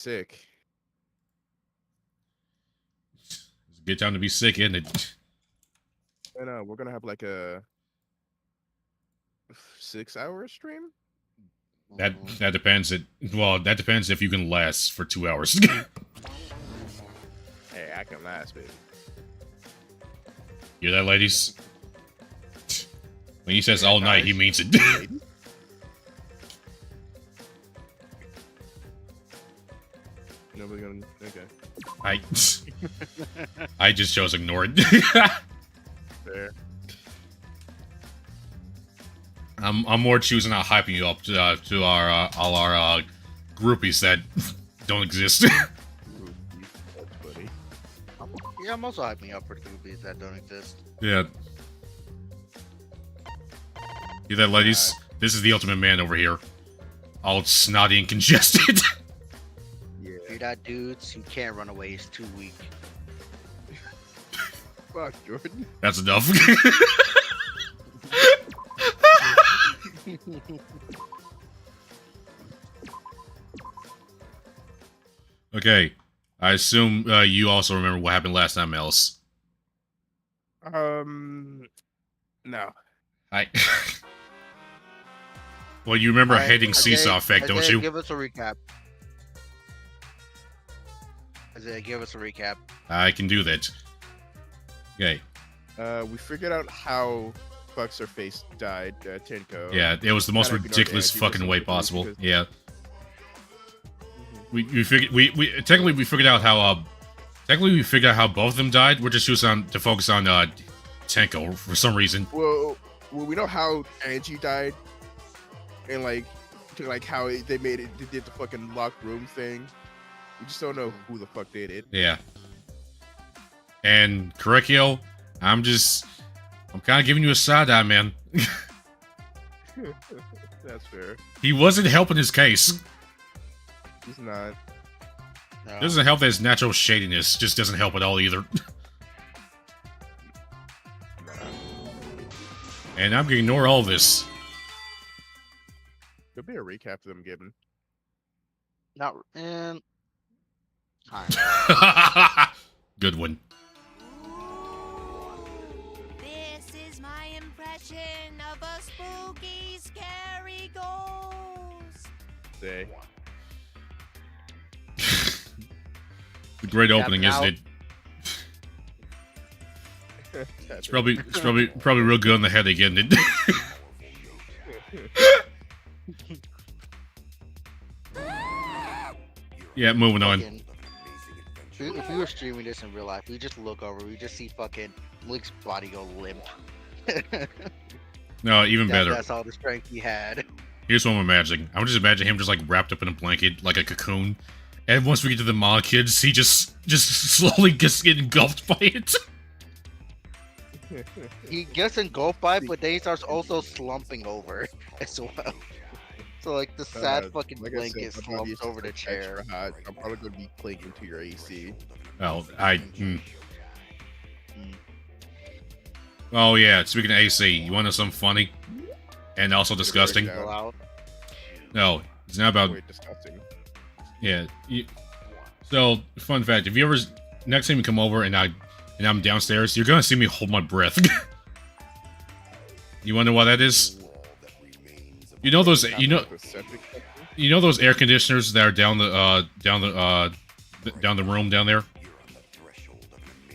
Sick. It's a good time to be sick, isn't it? And we're gonna have like a 6-hour stream. That depends. That depends if you can last for 2 hours. Hey, I can last, baby. Hear that, ladies? When he says Yeah, all night, he guys. means it. Ladies? Nobody gonna. Okay. I just chose ignore it. Fair. I'm more choosing not hyping you up to our all our groupies that don't exist. That's funny. Yeah, I'm also hyping up for groupies that don't exist. Yeah. Hear that, ladies? This is the ultimate man over here. All snotty and congested. Yeah. If you're that dudes who can't run away, is too weak. Fuck, Jordan. That's enough. Okay. I assume you also remember what happened last time, Alice. No. I. Well, you remember Alright, heading seesaw effect, don't you? Give us a recap. Isaiah, give us a recap. I can do that. Okay. We figured out how Fuck's her face died, Tenko. Yeah, it was the most Kinda, ridiculous yeah, fucking way because- possible. because- Yeah. We figured we figured out how we figured out how both of them died. We're just choosing to focus on Tenko for some reason. Well, we know how Angie died, and like how they made it. They did the fucking locked room thing. We just don't know who the fuck did it. Yeah. And Correcchio, I'm kind of giving you a side eye, man. That's fair. He wasn't helping his case. He's not. No. Doesn't help that his natural shadiness just doesn't help at all either. And I'm gonna ignore all this. Could be a recap of them given. Not and. Alright. Good one. This is my impression of a spooky, scary ghost. Say. The great opening, Tapping isn't it? It's probably real good on the head again. Yeah, moving on. Fucking- If we were streaming this in real life, we just look over, we just see fucking Link's body go limp. No, even better. That's all the strength he had. Here's what I'm imagining. I'm just imagining him just like wrapped up in a blanket, like a cocoon. And once we get to the mod kids, he just slowly gets engulfed by it. He gets engulfed by it, but then he starts also slumping over as well. So like the sad fucking like I blanket said, my body slumps is over the just chair. extra hot. I'm probably gonna be clinging to your AC. Oh, Oh yeah, speaking of AC, you want to know something funny? And also disgusting? Yeah. Go out. No, it's not about... Wait, disgusting. Yeah. So, fun fact, if you ever... Next time you come over and I'm downstairs, you're gonna see me hold my breath. You wanna know why that is? You know those... You know those air conditioners that are down the room down there?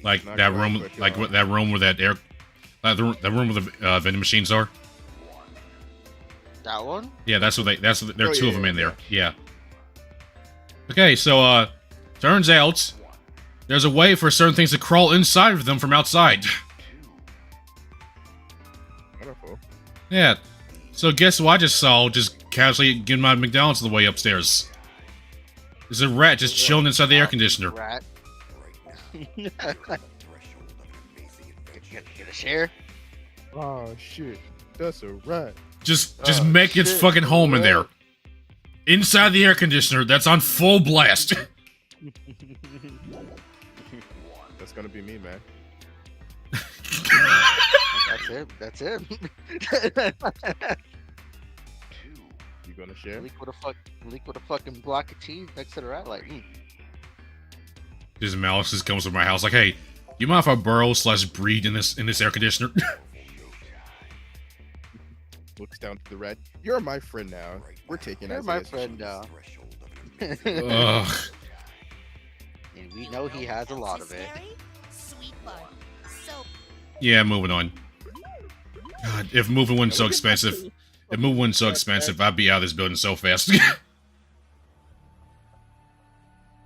Like Not that quite, room, but, like that room where that air... that room where the vending machines are? That one? Yeah, there are Oh, two yeah, of them in yeah. there. Yeah. Okay, so turns out there's a way for certain things to crawl inside of them from outside. Wonderful. Yeah. So guess what I just saw? Just casually getting my McDonald's on the way upstairs. There's a rat just chilling inside the air conditioner. Rat. Get a share? Oh shit, that's a rat. Just Oh, make its shit, fucking home in there. rat. Inside the air conditioner that's on full blast. That's gonna be me, man. That's it. That's it. You You gonna share? Leak with a fucking block of cheese next to the rat. Like, This Malice just comes to my house like, hey, you mind if I burrow/breed in this air conditioner? Looks down to the rat. You're my friend now. We're taking you're as my it is. friend now. Ugh. And we know he has a lot of it. Sweet bun. Soap. Yeah, moving on. God, if moving wasn't so expensive, I'd be out of this building so fast.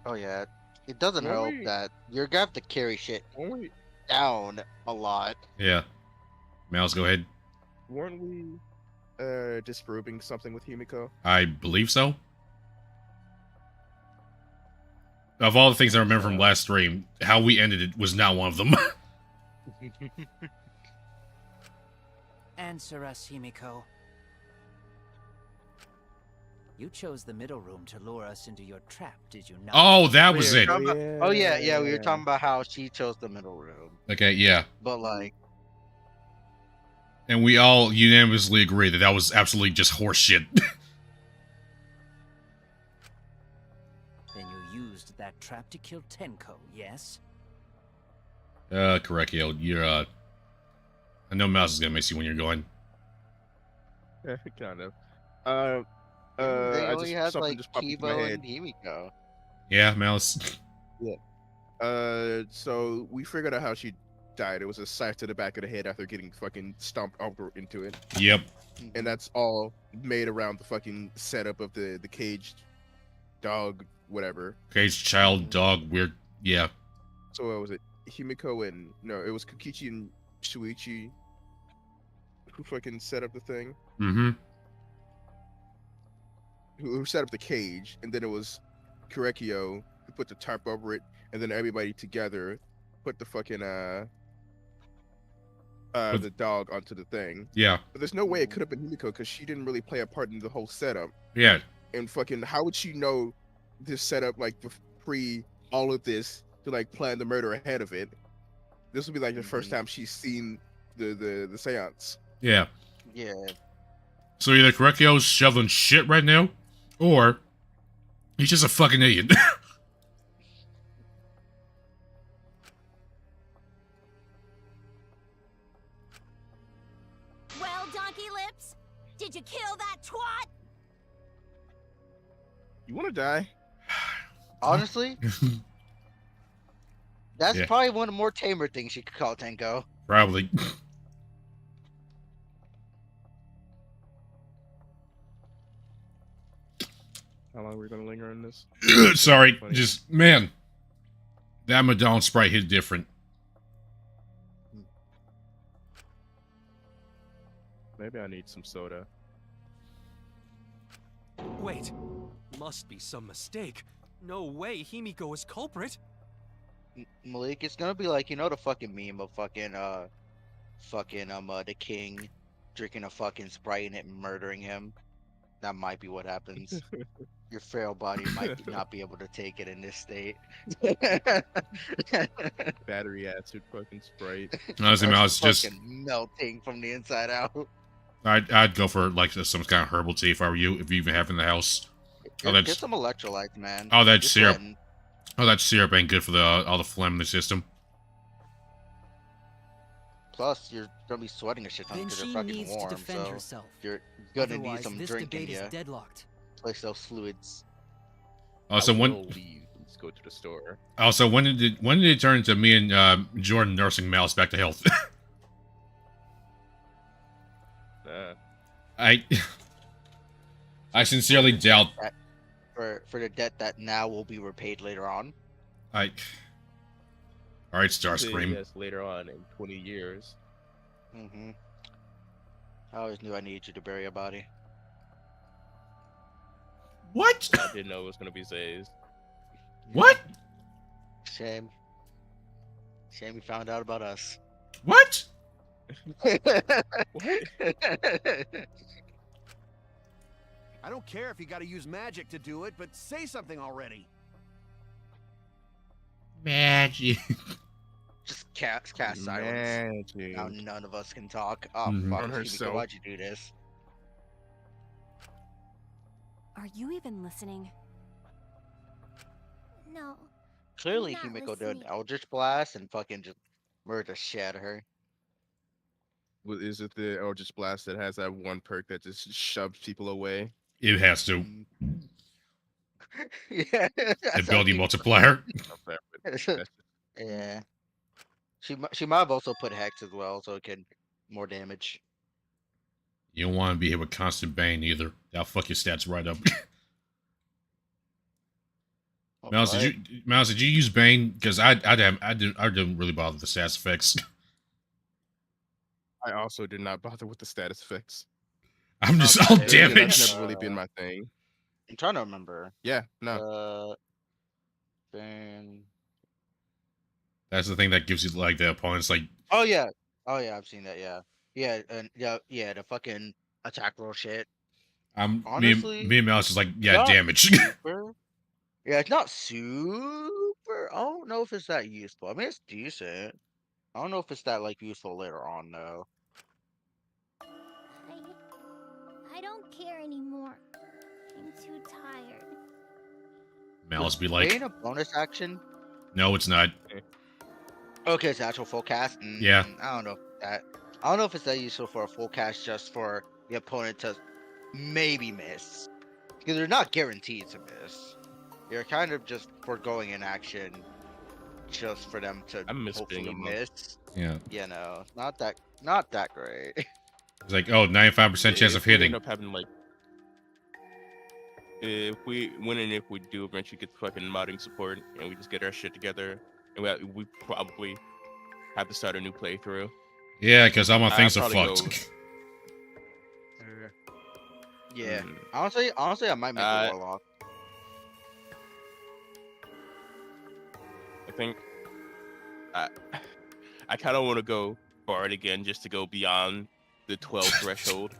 Oh yeah, it doesn't Well, help that you're gonna have to carry shit Weren't down a lot. Yeah. Malice, go ahead. we disproving something with Himiko? I believe so. Of all the things I remember from last stream, how we ended it was not one of them. Answer us, Himiko. You chose the middle room to lure us into your trap, did you not? Oh, that was it. Oh yeah, we were talking about how she chose the middle room, Okay, yeah. but like, And we all unanimously agree that was absolutely just horse shit. Then you used that trap to kill Tenko, yes? Correct, yo. You're, I know Mouse is gonna miss you when you're going. Kind of. they I only had something like just popped into my Kibo head. and Himiko. Yeah, Mouse. So we figured out how she died. It was a scythe to the back of the head after getting fucking stomped over into it, Yep. and that's all made around the fucking setup of the caged dog, whatever. Caged child, dog, weird. Yeah. So what was it? Himiko and no, it was Kokichi and Shuichi who fucking set up the thing. Mm-hmm. Who set up the cage, and then it was Kurekio who put the tarp over it, and then everybody together put the fucking the dog onto the thing. Yeah. But there's no way it could have been Himiko because she didn't really play a part in the whole setup. Yeah. And fucking, how would she know this setup like pre all of this to like plan the murder ahead of it? This would be like the first time she's seen the seance. Yeah. Yeah, So either Korekio's shoveling shit right now, or he's just a fucking idiot. Well, Donkey Lips, did you kill that twat? You want to die? honestly, that's Yeah. probably one of the more tamer things you could call Tenko. Probably. How long are we gonna linger on this? Sorry, Funny. just, man. That Madonna Sprite hit different. Maybe I need some soda. Wait, must be some mistake. No way Himiko is culprit. Malik, it's gonna be like, the fucking meme of the king drinking a fucking Sprite and it murdering him. That might be what happens. Your frail body might not be able to take it in this state. Battery acid fucking Sprite. Honestly, man, I was just, fucking melting from the inside out. I'd go for like some kind of herbal tea if I were you, if you even have it in the house. Oh, Get that's, some electrolytes, man. oh, that You're syrup. sweating. Oh, that syrup ain't good for all the phlegm in the system. Plus, you're gonna be sweating a shit ton Then because she you're fucking needs warm, to defend so herself. you're gonna need Otherwise, some this drink in debate you. is deadlocked. Place those fluids. Also, I when will leave. Let's go to the store. when did it turn into me and Jordan nursing Mouse back to health? I sincerely doubt. For the debt that now will be repaid later on. All right, Starscream. Yes, later on in 20 years. Mm-hmm. I always knew I needed you to bury a body. What? I didn't know it was gonna be Zays. What? Shame. Shame you found out about us. What? I don't care if you gotta use magic to do it, but say something already. Magic. Just cast silence. Magic. Now none of us can talk. Oh Mhm. fuck, On Himiko, herself. why'd you do this? Are you even listening? No. Clearly, I'm not Himiko did an listening. Eldritch Blast and fucking just murdered the shit out of her. Is it the Eldritch Blast that has that one perk that just shoves people away? It has to. Yeah, that's how Ability Himiko- multiplier. Not fair, but that's Yeah. She might have also put Hex as well, so it can more damage. You don't want to be hit with constant bane either. That'll fuck your stats right up. Mouse, did you use bane? Because I didn't really bother with the stats effects. I also did not bother with the status effects. I'm just Okay. all That's damage. never really been my thing. I'm trying to remember. Yeah, no. Then. That's the thing that gives you like the opponents like Oh yeah, I've seen that. Yeah, yeah, and yeah, the fucking attack roll shit. Honestly, me and Mouse is like not damage. super. Yeah, it's not super. I don't know if it's that useful. I mean, it's decent. I don't know if it's that like useful later on though. I don't care anymore. I'm too tired. Mouse be Ain't like, a bonus action. no, it's not. Okay, it's actual full cast. Yeah. I don't know that. I don't know if it's that useful for a full cast just for the opponent to maybe miss, because they're not guaranteed to miss. You're kind of just foregoing an action just for them to I miss being hopefully a monk. miss. Yeah. You know, not that great. It's like, oh, 95% chance of We hitting. end up having like, if we do eventually get fucking modding support and we just get our shit together, and we probably have to start a new playthrough. Yeah, because all my things are probably fucked. Yeah. Mm. Honestly, I might make a warlock. I think I kind of want to go Bard again just to go beyond the 12 threshold.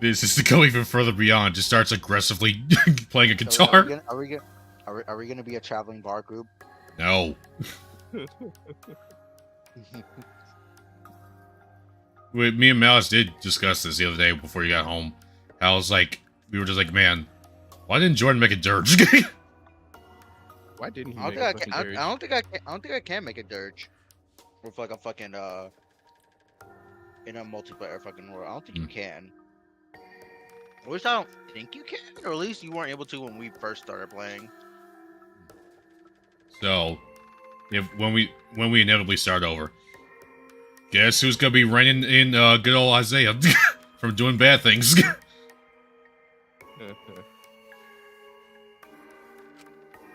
This is to go even further beyond. Just starts aggressively playing a So guitar. Are we gonna be a traveling bar group? No. Me and Malice did discuss this the other day before you got home. I was like, we were just like, man, why didn't Jordan make a dirge? Why didn't he I make don't a think fucking I dirge? don't think I can make a dirge with like a fucking in a multiplayer fucking world. I don't think you can. At least I don't think you can, or at least you weren't able to when we first started playing. So, when we inevitably start over, guess who's gonna be reigning in good old Isaiah from doing bad things?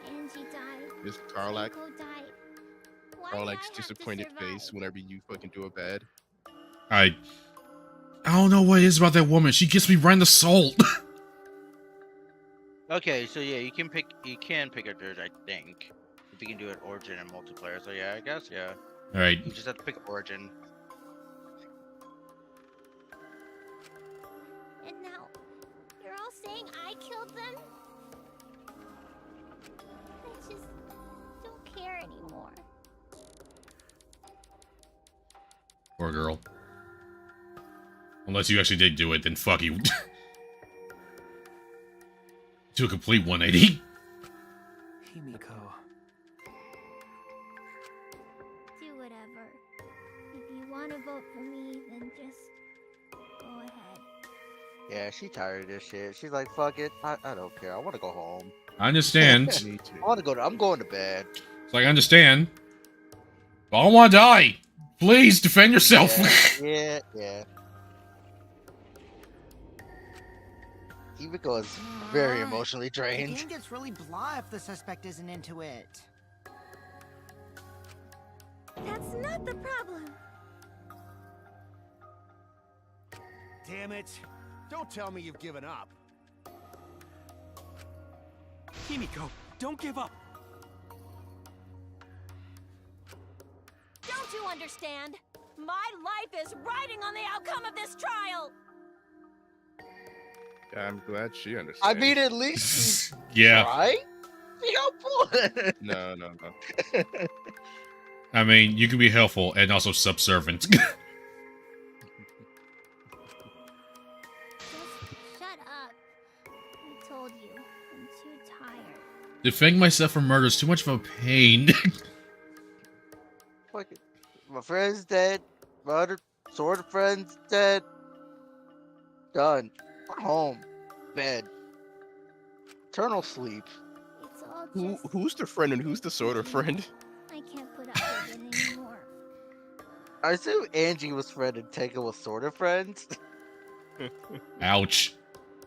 Angie died. This Karlak, Nico died. Why did I Karlak's have to disappointed survive? face whenever you fucking do a bad. I don't know what it is about that woman. She gets me right in the soul. Okay, so yeah, you can pick a dirge, I think, if you can do it origin and multiplayer. So yeah, I guess yeah. All right. You just have to pick origin. And now, you're all saying I killed them? I just don't care anymore. Poor girl. Unless you actually did do it, then fuck you. To a complete 180. Himiko. Do whatever. If you want to vote for me, then just go ahead. Yeah, she tired of this shit. She's like, fuck it, I don't care. I want to go home. I understand. Me too. I want to go. I'm going to bed. It's like, I understand. But I don't want to die. Please defend yourself. Yeah. Himiko is very emotionally The drained. game gets really blah if the suspect isn't into it. That's not the problem. Damn it. Don't tell me you've given up. Himiko, don't give up. Don't you understand? My life is riding on the outcome of this trial. I'm glad she understands. I mean, at least Yeah. right? Be helpful. No. I mean, you can be helpful and also subservient. Just shut Defending myself from murder is too much of a pain. Fucking, my friend's dead. My other sort of friend's dead. Done. Home. Bed. Eternal sleep. It's all just... Who's the friend and who's the sort of friend? I can't put up with it anymore. I assume Angie was friend and Tenko was sort of friends. Ouch.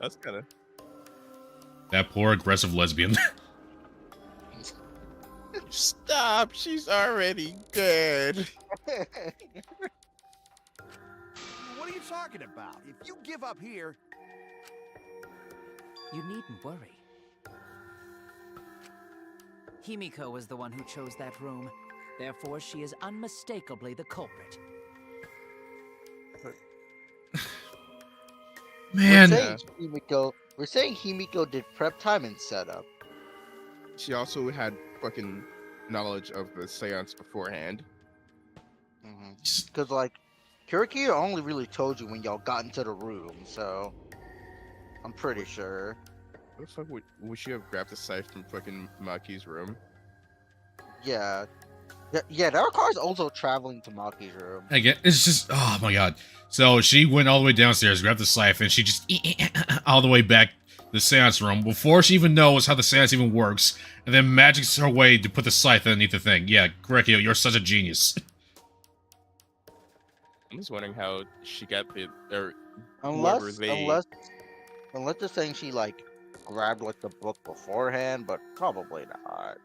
That's kind of. That poor aggressive lesbian. Stop! She's already dead. What are you talking about? If you give up here... You needn't worry. Himiko was the one who chose that room. Therefore, she is unmistakably the culprit. Man. We're saying Himiko did prep time and setup. She also had fucking knowledge of the seance beforehand. Because, like, Kiriki only really told you when y'all got into the room, so... I'm pretty sure. What the fuck would she have grabbed the scythe from fucking Maki's room? Yeah. Yeah, that requires also traveling to Maki's room. Again, it's just, oh my god. So she went all the way downstairs, grabbed the scythe, and she just all the way back to the seance room before she even knows how the seance even works, and then magics her way to put the scythe underneath the thing. Yeah, Grecio, you're such a genius. I'm just wondering how she got the or Unless they're saying she like grabbed like the book beforehand, but probably not.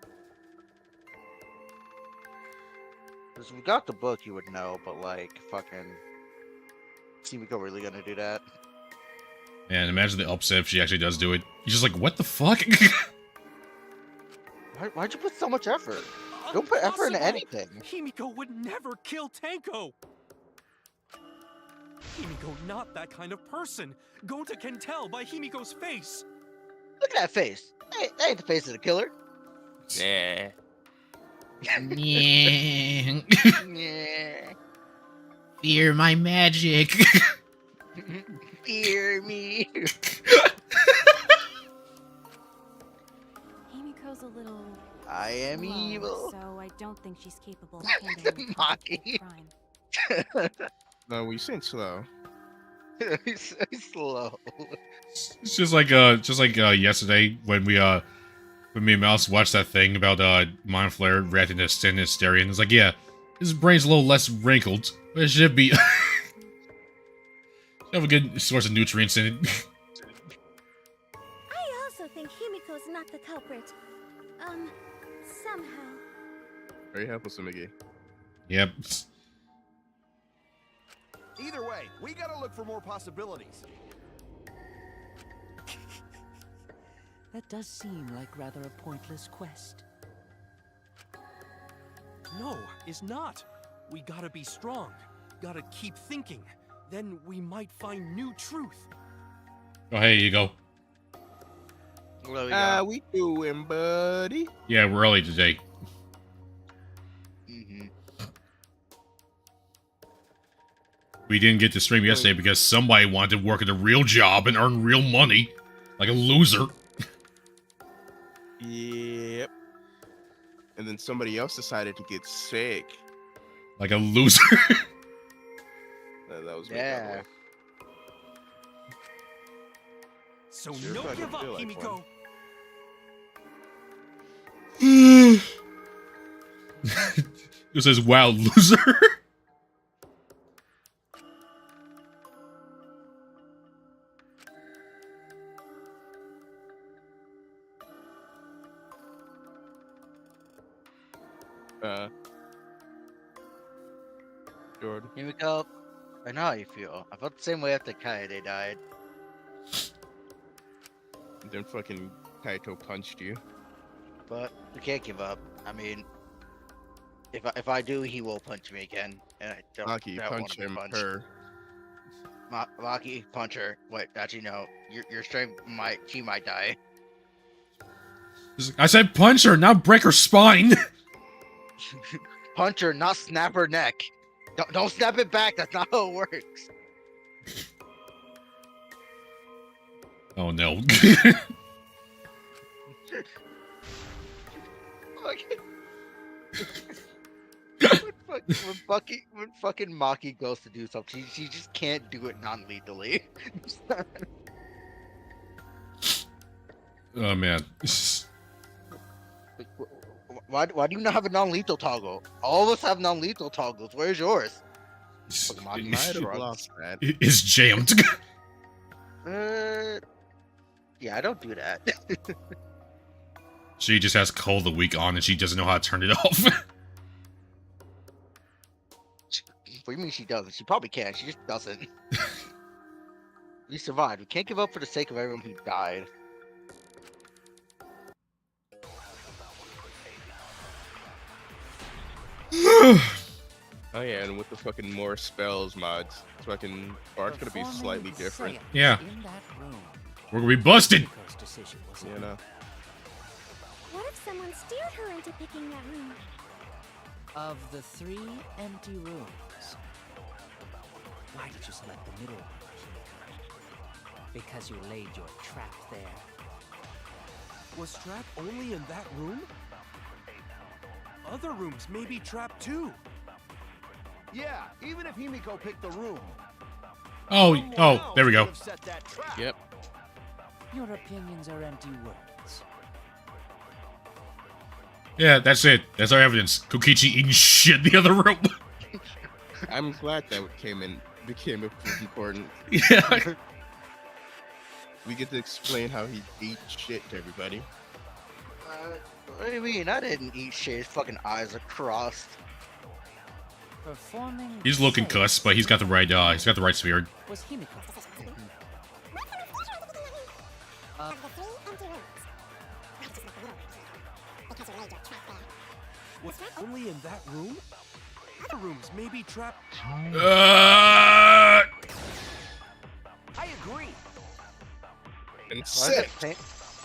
Because if you got the book, you would know, but like fucking, is Himiko really gonna do that? Man, imagine the upset if she actually does do it. You're just like, what the fuck? Why'd you put so much effort? Don't put effort into anything. Himiko would never kill Tenko. Himiko not that kind of person. Gonta can tell by Himiko's face. Look at that face. That ain't the face of the killer. Yeah. Yeah. Yeah. Fear my magic. Fear me. Himiko's a little... I am slow, evil. So I don't think she's capable of handling Maki. crime. No, we saying slow. He's slow. It's just like yesterday when me and Mouse watched that thing about Mind Flare reacting to Sten and Asterion. It's like, yeah, his brain's a little less wrinkled, but it should be have a good source of nutrients in it. I also think Himiko's not the culprit. Somehow. Very helpful, Sumigi. Yep. Either way, we gotta look for more possibilities. That does seem like rather a pointless quest. No, it's not. We gotta be strong. Gotta keep thinking. Then we might find new truth. Oh, hey, you go. How we doing, buddy? Yeah, we're early today. We didn't get to stream yesterday because somebody wanted to work at a real job and earn real money. Like a loser. Yep. And then somebody else decided to get sick. Like a loser. That was me, Yeah. by the way. So Sure, no I give don't up, feel like Himiko. It says, wow, loser. Jordan. Himiko, I know how you feel. I felt the same way after Kaede died. Then fucking Kaito punched you. But we can't give up. I mean, if I do, he will punch me again, and I don't. Maki, don't punch wanna be him, punched. her. Maki, punch her. Wait, actually no. Your strength she might die. I said punch her, not break her spine. Punch her, not snap her neck. Don't snap it back. That's not how it works. Oh no. When fucking Maki goes to do something, she just can't do it non-lethally. Oh man. Why do you not have a non-lethal toggle? All of us have non-lethal toggles. Where's yours? Fucking Maki Might have drugs. lost that. It's jammed. Yeah, I don't do that. She just has Cold the Week on and she doesn't know how to turn it off. What do you mean she doesn't? She probably can. She just doesn't. We survived. We can't give up for the sake of everyone who died. Oh yeah, and with the fucking more spells mods, fucking Bard's gonna be slightly different. Yeah. In that room. We're gonna be busted. Himiko's decision was You know. What if someone steered her into picking that room? Of the 3 empty rooms, why did you select the middle one, Himiko? Because you laid your trap there. Was trap only in that room? Other rooms may be trapped too. Yeah, even if Himiko picked the room. Oh, someone oh, else there we go. would have set that trap. Yep. Your opinions are empty words. Yeah, that's it. That's our evidence. Kokichi eating shit in the other room. I'm glad that became important. Yeah. We get to explain how he ate shit to everybody. What do you mean? I didn't eat shit. His fucking eyes are crossed. Performing He's looking safe cuss, but he's got the right spirit. was Himiko. Was only in that room? Other rooms may be trapped. I agree. And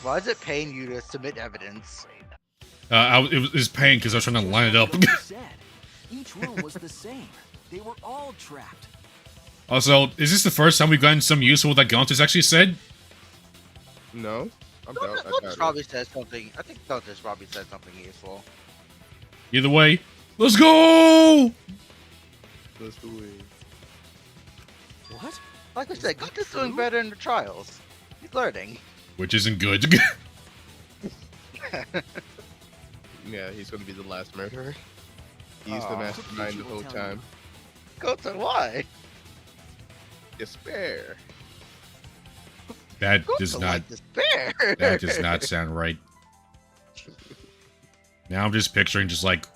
Why is it paying you to submit evidence? It was pain because I was trying to line it up. Like you said, each room was the same. They were all trapped. Also, is this the first time we've gotten some use of what that Gauntless actually said? No, I doubt Gauntless it. probably said something. I think Gauntless probably said something useful. Either way, let's go! Let's do it. What? Like I said, Gauntless doing better in the trials. He's learning. Which isn't good. Yeah, he's gonna be the last murderer. He's the Aw. mastermind the whole time. Gauntless, why? Despair. That Gauntless does not. like despair. That does not sound right. Now I'm just picturing just like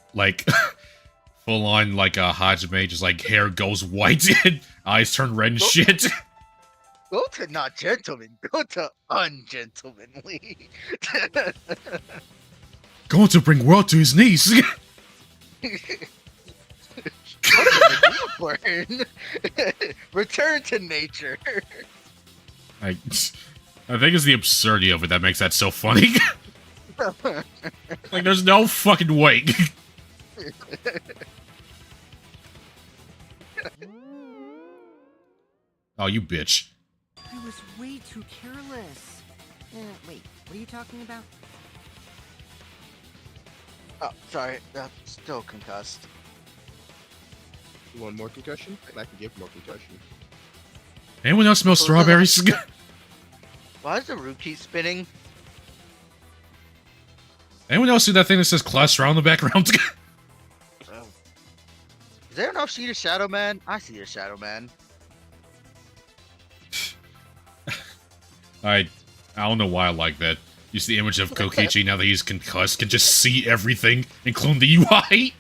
full on like a Hajime, just like hair goes white and eyes turn red and shit. Go to not gentleman. Go to ungentlemanly. Going to bring world to his knees. Go to the newborn. Return to nature. I think it's the absurdity of it that makes that so funny. Like, there's no fucking way. Oh, you bitch. I was way too careless. Wait, what are you talking about? Oh, sorry. I'm still concussed. You want more concussion? I can give more concussion. Anyone else smell strawberries? Why does the root keep spinning? Anyone else see that thing that says cluster on the background? Oh. Is there enough see the Shadow Man? I see the Shadow Man. I don't know why I like that. Just the image of Kokichi now that he's concussed can just see everything, including the UI.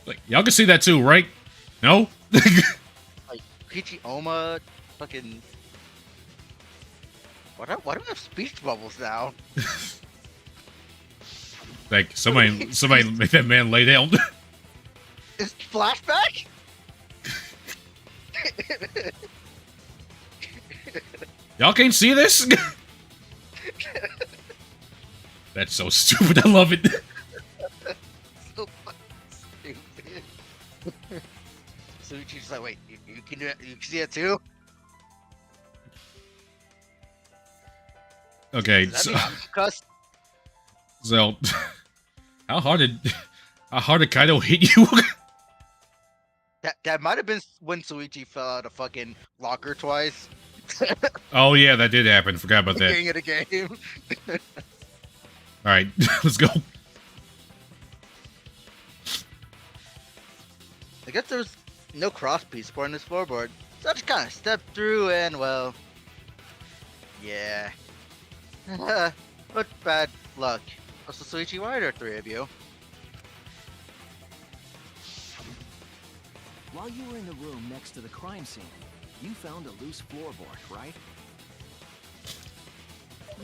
Like, y'all can see that too, right? No? Like Peachy Oma, fucking. Why do I have speech bubbles now? Like, somebody make that man lay down. Is flashback? Y'all can't see this? That's so stupid. I love it. So fucking stupid. Suichi's like, wait, you can do it? You can see it too? Okay, Does so, that mean I'm cussed? so how hard did Kaido hit you? That might have been when Suichi fell out of fucking locker twice. Oh yeah, that did happen. Forgot about that. Beginning of the game. All right, let's go. I guess there was no cross piece support in this floorboard, so I just kind of stepped through and well, yeah. But bad luck. Also, Suichi, why are there 3 of you? While you were in the room next to the crime scene, you found a loose floorboard, right?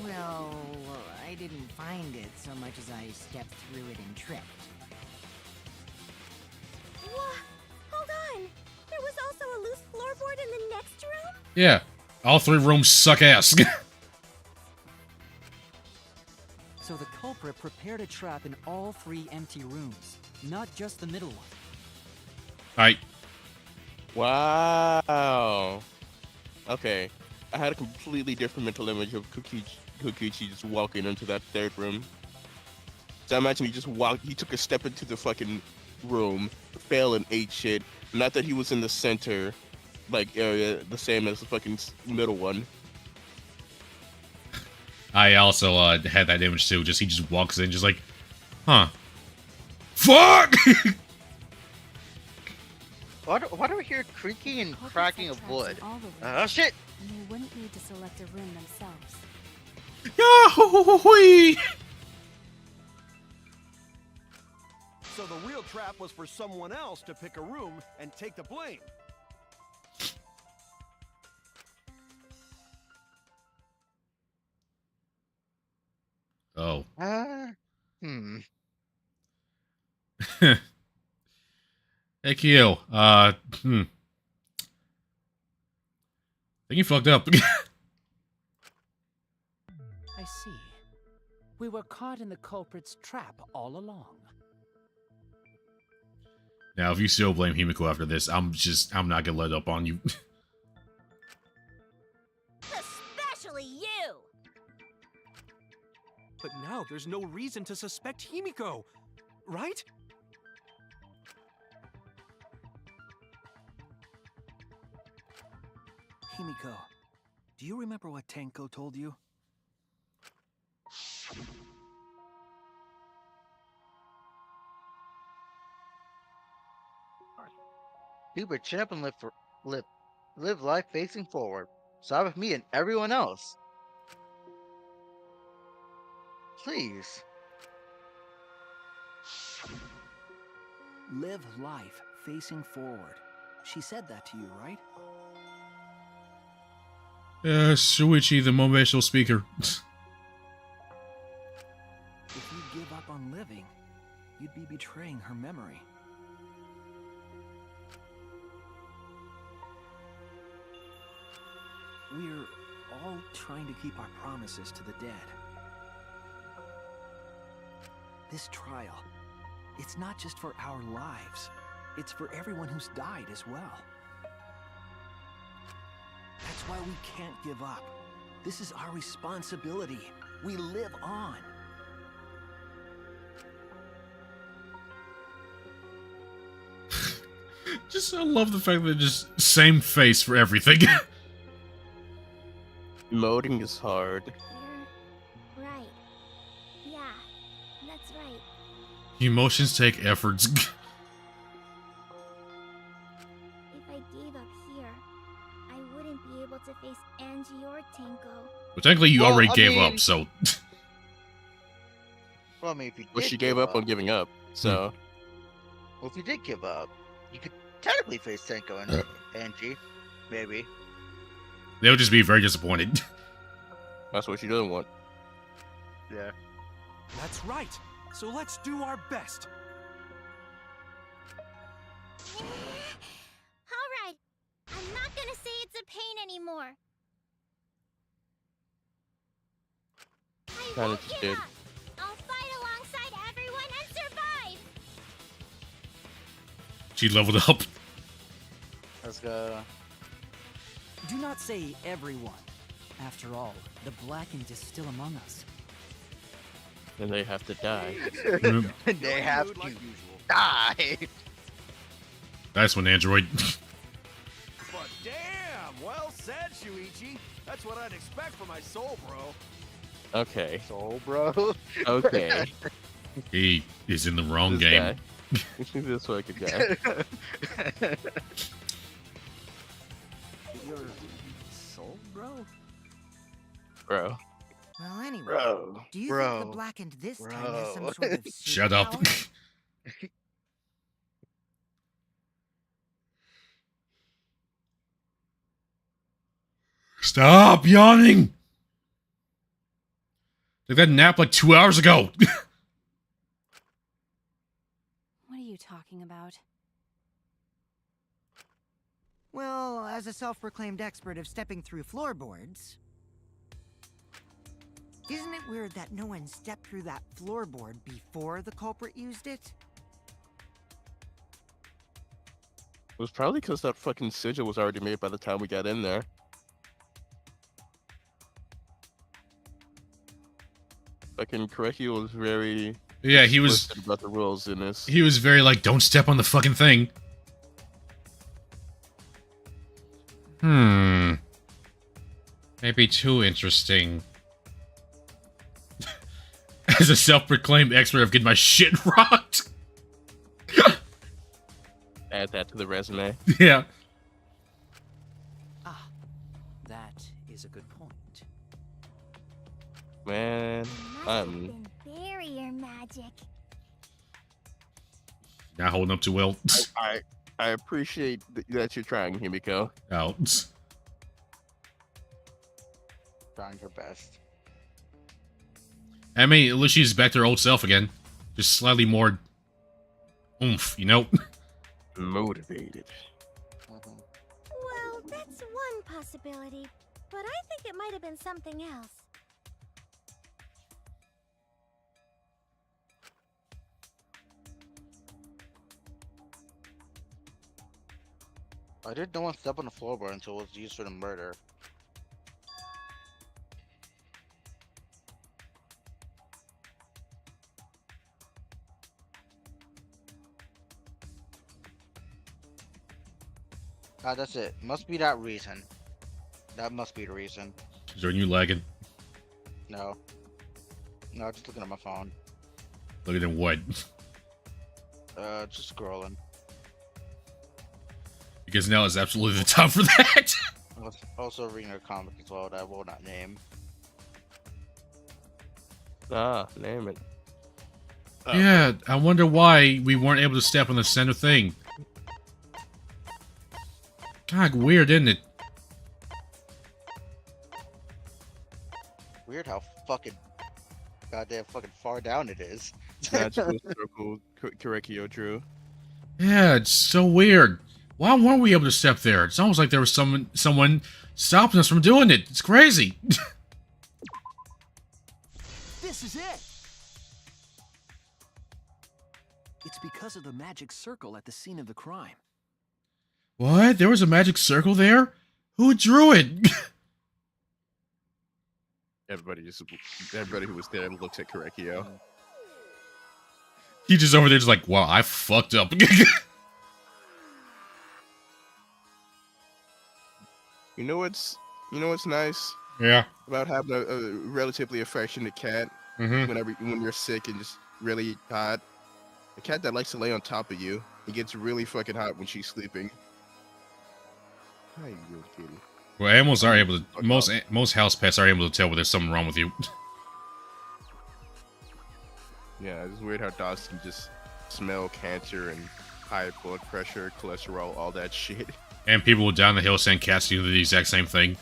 Well, I didn't find it so much as I stepped through it and tripped. Whoa, hold on. There was also a loose floorboard in the next room? Yeah, all 3 rooms suck ass. So the culprit prepared a trap in all 3 empty rooms, not just the middle one. All right, Wow. Okay. I had a completely different mental image of Kokichi just walking into that 3rd room. So I imagine he took a step into the fucking room, failed and ate shit. Not that he was in the center, like, area, the same as the fucking middle one. I also had that image too. He just walks in, just like, huh? Fuck! Why do we hear creaking and Culprits cracking had of traps in wood? all the rooms, Oh shit! and they wouldn't need to select a room themselves. Yahoo! So the real trap was for someone else to pick a room and take the blame. Oh. Hey, Kyo. I think you fucked up. I see. We were caught in the culprit's trap all along. Now, if you still blame Himiko after this, I'm not gonna let up on you. Especially you! But now there's no reason to suspect Himiko, right? Himiko, do you remember what Tenko told you? Keep your chin up and live life facing forward. Side with me and everyone else. Please. Live life facing forward. She said that to you, right? Shuichi, the motivational speaker. If you give up on living, you'd be betraying her memory. We're all trying to keep our promises to the dead. This trial, it's not just for our lives. It's for everyone who's died as well. That's why we can't give up. This is our responsibility. We live on. I love the fact that just same face for everything. Emoting is hard. You're right. Yeah, that's right. Emotions take efforts. If I gave up here, I wouldn't be able to face Angie or Tenko. But technically, you Well, already I gave mean- up, so. Well, I mean, if you Well, did she give gave up on giving up, so. Well, if you did give up, you could technically face Tenko and Angie. Maybe. They would just be very disappointed. That's what she doesn't want. Yeah. That's right. So let's do our best. Alright, I'm not gonna say it's a pain anymore. I Kinda won't just give did. up. I'll fight alongside everyone and survive. She leveled up. Let's go. Do not say everyone. After all, the Blackened is still among us. And they have to die. Mm, They have to die. That's when Android. But damn, well said, Shuichi. That's what I'd expect from my soul, bro. Okay. So, bro. Okay. He is in the wrong This game. guy. This fucking guy. Your soul, bro? Bro. Well, anyway, Bro. do you Bro. think the Blackened this time has some Bro. sort of Shut up. superpower? Stop yawning. Took that nap like 2 hours ago. What are you talking about? Well, as a self-proclaimed expert of stepping through floorboards, isn't it weird that no one stepped through that floorboard before the culprit used it? It was probably because that fucking sigil was already made by the time we got in there. Fucking Korekiyo was very Yeah, he was. explicit about the rules in this. He was very like, don't step on the fucking thing. Maybe too interesting. As a self-proclaimed expert of getting my shit rocked. Add that to the resume. Yeah. Ah, that is a good point. Man, Must have been barrier magic. Not holding up too well. I appreciate that you're trying, Himiko. Oh. Trying her best. I mean, at least she's back to her old self again. Just slightly more oomph, you know? Motivated. Well, that's one possibility, but I think it might have been something else. Why did no one step on the floorboard until it was used for the murder? Ah, that's it. Must be that reason. That must be the reason. Is there you lagging? No. No, just looking at my phone. Look at them what? Just scrolling. Because now is absolutely the time for that. Also reading a comic as well that I will not name. Ah, name it. Yeah, I wonder why we weren't able to step on the center thing. God, weird, isn't it? Weird how fucking goddamn fucking far down it is. Magical circle, Korekiyo drew. Yeah, it's so weird. Why weren't we able to step there? It's almost like there was someone stopping us from doing it. It's crazy. This is it! It's because of the magic circle at the scene of the crime. What? There was a magic circle there? Who drew it? Everybody who was there looks at Korekiyo. He just over there just like, wow, I fucked up. You know what's nice Yeah. about having a relatively affectionate cat Mm-hmm. when you're sick and just really hot? A cat that likes to lay on top of you. It gets really fucking hot when she's sleeping. How you doing, kitty? Well, animals are able to. Most house pets are able to tell when there's something wrong with you. Yeah, it's weird how dogs can just smell cancer and high blood pressure, cholesterol, all that shit. And people down the hill saying cats do the exact same thing.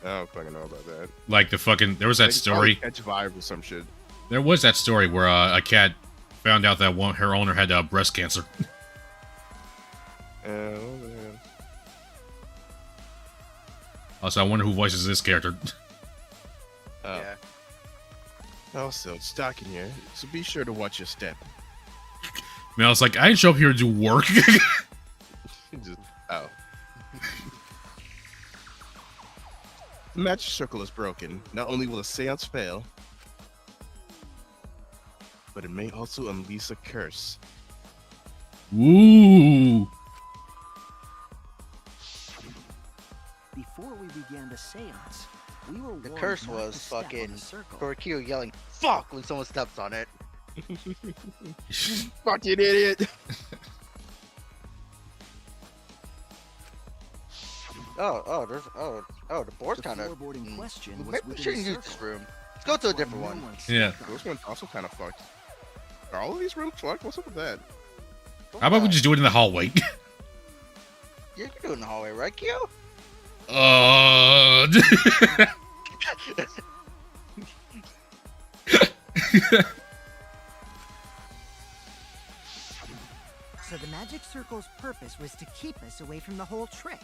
I don't fucking know about that. Like the fucking. There was They that could probably story. catch Vibe or some shit. There was that story where a cat found out that her owner had breast cancer. Oh, man. Also, I wonder who voices this character. Oh. Yeah. Also, it's dark in here, so be sure to watch your step. I mean, I was like, I didn't show up here to do work. Just, oh. The magic circle is broken. Not only will the seance fail, but it may also unleash a curse. Ooh. Before we began the seance, we were The warned curse not was to step on fucking the circle. Korikyo yelling "fuck" when someone steps on it. Fucking idiot. The board's The kind of. floorboard in question was Maybe we within shouldn't the use this circle. room. Let's go to a Why different no one. one Yeah. stepped on This one's also kind of fucked. Are all of these rooms fucked? What's up with that? How about we just do it in the hallway? You can do it in the hallway, right, Kyo? So the magic circle's purpose was to keep us away from the whole trick.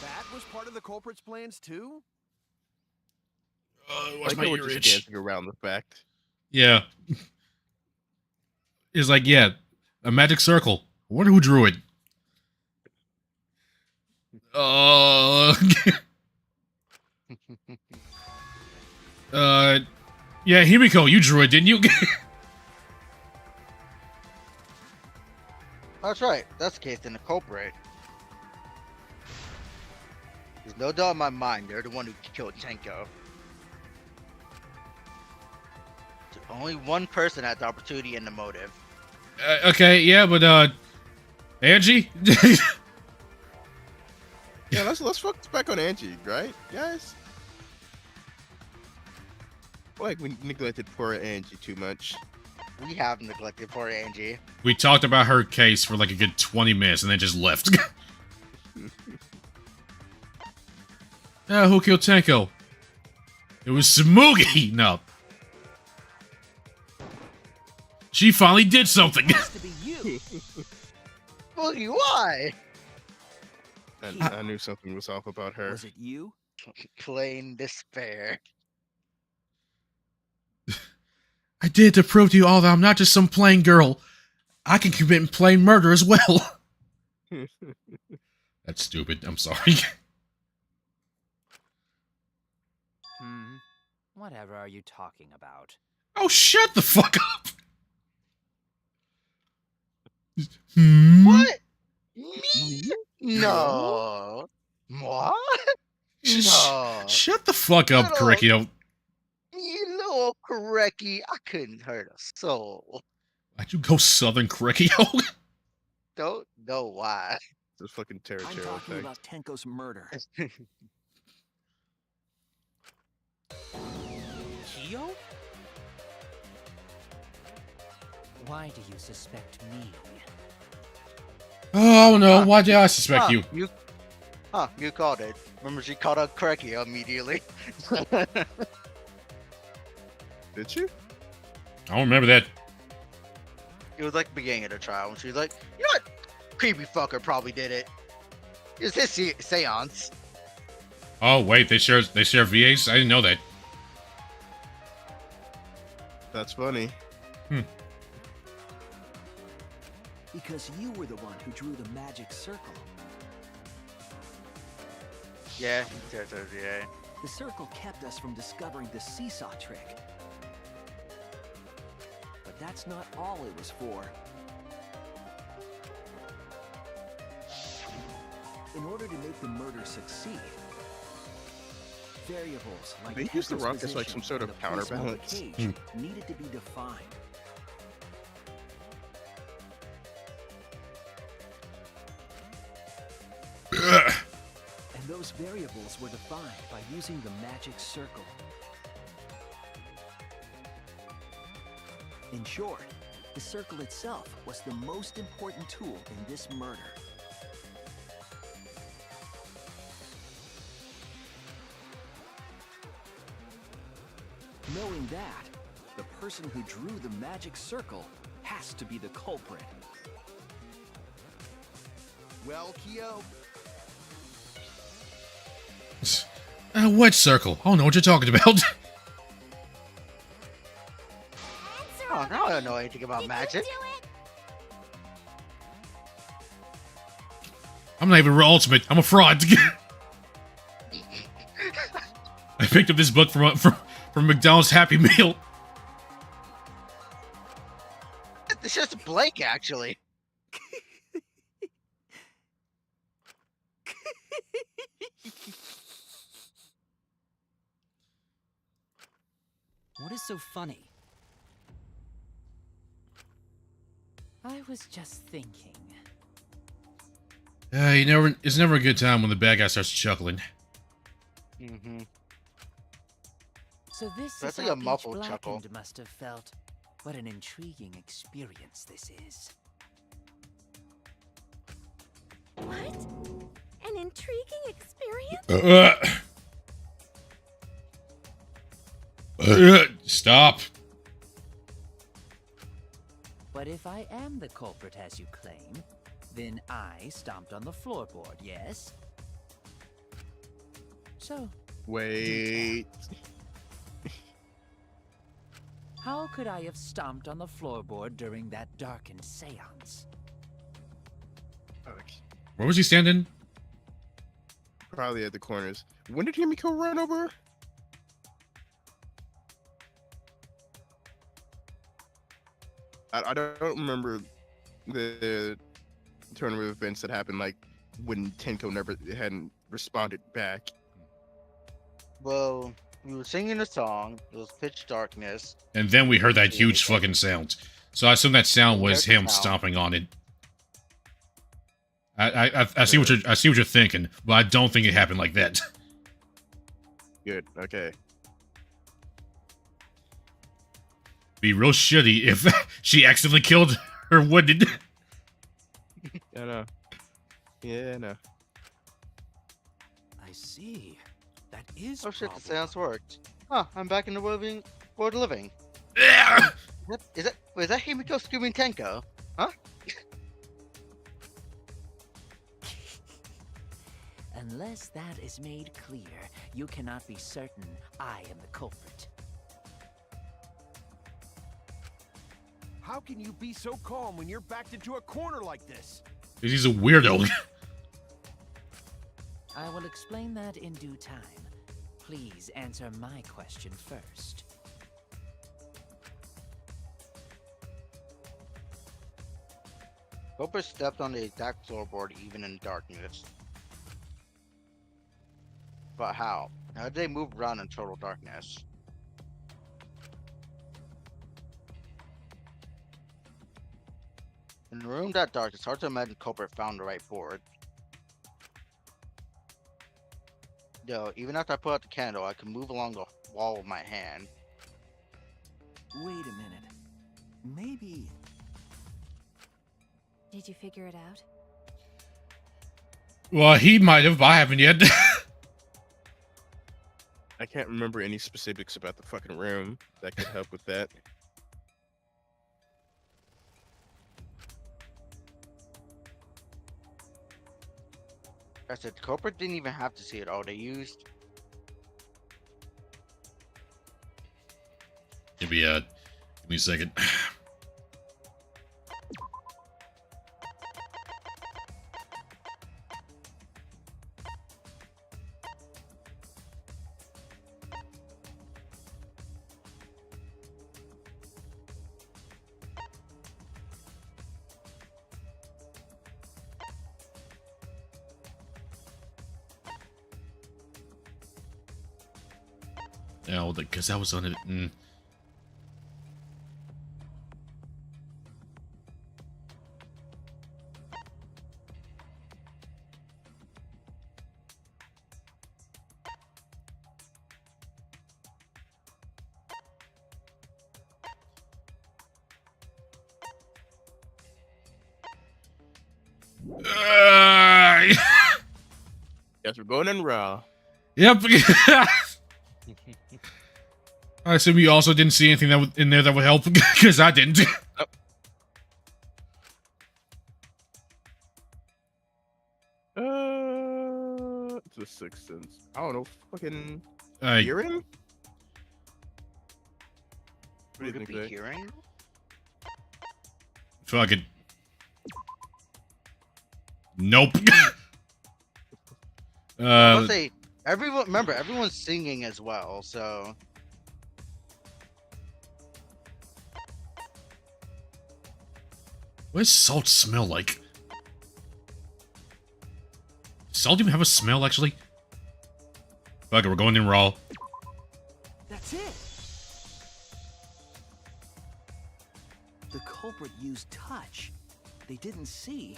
That was part of the culprit's plans too? What's my Like how we're ear just itch? dancing around the fact. Yeah. It's like, yeah, a magic circle. I wonder who drew it. Yeah, Himiko, you drew it, didn't you? That's right. That's the case, then the culprit. There's no doubt in my mind they're the one who killed Tenko. Only one person had the opportunity and the motive. Okay, yeah, but, Angie? Yeah, let's focus back on Angie, right, guys? Like we neglected poor Angie too much. We have neglected poor Angie. We talked about her case for like a good 20 minutes and then just left. Who killed Tenko? It was Samugi! No. She finally did something! It has to be you. Boogie, why? I knew something was off about her. Was it you? Plain despair. I did it to prove to you all that I'm not just some plain girl. I can commit plain murder as well. That's stupid. I'm sorry. Whatever are you talking about? Oh, shut the fuck up! Hmm? What? Me? No. What? No. Shut the fuck up, Hello. Korikyo. You little Koreki, I couldn't hurt a soul. Why'd you go Southern Korikyo? Don't know why. This fucking I'm territorial talking thing. about Tenko's murder. Kyo? Why do you suspect me? Oh no, why did I suspect you? You called it. Remember, she called out Koreki immediately. Did you? I don't remember that. It was like the beginning of the trial, and she was like, "You know what? Creepy fucker probably did it. It was his seance." Oh wait, they share VAs? I didn't know that. That's funny. Because you were the one who drew the magic circle. Yeah. The circle kept us from discovering the seesaw trick. But that's not all it was for. In order to make the murder succeed, variables like They used the Tenko's rock as like position some sort and of the placement of the counterbalance. cage needed to be defined. And those variables were defined by using the magic circle. In short, the circle itself was the most important tool in this murder. Knowing that, the person who drew the magic circle has to be the culprit. Well, Kyo, What circle? I don't know what you're talking about. Answer Oh, now I don't know anything about Did magic. You do it? I'm not even real ultimate. I'm a fraud. I picked up this book from McDonald's Happy Meal. It's just blank, actually. What is so funny? I was just thinking. It's never a good time when the bad guy starts chuckling. Mm-hmm. So this That's is like how a muffled Peach chuckle. Blackened must have felt. What an intriguing experience this is. What? An intriguing experience? Stop. But if I am the culprit as you claim, then I stomped on the floorboard, yes? So, Wait. how could I have stomped on the floorboard during that darkened seance? Where was he standing? Probably at the corners. When did Himiko run over? I don't remember the turn of events that happened, like when Tenko hadn't responded back. Well, we were singing a song. It was pitch darkness. And then we heard that huge fucking sound. So I assume that sound was him stomping on it. I see what you're thinking, but I don't think it happened like that. Good. Okay. Be real shitty if she accidentally killed her wounded. I know. Yeah, I know. I see. That is. Oh shit, the problem. seance worked. Huh, I'm back in the world of living. Is that Himiko screaming Tenko? Huh? Unless that is made clear, you cannot be certain I am the culprit. How can you be so calm when you're backed into a corner like this? He's a weirdo. I will explain that in due time. Please answer my question first. Cooper stepped on the exact floorboard even in darkness. But how? How did they move around in total darkness? In a room that dark, it's hard to imagine Culprit found the right board. Yo, even after I put out the candle, I can move along the wall with my hand. Wait a minute. Maybe. Did you figure it out? Well, he might have, but I haven't yet. I can't remember any specifics about the fucking room that could help with that. I said, Culprit didn't even have to see it all. They used. Give me a second. No, because that was on it. Yes, we're going in raw. Yep. I assume you also didn't see anything that in there that would help, because I didn't. It's a Sixth Sense. I don't know. Fucking I hearing? What do you Would it think, be Zay? hearing? fucking. Nope. I'll say everyone. Remember, everyone's singing as well. So What does salt smell like? Does salt even have a smell, actually? Fuck it, we're going in raw. That's it. The culprit used touch. They didn't see,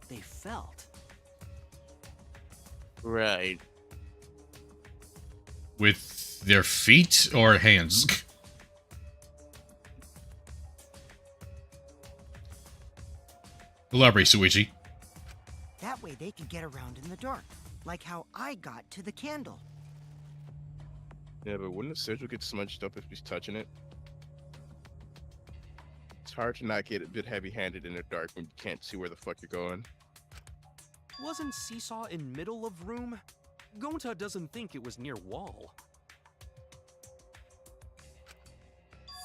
they felt. Right. With their feet or hands? Elaborate, Suichi. That way they could get around in the dark, like how I got to the candle. Yeah, but wouldn't the sigil get smudged up if he's touching it? It's hard to not get a bit heavy-handed in the dark when you can't see where the fuck you're going. Wasn't Seesaw in middle of room? Gonta doesn't think it was near wall.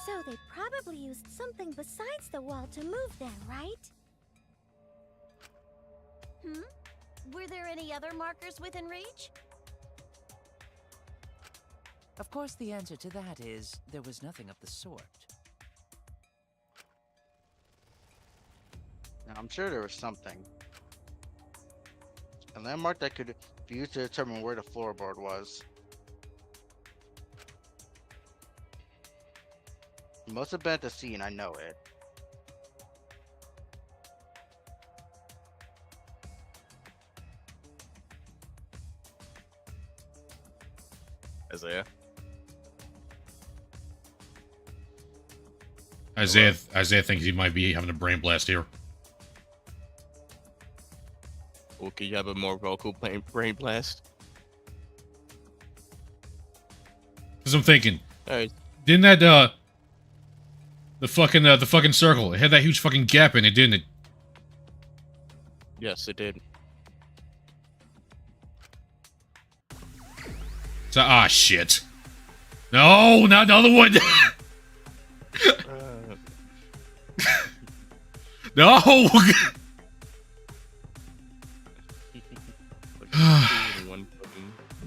So they probably used something besides the wall to move then, right? Were there any other markers within reach? Of course, the answer to that is there was nothing of the sort. now, I'm sure there was something. A landmark that could be used to determine where the floorboard was. It must have been at the scene. I know it. Isaiah? Isaiah thinks he might be having a brain blast here. Or could you have a more vocal brain blast? Because I'm thinking, Alright. didn't that, the fucking circle, it had that huge fucking gap in it, didn't it? Yes, it did. So, shit. No, not another one! No!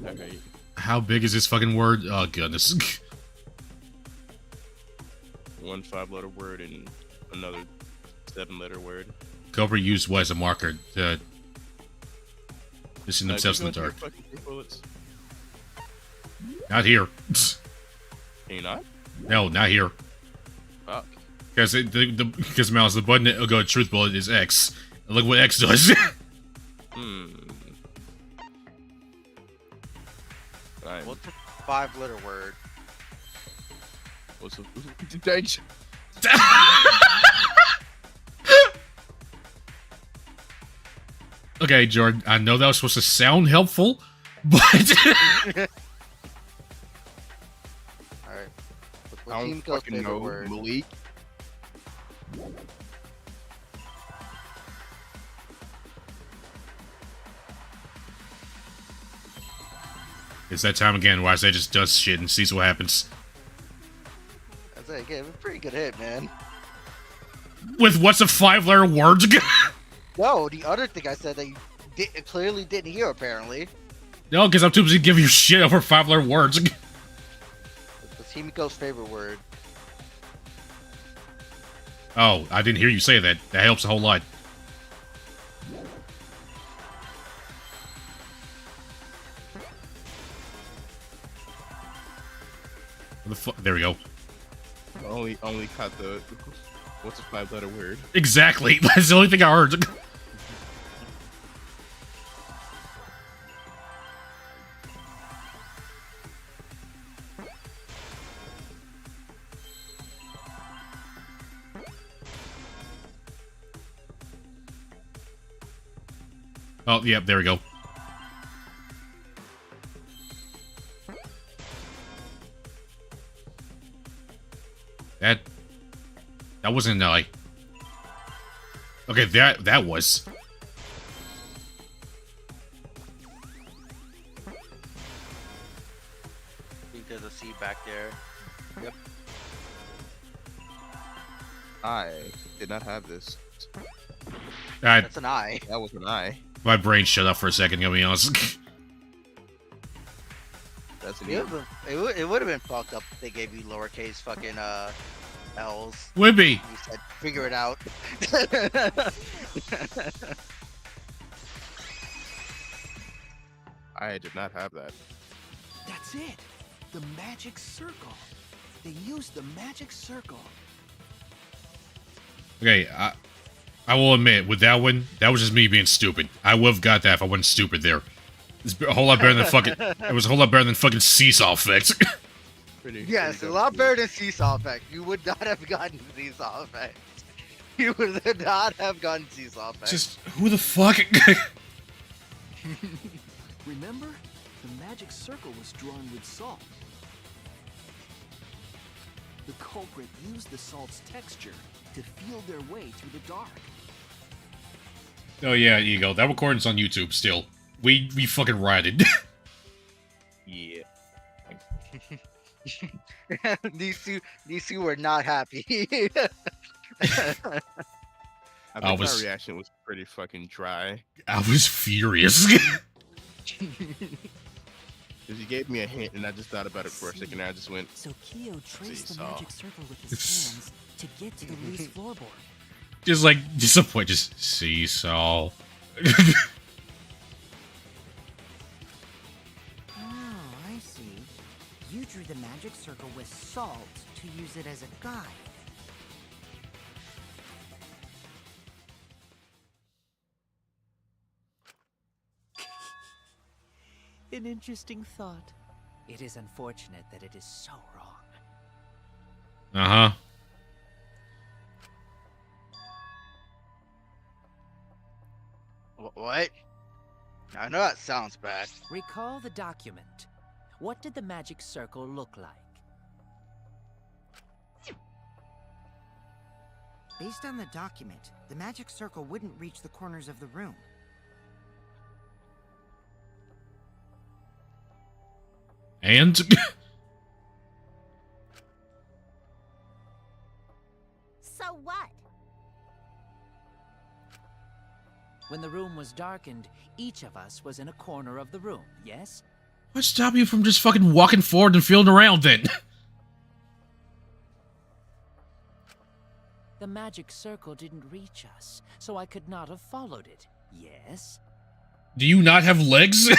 Okay. How big is this fucking word? Oh, goodness. One 5-letter word and another 7-letter word. Cobra used what as a marker to distance themselves in the dark. Bullets. Not here. Can you not? No, not here. Fuck. Because Mouse, the button that go truth bullet is X. And look what X does. Right. What's a 5-letter word? What's a Okay, Jordan, I know that was supposed to sound helpful, but Alright. I don't fucking know, word? Malik. it's that time again where Isaiah just does shit and sees what happens. I say, again, a pretty good hit, man. With what's a 5-letter word? No, the other thing I said that you clearly didn't hear, apparently. No, because I'm too busy giving you shit over 5-letter words. It's Himiko's favorite word. Oh, I didn't hear you say that. That helps a whole lot. There we go. Only caught the what's a 5-letter word? Exactly. That's the only thing I heard. Oh, yeah, there we go. That wasn't like. Okay, that was. I think there's a C back there. Yep. I did not have this. That's an I. That was an I. My brain shut up for a second, to be honest. That's an It would have been fucked up if they gave you lowercase fucking L's. Would be. You said figure it out. I did not have that. That's it. The magic circle. They used the magic circle. Okay, I will admit, with that one, that was just me being stupid. I would have got that if I wasn't stupid there. It's a whole lot better than fucking. It was a whole lot better than fucking seesaw effects. Yes, a lot better than seesaw effect. You would not have gotten seesaw effect. You would not have gotten seesaw effect. Just who the fuck? Remember? The magic circle was drawn with salt. The culprit used the salt's texture to feel their way through the dark. Oh yeah, Ego. That recording's on YouTube still. We fucking rioted. Yeah. These two were not happy. I think I was- my reaction was pretty fucking dry. I was furious. Because you gave me a hint and I just thought about it for a second and I just went, So Kyo traced the Seesaw. magic circle with his hands to get to the loose floorboard. Just like disappointed. Just seesaw. Oh, I see. You drew the magic circle with salt to use it as a guide. An interesting thought. It is unfortunate that it is so wrong. Uh-huh. What? I know that sounds bad. Recall the document. What did the magic circle look like? Based on the document, the magic circle wouldn't reach the corners of the room. And So what? When the room was darkened, each of us was in a corner of the room, yes? what stopped you from just fucking walking forward and feeling around then? The magic circle didn't reach us, so I could not have followed it, yes? Do you not have legs?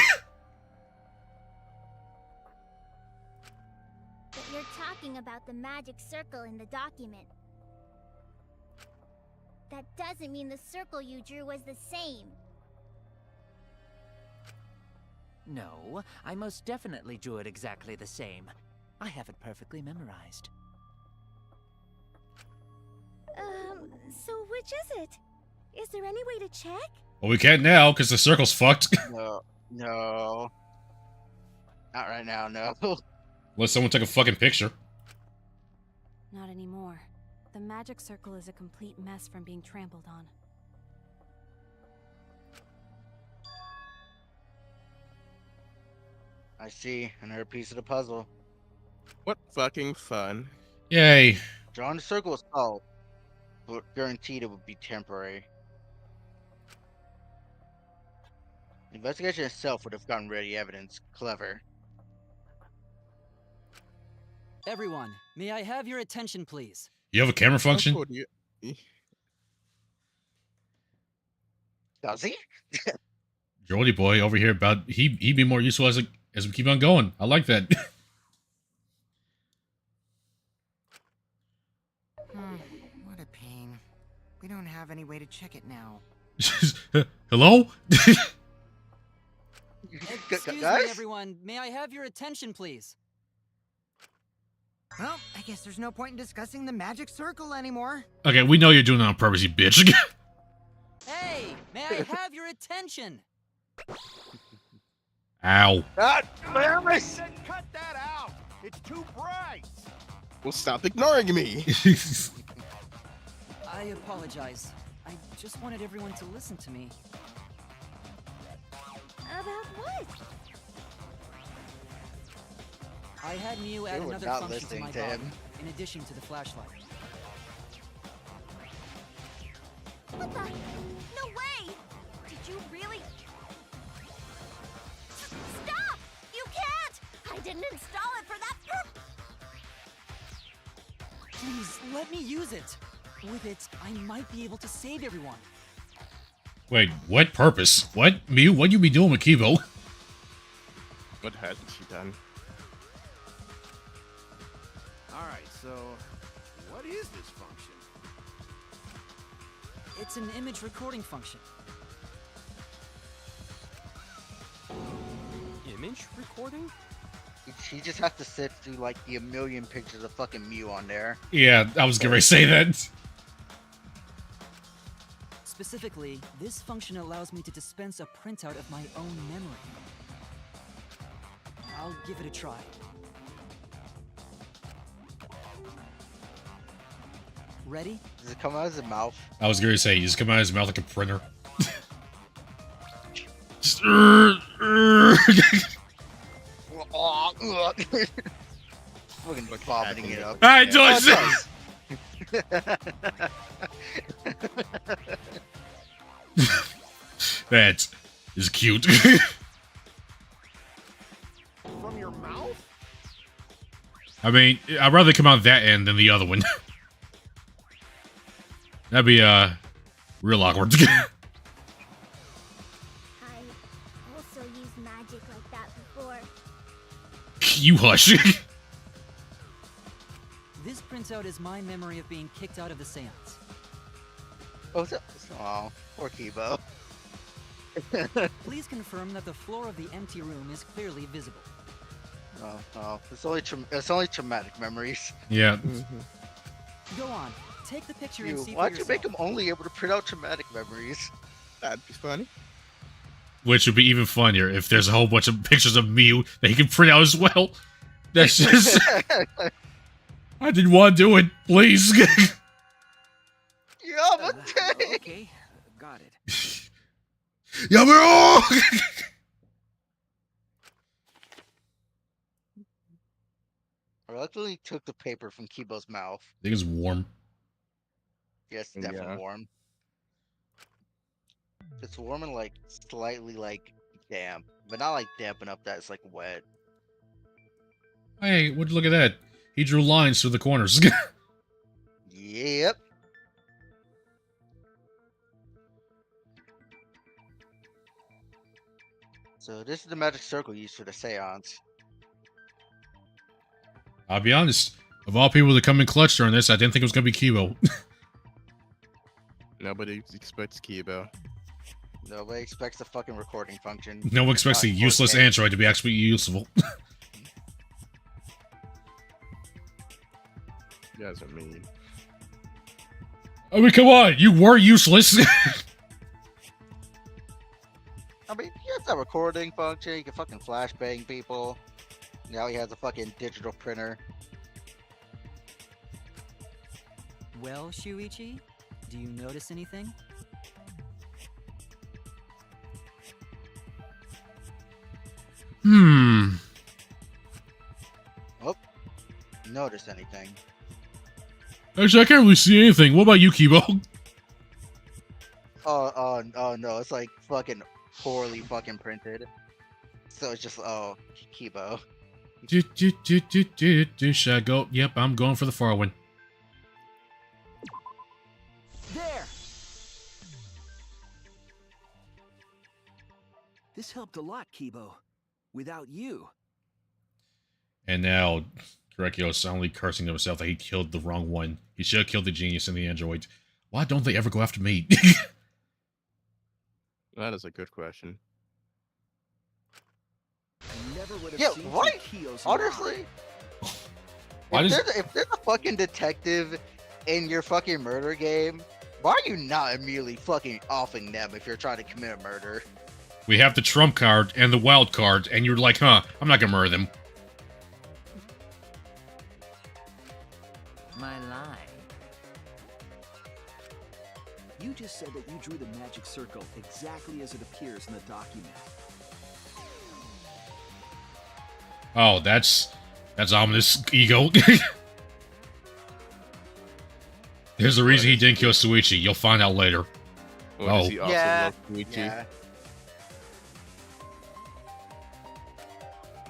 But you're talking about the magic circle in the document. That doesn't mean the circle you drew was the same. No, I most definitely drew it exactly the same. I have it perfectly memorized. So which is it? Is there any way to check? Well, we can't now because the circle's fucked. No. Not right now, no. Unless someone took a fucking picture. Not anymore. The magic circle is a complete mess from being trampled on. I see. Another piece of the puzzle. what fucking fun. Yay. Drawing the circle is salt, but guaranteed it would be temporary. The investigation itself would have gotten ready evidence. Clever. Everyone, may I have your attention, please? You have a camera function? How cool do you- Does he? Jody boy over here about he'd be more useful as we keep on going. I like that. What a pain. We don't have any way to check it now. Hello? Excuse me, guys? everyone. May I have your attention, please? Well, I guess there's no point in discussing the magic circle anymore. Okay, we know you're doing it on purpose, you bitch. Hey, may I have your attention? Ow. God damn it! Cut that out! It's too bright! Well, stop ignoring me. I apologize. I just wanted everyone to listen to me. About what? I had Mew add They were another not function to listening my to body, him. in addition to the flashlight. What the? No way! Did you really? Stop! You can't! I didn't install it for that purpose. Please, let me use it. With it, I might be able to save everyone. Wait, what purpose? What? Mew, what you be doing with Kibo? What hasn't she done? Alright, so what is this function? It's an image recording function. Image recording? She just has to sit through like the 1,000,000 pictures of fucking Mew on there. Yeah, I was gonna say that. Specifically, this function allows me to dispense a printout of my own memory. I'll give it a try. Ready? Does it come out of his mouth? I was gonna say, you just come out of his mouth like a printer. Just, Fucking vomiting it up. I do it. That is cute. From your mouth? I mean, I'd rather come out that end than the other one. That'd be real awkward. I also used magic like that before. You hush. This printout is my memory of being kicked out of the seance. Oh, poor Kibo. Please confirm that the floor of the empty room is clearly visible. Oh, it's only traumatic memories. Yeah. Go on, take the picture and see for Why'd you yourself. make him only able to print out traumatic memories? That'd be funny. Which would be even funnier if there's a whole bunch of pictures of Mew that he can print out as well. That's just... I didn't want to do it. Please. Okay, got it. Yamero! I luckily took the paper from Kibo's mouth. I think it's warm. Yes, definitely Yeah. warm. It's warm and like slightly like damp, but not like damp enough that it's like wet. Hey, would you look at that? He drew lines through the corners. Yep. So this is the magic circle used for the seance. I'll be honest. Of all people to come in clutch during this, I didn't think it was going to be Kibo. Nobody expects Kibo. Nobody expects a fucking recording function. No one expects the Not useless 4K. android to be actually useful. You guys are mean. I mean, come on. You were useless. I mean, he has a recording function. He can fucking flashbang people. Now he has a fucking digital printer. Well, Shuichi, do you notice anything? Oh, notice anything? Actually, I can't really see anything. What about you, Kibo? Oh no, it's like fucking poorly fucking printed. So it's just Kibo. Should I go? Yep, I'm going for the far one. There! This helped a lot, Kibo. Without you. And now, Korekio is soundly cursing to himself that he killed the wrong one. He should have killed the genius and the android. Why don't they ever go after me? That is a good question. Never would have Yeah, seen why? Kios Honestly, Why does- if there's a fucking detective in your fucking murder game, why are you not immediately fucking offing them if you're trying to commit a murder? We have the trump card and the wild card, and you're like, huh, I'm not gonna murder them. My lie. You just said that you drew the magic circle exactly as it appears in the document. Oh, that's ominous ego. There's a reason he didn't kill Suichi. You'll find out later. Or does he also love Luigi?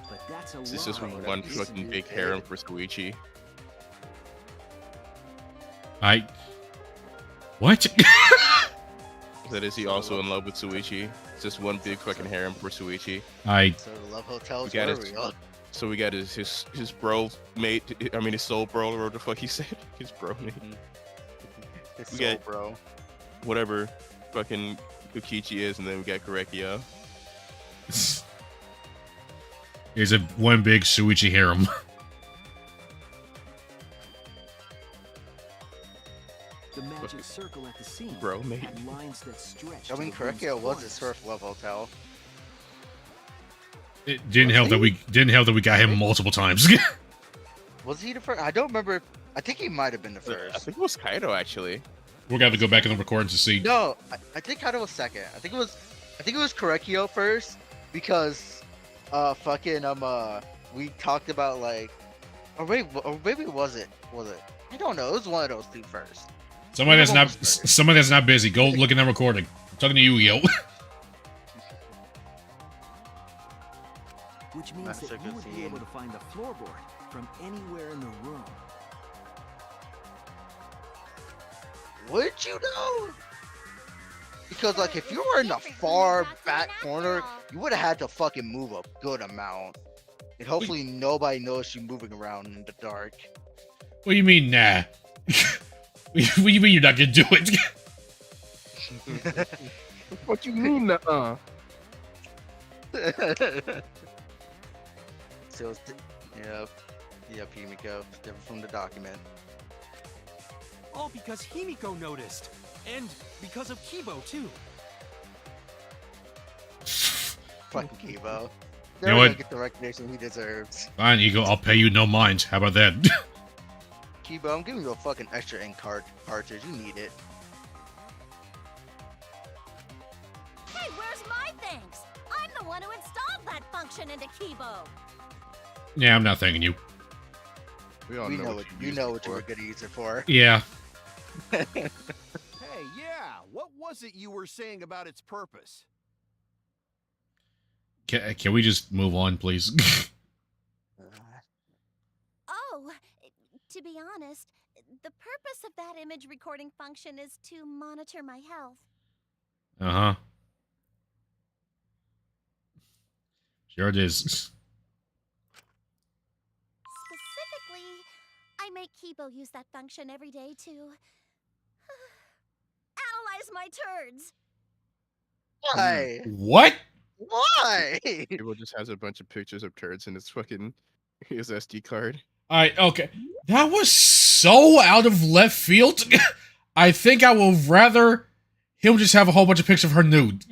But that's So This is just why? one fucking big harem for Shuichi. What? That is he also in love with Shuichi? It's just one big fucking harem for Shuichi. So the love hotels We got were his- real. So we got his bro mate. I mean his soul bro, or whatever the fuck he said. His bro mate. His We soul got- bro. Whatever fucking Kokichi is, and then we got Korekiyo. Here's a one big Shuichi harem. The magic circle at the seam Bro, mate. had lines that stretched. I mean, to the room's Korekiyo was a corners. surf love hotel. It didn't help that we got him multiple times. Was he the first? I don't remember. I think he might have been the I first. think it was Kaido actually. We're gonna have to go back in the recordings to see. No, I think Kaido was second. I think it was Korekiyo first because, we talked about like, or maybe was it? I don't know. It was one of those two first. Somebody that's One not was first. somebody that's not busy. Go look in that recording. I'm talking to you, yo. Which means That's that a you good would be scene. able to find the floorboard from anywhere in the room. Would you know? Because like if you were in the far back corner, you would have had to fucking move a good amount. And hopefully nobody knows you moving around in the dark. What do you mean, nah? What do you mean you're not gonna do it? What you mean, So it's yep, Himiko, different from the document. All because Himiko noticed. And because of Kibo, too. Fucking Kibo. You know Never what? gonna get the recognition he deserves. Fine, Ego. I'll pay you no mind. How about that? Kibo, I'm giving you a fucking extra ink cartridge. You need it. Hey, where's my thanks? I'm the one who installed that function into Kibo. Yeah, I'm not thanking you. We all We know know what what you you used know it what you for. were gonna use it for. Yeah. Hey, yeah, what was it you were saying about its purpose? Can we just move on, please? Oh, to be honest, the purpose of that image recording function is to monitor my health. Uh-huh. Sure it is. Specifically, I make Kibo use that function every day to analyze my turds. Why? What? Why? People just has a bunch of pictures of turds in his fucking his SD card. Alright, okay. That was so out of left field. I think I will rather him just have a whole bunch of pictures of her nude.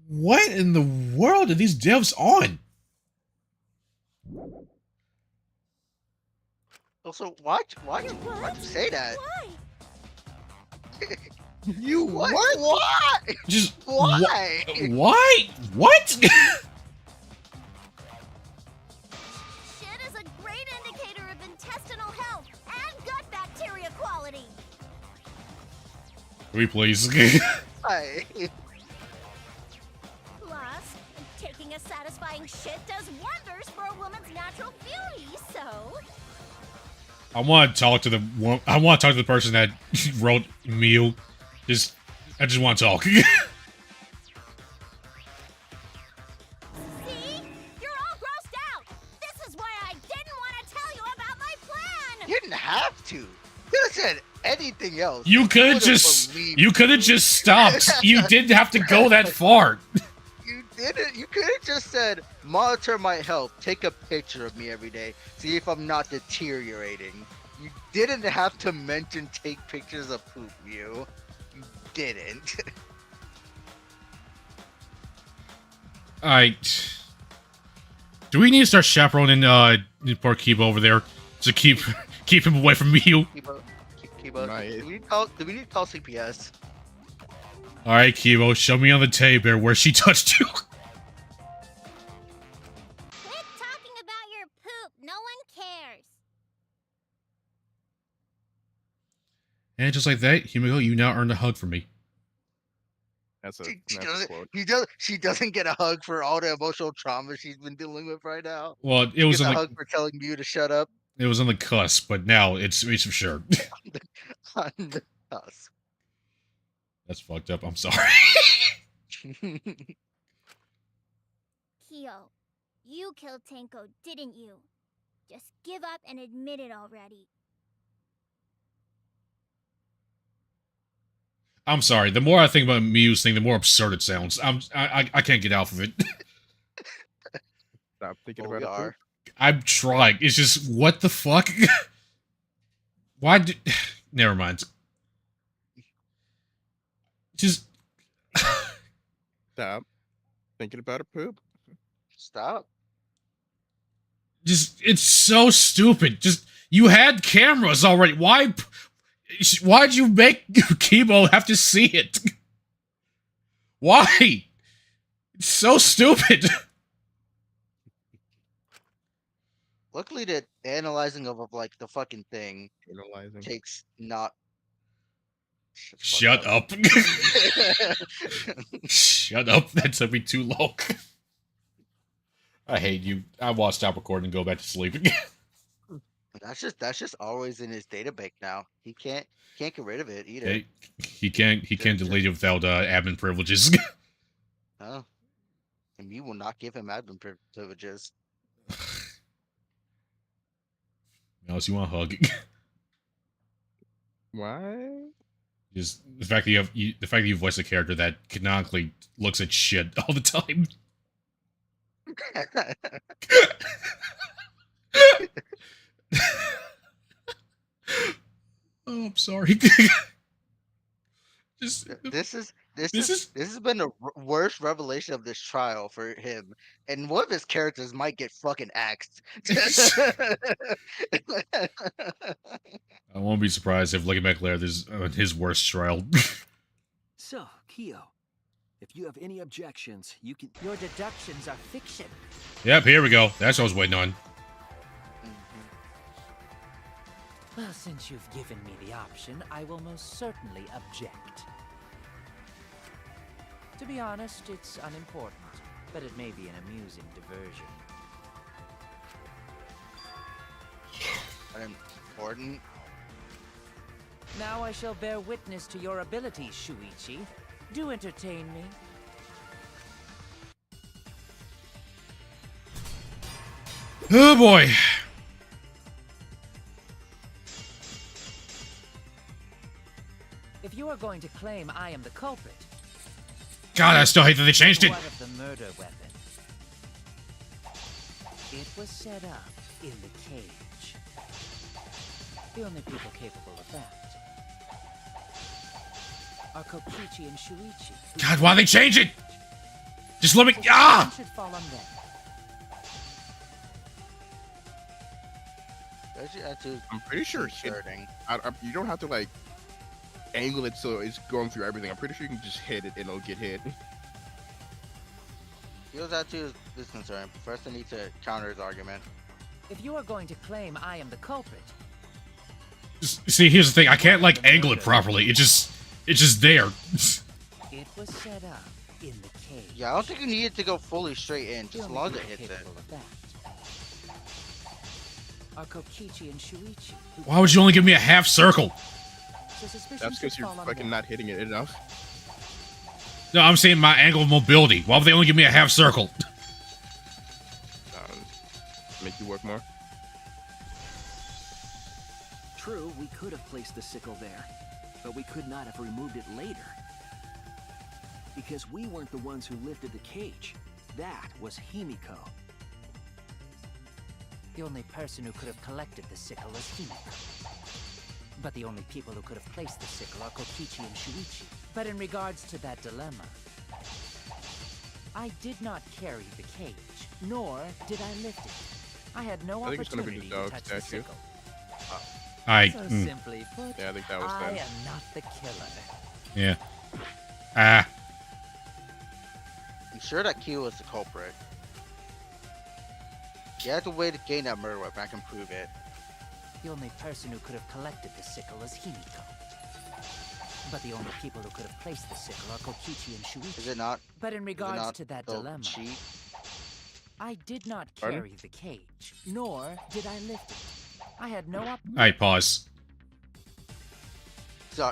What in the world are these devs on? Also, why'd you say that? Why? You what? Why? Just Why? Why? What? Shit is a great indicator of intestinal health and gut bacteria quality. Can we please? Why? Plus, taking a satisfying shit does wonders for a woman's natural beauty, so... I want to talk to the person that wrote Mew. I just want to talk. See? You're all grossed out! This is why I didn't want to tell you about my plan! You didn't have to. You could have said anything else. You could have just stopped. You didn't have to go that far. You didn't. You could have just said, monitor my health, take a picture of me every day, see if I'm not deteriorating. You didn't have to mention take pictures of poop, you. You didn't. Alright. Do we need to start chaperoning poor Kiba over there to keep him away from Mew? Kibo, do we need to call CPS? Alright, Kibo, show me on the table where she touched you. Quit talking about your poop. No one cares. And just like that, Himiko, you now earned a hug from me. That's a She that's a doesn't. quote. She doesn't get a hug for all the emotional trauma she's been dealing with right now. Well, it She was gets on a the hug for telling Mew to shut up. it was on the cusp, but now it's for sure. On the cusp. That's fucked up. I'm sorry. Kyo, you killed Tenko, didn't you? Just give up and admit it already. I'm sorry. The more I think about Mew's thing, the more absurd it sounds. I can't get off of it. Stop thinking Well, about we it. are. I'm trying. It's just what the fuck? Why did? Never mind. Just Stop thinking about a poop. Stop. just it's so stupid. Just you had cameras already. Why'd you make Kibo have to see it? Why? It's so stupid. Luckily, the analyzing of like the fucking thing Analyzing. takes not. Shut up. Shut up. That took me too long. I hate you. I want to stop recording and go back to sleep. That's just always in his data bank now. He can't get rid of it either. Okay. He can't delete it without admin privileges. No. And you will not give him admin privileges. Unless you want a hug. Why? Just the fact that you voice a character that canonically looks at shit all the time. Oh, I'm sorry. This has been the worst revelation of this trial for him, and one of his characters might get fucking axed. I won't be surprised if looking back later, this is his worst trial. So, Kyo, if you have any objections, you can. Your deductions are fiction. Yep, here we go. That's what I was waiting on. Well, since you've given me the option, I will most certainly object. To be honest, it's unimportant, but it may be an amusing diversion. Unimportant? Now I shall bear witness to your abilities, Shuichi. Do entertain me. Oh boy. If you are going to claim I am the culprit, God, I still hate that they changed it. what of the murder weapon? It was set up in the cage. The only people capable of that are Kokichi and Shuichi. God, why they change it? Just let me. Ah! Should fall on them. I'm pretty sure you don't have to like angle it so it's going through everything. I'm pretty sure you can just hit it and it'll get hit. Kyo'Zatsu is concerned. First, I need to counter his argument. If you are going to claim I am the culprit, See, here's the thing. I can't like angle it properly. It's just there. it was set up in the cage. Yeah, I don't think you need it to go fully straight in, The just as only long as it people hits it. capable of that are Kokichi and Shuichi. who- Why would you only give me a half circle? So suspicion That's should because you're fall on fucking them. not hitting it enough. No, I'm saying my angle of mobility. Why would they only give me a half circle? Make you work more. True, we could have placed the sickle there, but we could not have removed it later. Because we weren't the ones who lifted the cage. That was Himiko. The only person who could have collected the sickle is Himiko. But the only people who could have placed the sickle are Kokichi and Shuichi. But in regards to that dilemma, I did not carry the cage, nor did I lift it. I had no I think it's gonna be opportunity the to dog touch the statue. sickle. So Hmm. simply put, Yeah, I think that was I them. am not the killer. Yeah. Ah. I'm sure that Kyo is the culprit. You have to wait to gain that murder weapon. I can prove it. The only person who could have collected the sickle is Himiko. But the only people who could have placed the sickle are Kokichi and Shuichi. Is it not? But in regards not to that the dilemma, cheat? I did not Pardon? carry the cage, nor did I lift it. I had no op- Alright, pause.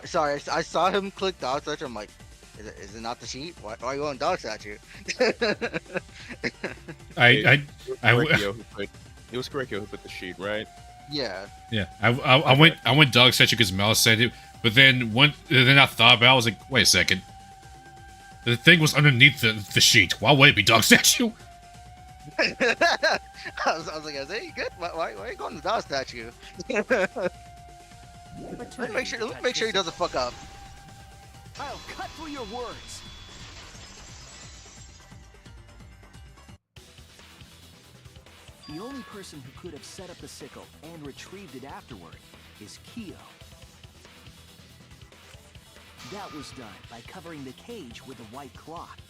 Sorry, I saw him click dog statue. I'm like, is it not the cheat? Why are you on dog statue? I It was Correcchio who put the sheet, right? Yeah. Yeah, I went dog statue because Mel said it, but then I thought about it, I was like, wait a second. The thing was underneath the sheet. Why would it be dog statue? I was like, is it good? Why are you going to dog statue? Let's make sure he doesn't fuck up. I'll cut through your words. The only person who could have set up the sickle and retrieved it afterward is Kyo. That was done by covering the cage with a white cloth.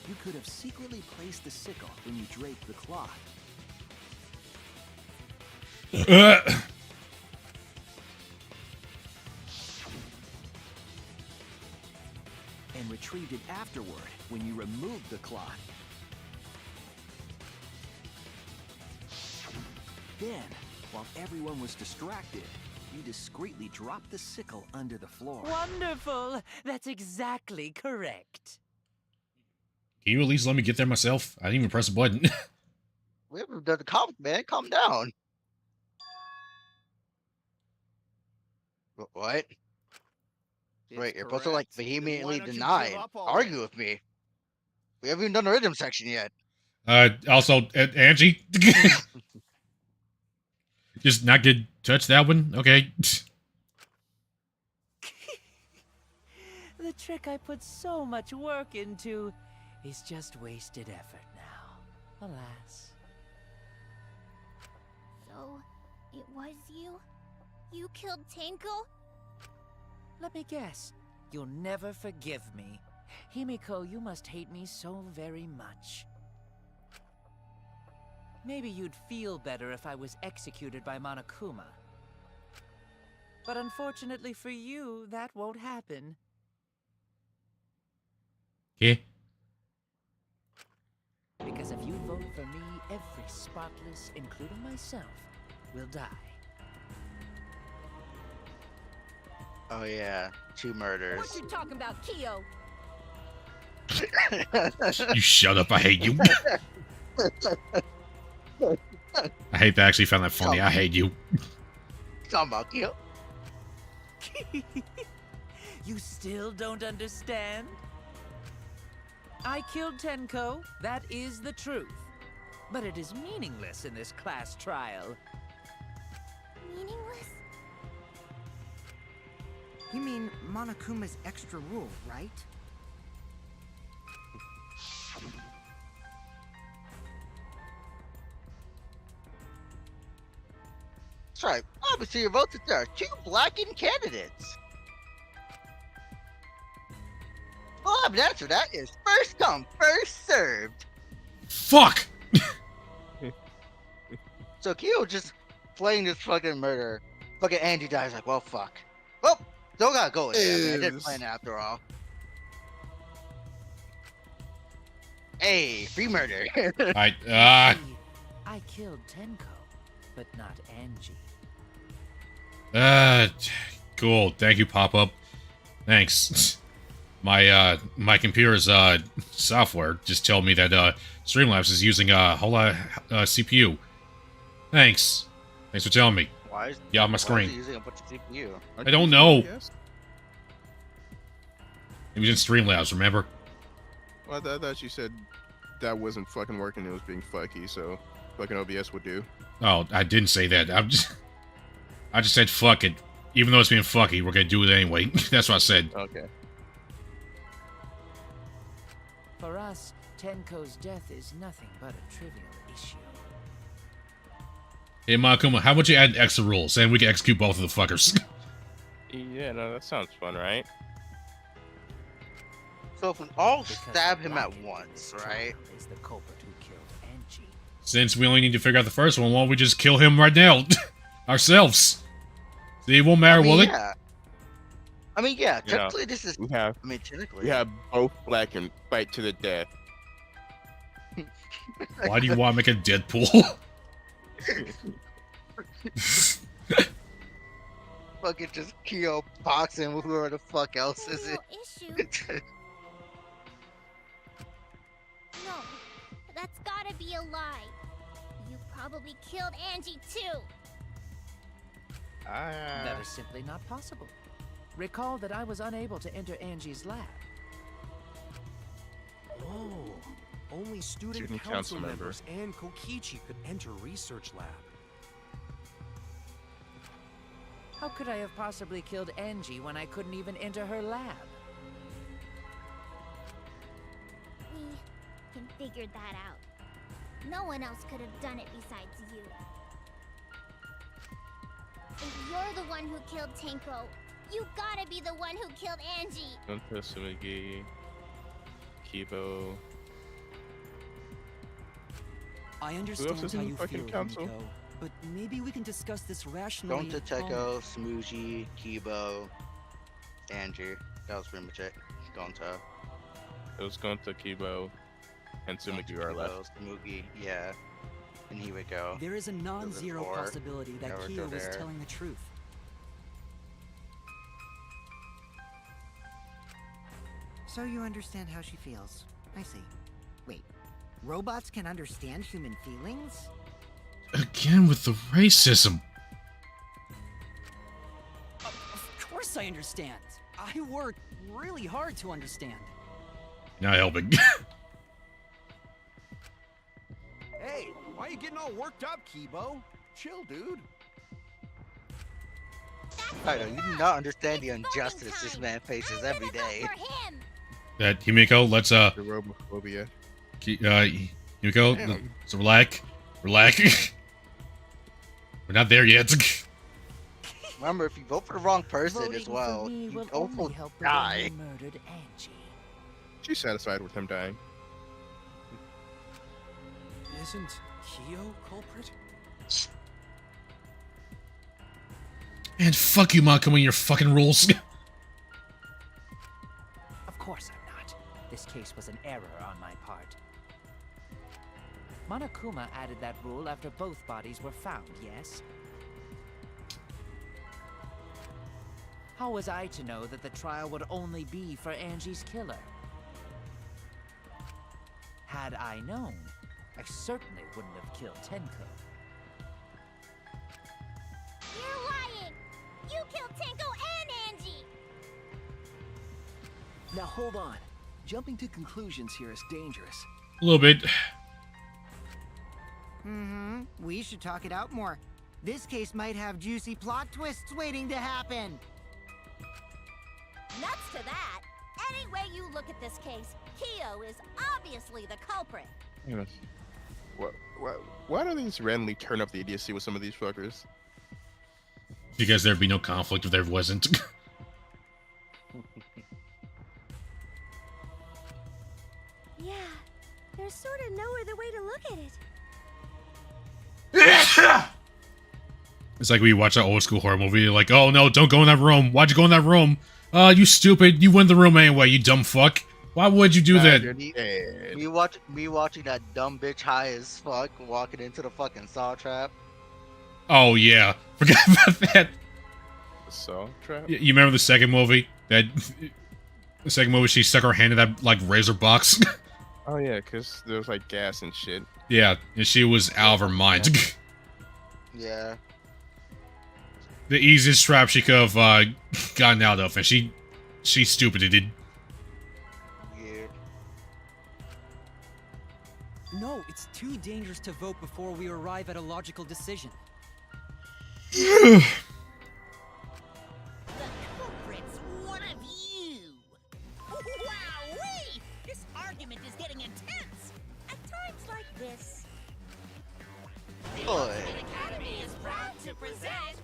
You could have secretly placed the sickle when you draped the cloth. And retrieved it afterward when you removed the cloth. Then, while everyone was distracted, you discreetly dropped the sickle under the floor. Wonderful! That's exactly correct. Can you at least let me get there myself? I didn't even press a button. We haven't done the comic, man. Calm down. What? Wait, you're supposed to like vehemently deny, argue with me. We haven't even done the rhythm section yet. Also, Angie. Just not good. Touch that one. Okay. The trick I put so much work into is just wasted effort now. Alas. So, it was you? You killed Tenko? Let me guess. You'll never forgive me. Himiko, you must hate me so very much. Maybe you'd feel better if I was executed by Monokuma. But unfortunately for you, that won't happen. Yeah. Because if you vote for me, every Sparkless, including myself, will die. Oh yeah, 2 murders. What you talking about, Kyo? You shut up. I hate you. I hate that I actually found that funny. I hate you. Talking about Kyo. You still don't understand? I killed Tenko, that is the truth. But it is meaningless in this class trial. Meaningless? You mean Monokuma's extra rule, right? That's right. Obviously, your votes there are 2 blackened candidates. Well, I have an answer to that is first come, first served. Fuck! So Kyo just playing this fucking murder. Fucking Angie dies like, well, fuck. Well, still gotta go with it. I didn't plan it after all. Hey, free murder. I killed Tenko, but not Angie. Cool. Thank you, Pop-Up. Thanks. My computer's software just told me that Streamlabs is using a whole lot CPU. Thanks. Thanks for telling me. Why is Yeah, on my why is screen. he using a bunch of CPU? I don't know. It was in Streamlabs, remember? Well, I thought you said that wasn't fucking working. It was being fucky, so fucking OBS would do. Oh, I didn't say that. I just said fuck it. Even though it's being fucky, we're gonna do it anyway. That's what I said. Okay. For us, Tenko's death is nothing but a trivial issue. Hey, Monokuma, how about you add extra rules and we can execute both of the fuckers? Yeah, no, that sounds fun, right? So if we all stab him at once, right? Is the culprit who killed Angie. Since we only need to figure out the first one, why don't we just kill him right now? Ourselves. See, it won't matter, will it? Yeah. I mean, yeah, You know, technically this is... we have I mean, technically... we have both Black and fight to the death. Why do you want to make a Deadpool? Fucking just Kyo boxing with whoever the fuck else is it. Issue. No, that's gotta be a lie. You probably killed Angie too. That is simply not possible. Recall that I was unable to enter Angie's lab. Oh, only student council members and Kokichi could enter research lab. How could I have possibly killed Angie when I couldn't even enter her lab? We can figure that out. No one else could have done it besides you. If you're the one who killed Tenko, you gotta be the one who killed Angie. Gonta, Sumigi, Kibo. I Who understand else is how in you the fucking feel, council? Rumiko, but maybe we can discuss this rationally. Gonta, Teko, Smuji, Kibo, Andrew. That was pretty much it. Gonta. It was Gonta, Kibo, and Sumigi are left. Smugi, yeah. And here we go. There is a non-zero four. possibility that Naruto Kyo was there. telling the truth. So you understand how she feels. I see. Wait, robots can understand human feelings? Again with the racism. Of course I understand. I worked really hard to understand. Not helping. Hey, why are you getting all worked up, Kibo? Chill, dude. I know, you do not understand the injustice this man faces every day. That Himiko, let's The robophobia. Himiko, Damn. so relax. We're not there yet. Remember, if you vote for the wrong person Voting as well, for me you will also only help the die. one who murdered Angie. She's satisfied with him dying. Isn't Kyo culprit? And fuck you, Makuma, and your fucking rules. Of course I'm not. This case was an error on my part. Monokuma added that rule after both bodies were found, yes? How was I to know that the trial would only be for Angie's killer? Had I known, I certainly wouldn't have killed Tenko. You're lying! You killed Tenko and Angie! Now hold on. Jumping to conclusions here is dangerous. A little bit. We should talk it out more. This case might have juicy plot twists waiting to happen. Nuts to that. Any way you look at this case, Kyo is obviously the culprit. Yes. Why do they just randomly turn up the idiocy with some of these fuckers? Because there'd be no conflict if there wasn't. Yeah, there's sort of no other way to look at it. It's like we watch an old school horror movie, like, oh no, don't go in that room. Why'd you go in that room? You stupid. You went in the room anyway, you dumb fuck. Why would you do that? Me watching that dumb bitch high as fuck walking into the fucking saw trap. Oh yeah, forgot about that. Saw trap? You remember the second movie? The second movie, she stuck her hand in that, like, razor box? Oh yeah, because there was like gas and shit. Yeah, and she was out of her mind. Yeah. The easiest trap she could have gotten out of, and she stupided. Weird. No, it's too dangerous to vote before we arrive at a logical decision. The culprit's one of you! Wowee! This argument is getting intense! At times like this... Boy. Academy is proud to present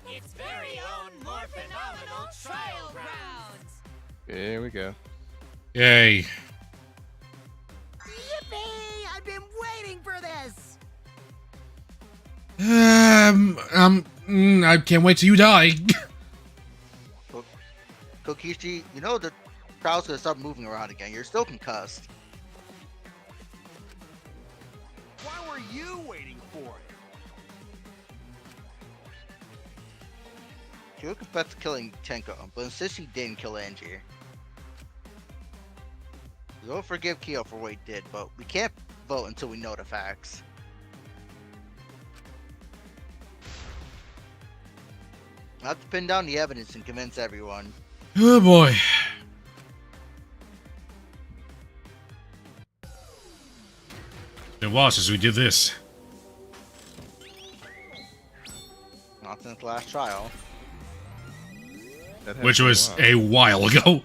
its very own more phenomenal trial grounds! There we go. Yay. Yippee! I've been waiting for this! I can't wait till you die. Kokichi, you know the crowd's gonna start moving around again. You're still concussed. Why were you waiting for it? She would confess to killing Tenko, but insists she didn't kill Angie. We don't forgive Kyo for what he did, but we can't vote until we know the facts. I have to pin down the evidence and convince everyone. Oh boy. Been a while since we did this. Not since the last trial. Which was a while ago.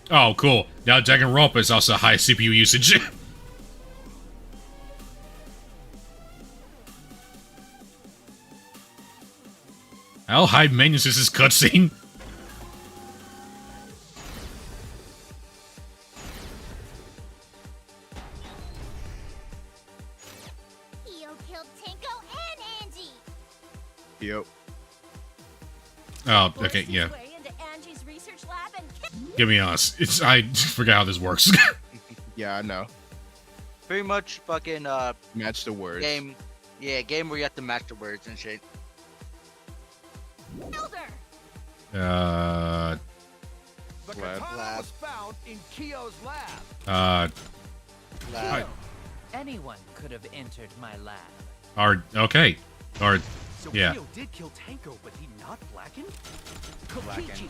Oh, cool. Now Danganronpa is also high CPU usage. How high maintenance is this cutscene? Kyo killed Tenko and Angie. Yep. Oh, okay, yeah. Way into Angie's research lab and Give me honest. I forgot how this works. Yeah, I know. Pretty much fucking Match the words. game. Yeah, game where you have to match the words and shit. killed her. The Lab. katana was found in Kyo's lab. Lab. Anyone could have entered my lab. Okay. Or, So yeah. Kyo did kill Tanko, but he not blackened? Kokichi.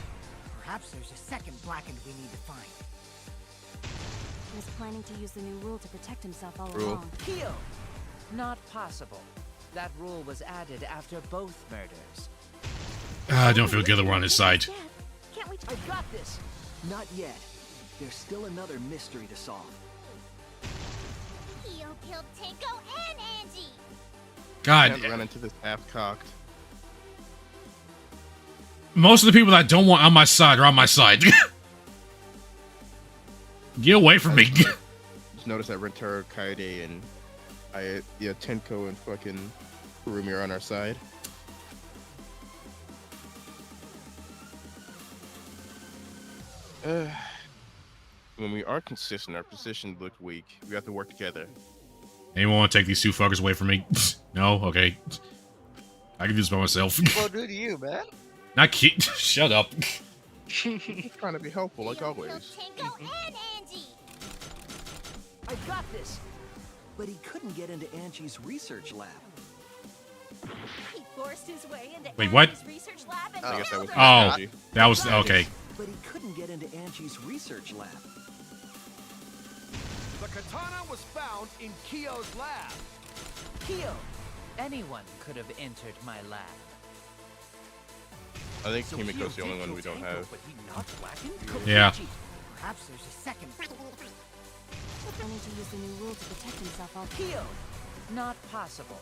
Perhaps there's a second blackened we need to find. He was planning to use the new rule to protect himself all Rule. along. Kyo! Not possible. That rule was added after both murders. I don't feel good that we're on his side. Dad, can't we? I got this! Not yet. There's still another mystery to solve. Kyo killed Tenko and Angie. God, Can't run into this half-cocked. most of the people that I don't want on my side are on my side. Get away from me. Just notice that Rentaro, Kaede, and Tenko and fucking Kurumi are on our side. When we are consistent, our positions look weak. We have to work together. Anyone want to take these two fuckers away from me? No? Okay. I can do this by myself. Well, do to you, man. Not cute. Shut up. Trying to be helpful, like Kyo always. killed Tenko and Angie. I got this! But he couldn't get into Angie's research lab. He forced his way into Wait, what? Angie's research lab and I guess that killed was her. Oh, Angie. that was okay. But he couldn't get into Angie's research lab. The katana was found in Kyo's lab. Kyo! Anyone could have entered my lab. I think So Himiko's the Kyo only did one we kill don't Tanko, have. but he not blackened? Yeah. Kokichi. Perhaps there's a second. Planning to use the new rule to protect himself all Kyo! Not possible.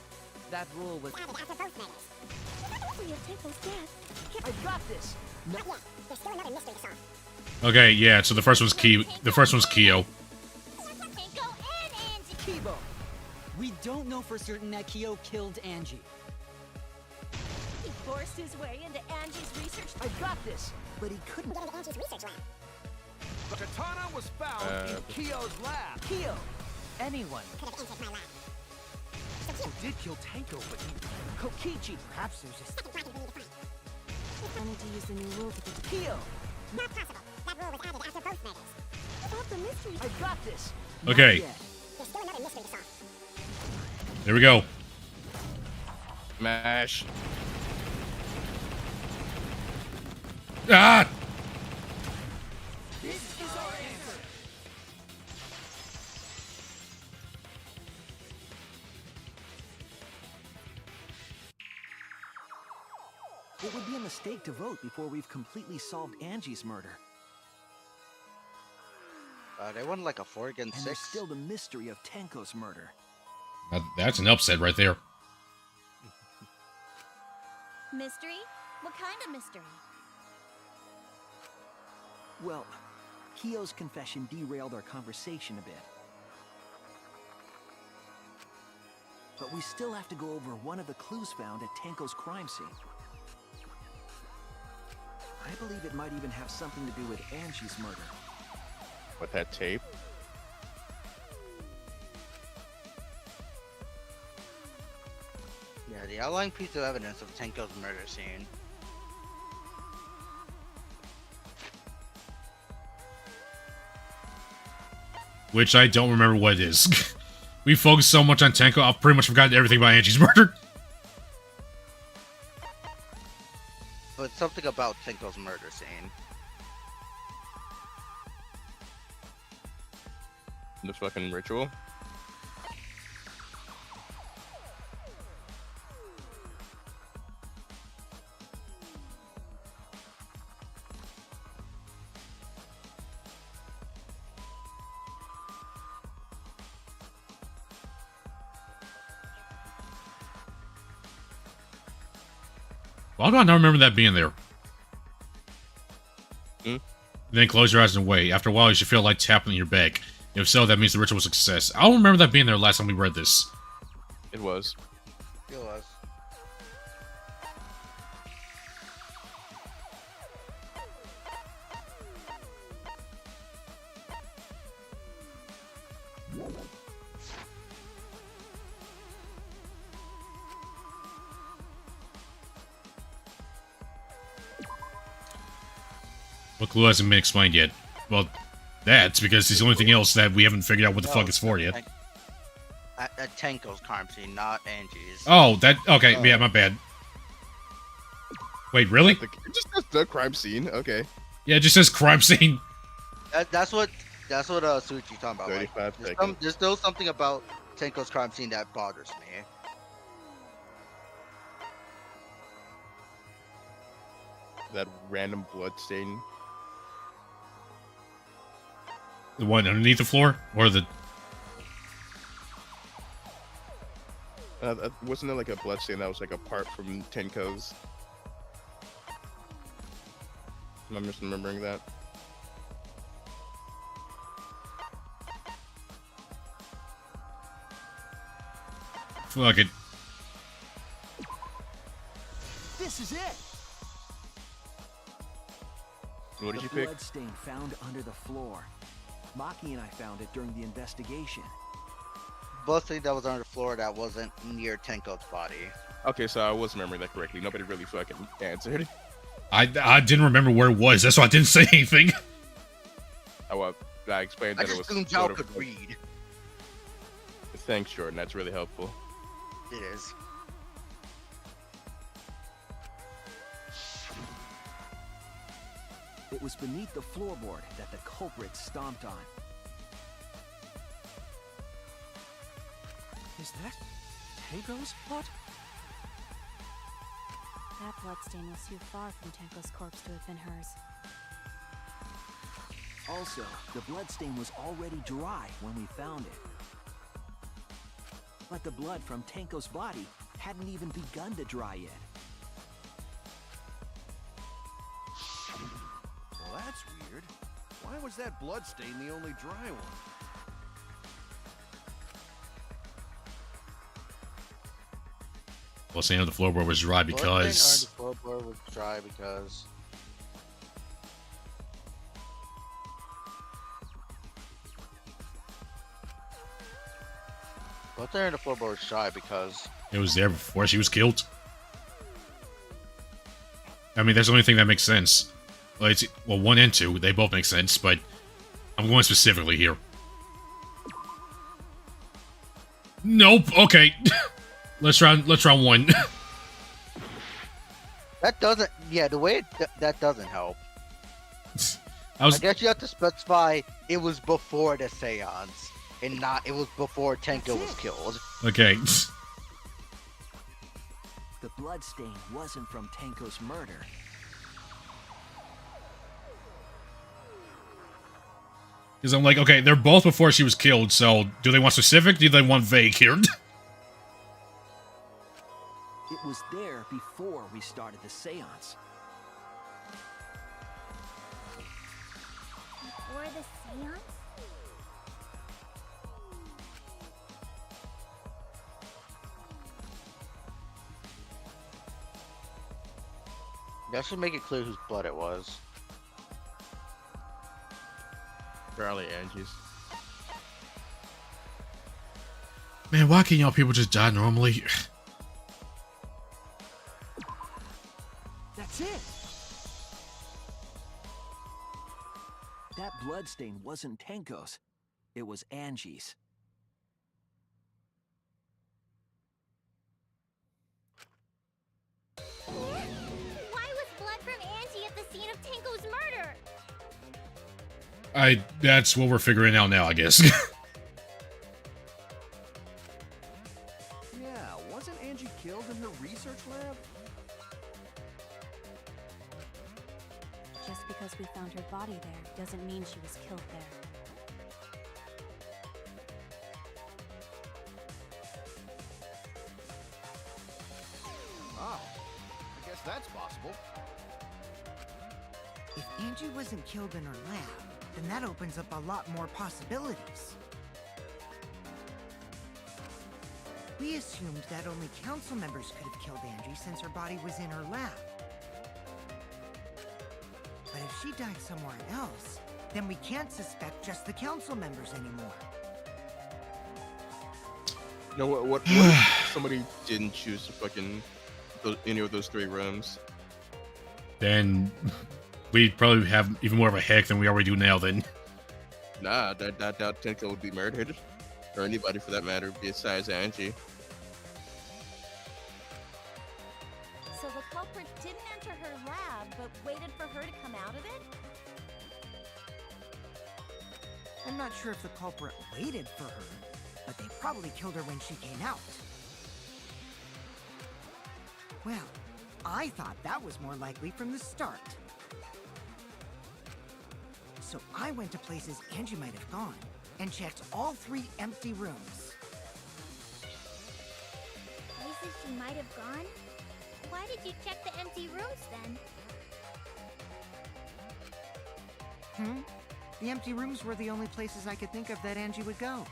That rule was... We have Tenko's death. I got this! Okay, yeah, so the first one's Kyo. The first one's Kyo. Tenko and Angie. Kibo! We don't know for certain that Kyo killed Angie. He forced his way into Angie's research. I got this! But he couldn't Get into Angie's research lab. The katana was found in Kyo's lab. Kyo! Anyone. Could have entered my lab. Kyo did kill Tanko, but he... Kokichi! Perhaps there's a Second blackened we need to find. planning to use the new rule to protect... Kyo! Not possible. That rule was added after both murders. About the mystery. I got this! Okay, yet. There's still another mystery to solve. there we go. Mash. Ah! It would be a mistake to vote before we've completely solved Angie's murder. They won like a 4 against And there's 6. still the mystery of Tenko's murder. That's an upset right there. Mystery? What kind of mystery? Well, Kyo's confession derailed our conversation a bit. But we still have to go over one of the clues found at Tenko's crime scene. I believe it might even have something to do with Angie's murder. With that tape? Yeah, the outlying piece of evidence of Tenko's murder scene. Which I don't remember what it is. We focused so much on Tenko, I've pretty much forgotten everything about Angie's murder. But something about Tenko's murder scene. The fucking ritual? Why do I not remember that being there? Hmm? Then close your eyes and wait. After a while, you should feel like tapping your back. If so, that means the ritual was a success. I don't remember that being there last time we read this. It was. It was. What clue hasn't been explained yet? Well, that's because it's the only thing else that we haven't figured out what the fuck it's for yet. At Tenko's crime scene, not Angie's. Oh, that... Okay, yeah, my bad. Wait, really? It just says the crime scene. Okay. Yeah, it just says crime scene. That's what Suichi's talking about. 35 Like, seconds. there's still something about Tenko's crime scene that bothers me. That random blood stain. The one underneath the floor? Or the... Wasn't there like a blood stain that was like apart from Tenko's? Am I misremembering that? Fuck it. This is it. What did the you pick? blood stain found under the floor. Maki and I found it during the investigation. Bloodstains that was on the floor that wasn't near Tenko's body. Okay, so I was remembering that correctly. Nobody really fucking answered. I didn't remember where it was. That's why I didn't say anything. Oh, well, I explained I that it just was assumed y'all sort of could like- read. Thanks, Jordan. That's really helpful. It is. It was beneath the floorboard that the culprit stomped on. Is that Tenko's blood? That bloodstain was too far from Tenko's corpse to have been hers. Also, the bloodstain was already dry when we found it. But the blood from Tenko's body hadn't even begun to dry yet. Well, that's weird. Why was that blood stain the only dry one? Well, saying the floorboard was dry because... The floorboard was dry because... What's there in the floorboard was dry because... It was there before she was killed. I mean, that's the only thing that makes sense. Well, it's, well, 1 and 2, they both make sense, but I'm going specifically here. Nope. Okay. let's try 1. That doesn't... Yeah, the way that doesn't help. I guess you have to specify it was before the seance. And not, it was before Tenko was killed. Okay. The bloodstain wasn't from Tenko's murder. Because I'm like, okay, they're both before she was killed, so do they want specific? Do they want vague here? It was there before we started the seance. Before That should make it clear whose blood it was. Probably Angie's. Man, why can't y'all people just die normally? That's it. That bloodstain wasn't Tenko's. It was Angie's. Why was blood from Angie at the scene of Tenko's murder? That's what we're figuring out now, I guess. Yeah, wasn't Angie killed in her research lab? Just because we found her body there doesn't mean she was killed there. Oh, I guess that's possible. If Angie wasn't killed in her lab, then that opens up a lot more possibilities. We assumed that only council members could have killed Angie since her body was in her lab. But if she died somewhere else, then we can't suspect just the council members anymore. You know what if somebody didn't choose to fucking any of those 3 rooms? Then we'd probably have even more of a heck than we already do now, then. Nah, that Tenko would be murdered. Or anybody for that matter, besides Angie. So the culprit didn't enter her lab, but waited for her to come out of it? I'm not sure if the culprit waited for her, but they probably killed her when she came out. Well, I thought that was more likely from the start. So I went to places Angie might have gone and checked all 3 empty rooms. Places she might have gone? Why did you check the empty rooms then? The empty rooms were the only places I could think of that Angie would go.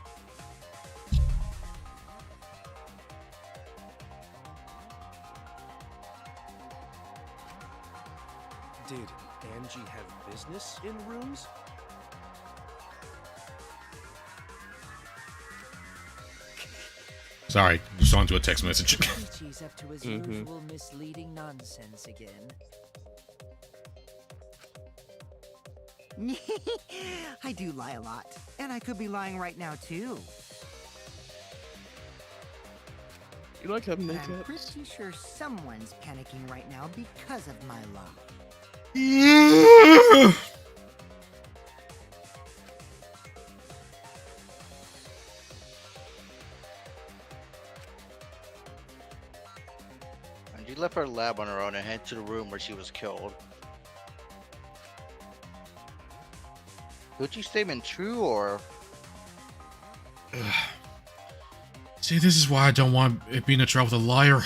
Did Angie have business in rooms? Sorry, just onto a text message. Kokichi's up to his usual misleading nonsense again. I do lie a lot, and I could be lying right now too. You like having But no I'm caps? pretty sure someone's panicking right now because of my lie. Angie left her lab on her own and headed to the room where she was killed. Gucci's statement true or? See, this is why I don't want it being a trial with a liar.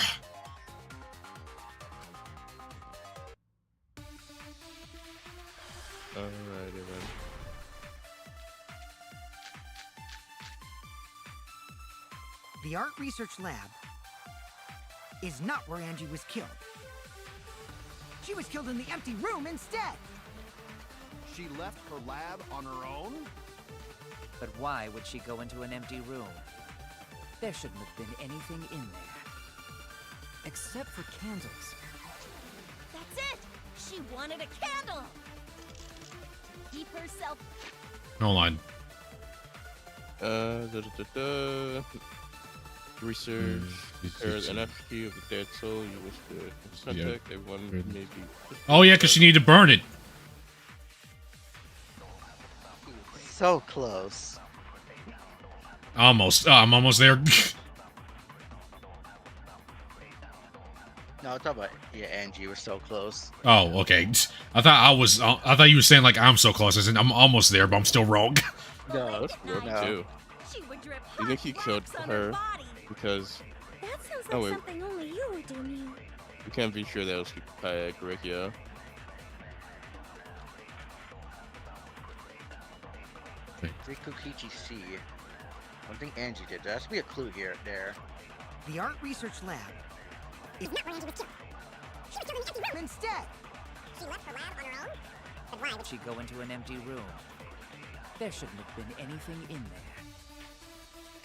Alrighty then. The art research lab is not where Angie was killed. She was killed in the empty room instead. She left her lab on her own? But why would she go into an empty room? There shouldn't have been anything in there. Except for candles. That's it! She wanted a candle! Keep herself. Hold on. Research. There's an NFT of the dead soul. You wish to contact everyone. Maybe. Oh yeah, because she needed to burn it. So close. Almost. I'm almost there. No, I'm talking about Angie was so close. Oh, okay. I thought you were saying like I'm so close. As in, I'm almost there, but I'm still wrong. No, that's weird too. She would drip You think he killed wax on her body. because That sounds like Oh, wait. something only you would do, Neil. we can't be sure that was Grecia. Did Kokichi see? I don't think Angie did. There has to be a clue here there. The art research lab is not where Angie was killed. She was killed in the empty room instead. She'd go into an empty room. There shouldn't have been anything in there.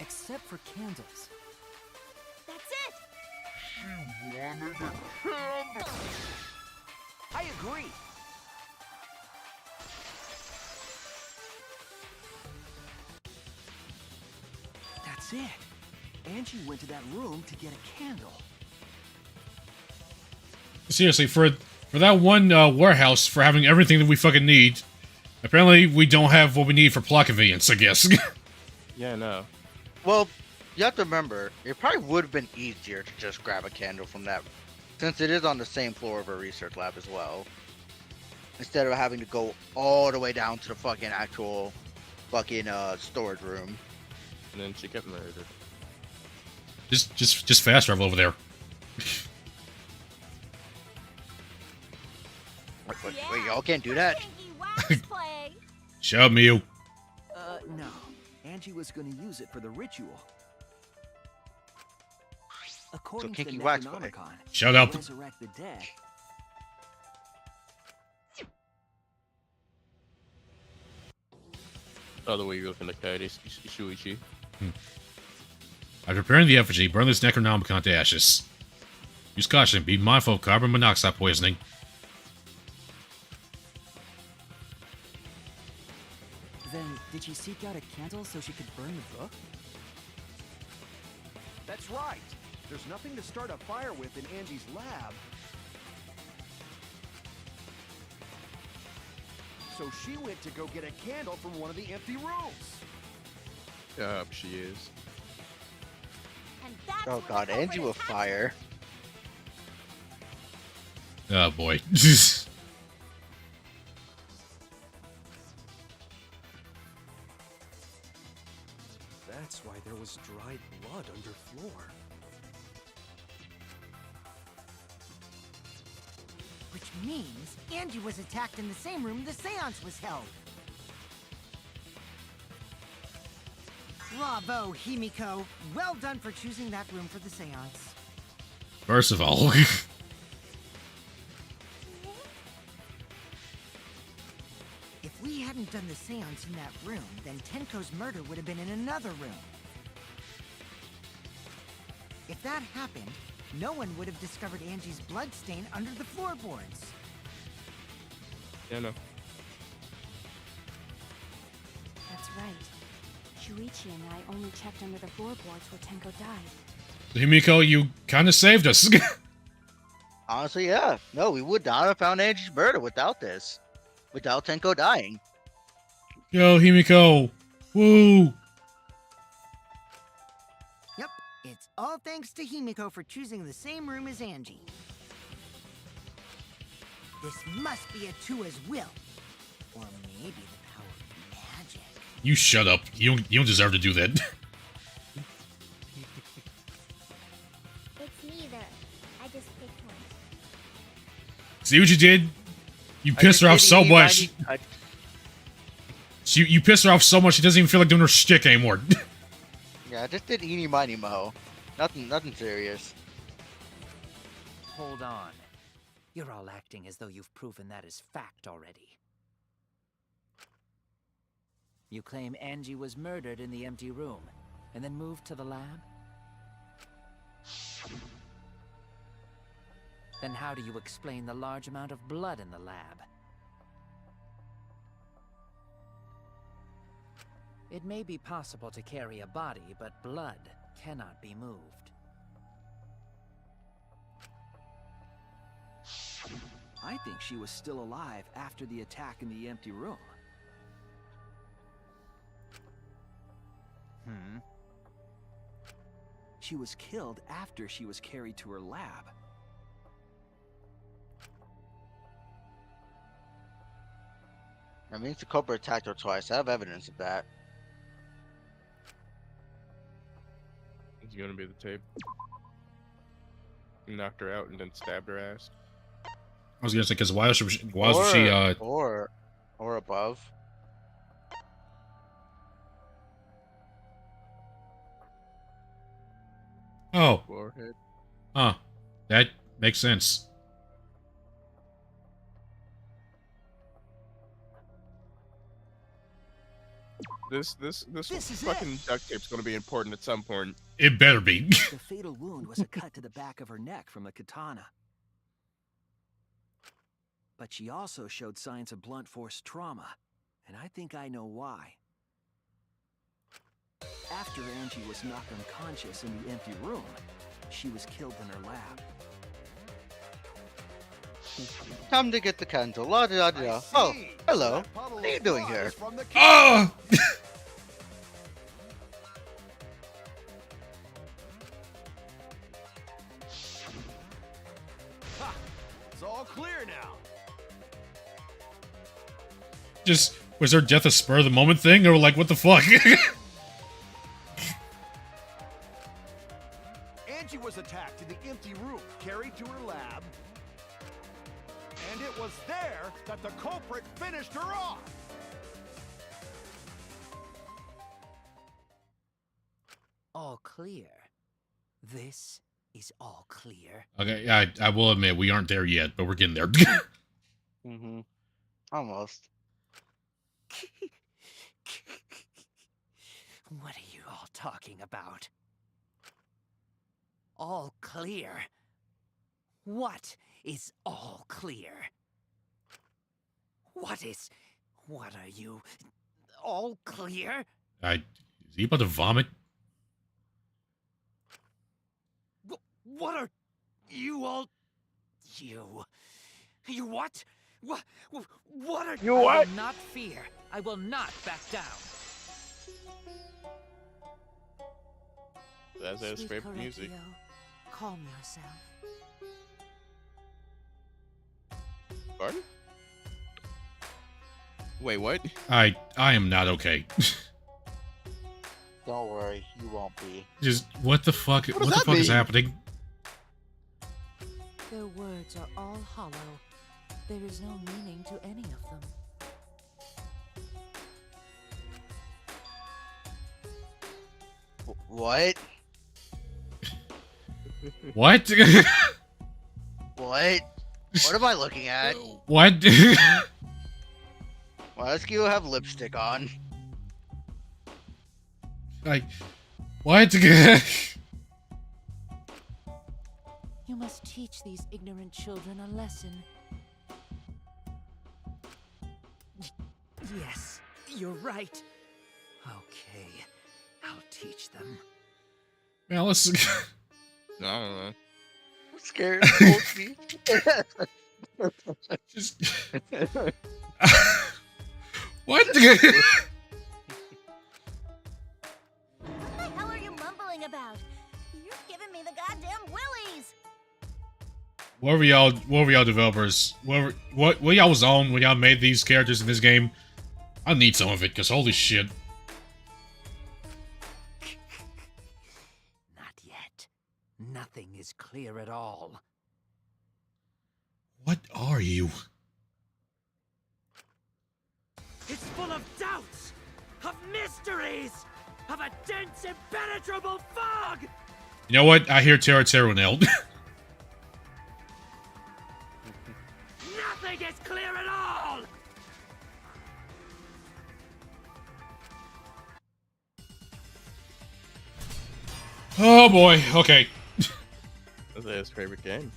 Except for candles. That's it! I agree. That's it. Angie went to that room to get a candle. Seriously, for that one warehouse, for having everything that we fucking need, apparently we don't have what we need for plot convenience, I guess. Yeah, no. Well, you have to remember, it probably would have been easier to just grab a candle from that, since it is on the same floor of a research lab as well. Instead of having to go all the way down to the fucking actual fucking storage room. And then she got murdered. just fast travel over there. Wait, y'all can't do that? Shut up, Mew. No. Angie was gonna use it for the ritual. According to the Kinky Wax play. Necronomicon, Shut up. to resurrect the dead. Oh, the way you're looking at that is Shuichi. By preparing the effigy, burn this Necronomicon to ashes. Use caution. Be mindful of carbon monoxide poisoning. Then, did she seek out a candle so she could burn the book? That's right. There's nothing to start a fire with in Angie's lab. So she went to go get a candle from one of the empty rooms. Yup, she is. And that's Oh god, Angie with fire. Oh boy. That's why there was dried blood under floor. Which means Angie was attacked in the same room the seance was held. Bravo, Himiko. Well done for choosing that room for the seance. First of all. If we hadn't done the seance in that room, then Tenko's murder would have been in another room. If that happened, no one would have discovered Angie's bloodstain under the floorboards. Yeah, no. That's right. Shuichi and I only checked under the floorboards where Tenko died. Himiko, you kind of saved us. Honestly, yeah. No, we would not have found Angie's murder without this. Without Tenko dying. Yo, Himiko. Woo. Yep, it's all thanks to Himiko for choosing the same room as Angie. This must be a Tua's will. Or maybe the power of magic. You shut up. You don't deserve to do that. It's neither. I just picked one. See what you did? You pissed her off so much. You pissed her off so much she doesn't even feel like doing her shtick anymore. Yeah, I just did eeny miny mo. Nothing serious. Hold on. You're all acting as though you've proven that as fact already. You claim Angie was murdered in the empty room, and then moved to the lab? Then how do you explain the large amount of blood in the lab? It may be possible to carry a body, but blood cannot be moved. I think she was still alive after the attack in the empty room. She was killed after she was carried to her lab. I mean, the culprit attacked her twice. I have evidence of that. It's gonna be the tape. Knocked her out and then stabbed her ass. I was gonna say, because why was she or above. Oh. Forehead. Huh. That makes sense. This This is fucking duct tape's gonna be important at some point. It better be. The fatal wound was a cut to the back of her neck from a katana. But she also showed signs of blunt force trauma, and I think I know why. After Angie was knocked unconscious in the empty room, she was killed in her lab. Time to get the candle. La da da da. Oh, hello. What are you doing here? Oh! Ha! It's all clear now. Just, was her death a spur of the moment thing? Or like, what the fuck? Angie was attacked in the empty room, carried to her lab, and it was there that the culprit finished her off. All clear. This is all clear. Okay, I will admit, we aren't there yet, but we're getting there. Mm-hmm. Almost. What are you all talking about? All clear? What is all clear? What are you? All clear? Is he about to vomit? What are you all? You what? What are you? I What? will not fear. I will not back down. That's his Sweet favorite music. Correggio, calm yourself. Pardon? Wait, what? I am not okay. Don't worry, you won't be. Just, what the fuck? What What does the that fuck is mean? happening? Their words are all hollow. There is no meaning to any of them. What? What? What? What am I looking at? What? Why does Kyo have lipstick on? Like, what? You must teach these ignorant children a lesson. Yes, you're right. Okay, I'll teach them. Alice. I don't know. I'm scared. Hold me. Just. What? What the hell are you mumbling about? You're giving me the goddamn willies. What were y'all developers? What y'all was on when y'all made these characters in this game? I need some of it, cause holy shit. Not yet. Nothing is clear at all. What are you? It's full of doubts, of mysteries, of a dense, impenetrable fog! You know what? I hear Terra Terranel. Nothing is clear at all! Oh boy, okay. That's his favorite game.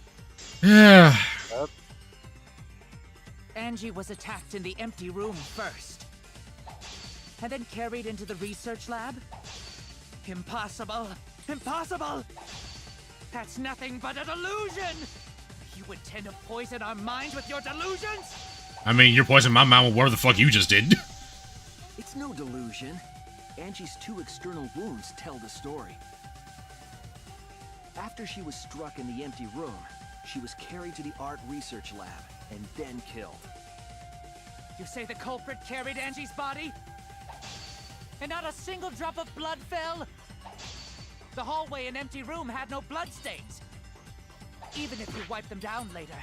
Yeah. Angie was attacked in the empty room first. And then carried into the research lab? Impossible! Impossible! That's nothing but a delusion! You intend to poison our minds with your delusions? I mean, you're poisoning my mind with whatever the fuck you just did. It's no delusion. Angie's 2 external wounds tell the story. After she was struck in the empty room, she was carried to the art research lab and then killed. You say the culprit carried Angie's body? And not a single drop of blood fell? The hallway and empty room had no bloodstains. Even if you wipe them down later,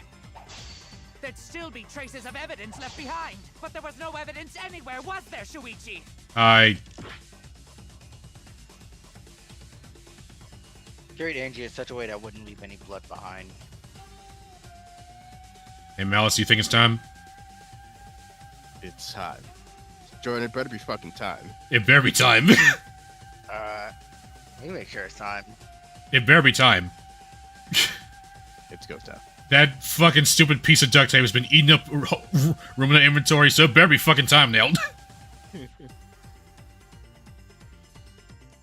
there'd still be traces of evidence left behind. But there was no evidence anywhere, was there, Shuichi? Carried Angie in such a way that wouldn't leave any blood behind. Hey, Malice, you think it's time? It's time Jordan, it better be fucking time. It better be time. Let me make sure it's time. It better be time. It's go time. That fucking stupid piece of duct tape has been eating up room in the inventory, so it better be fucking time now.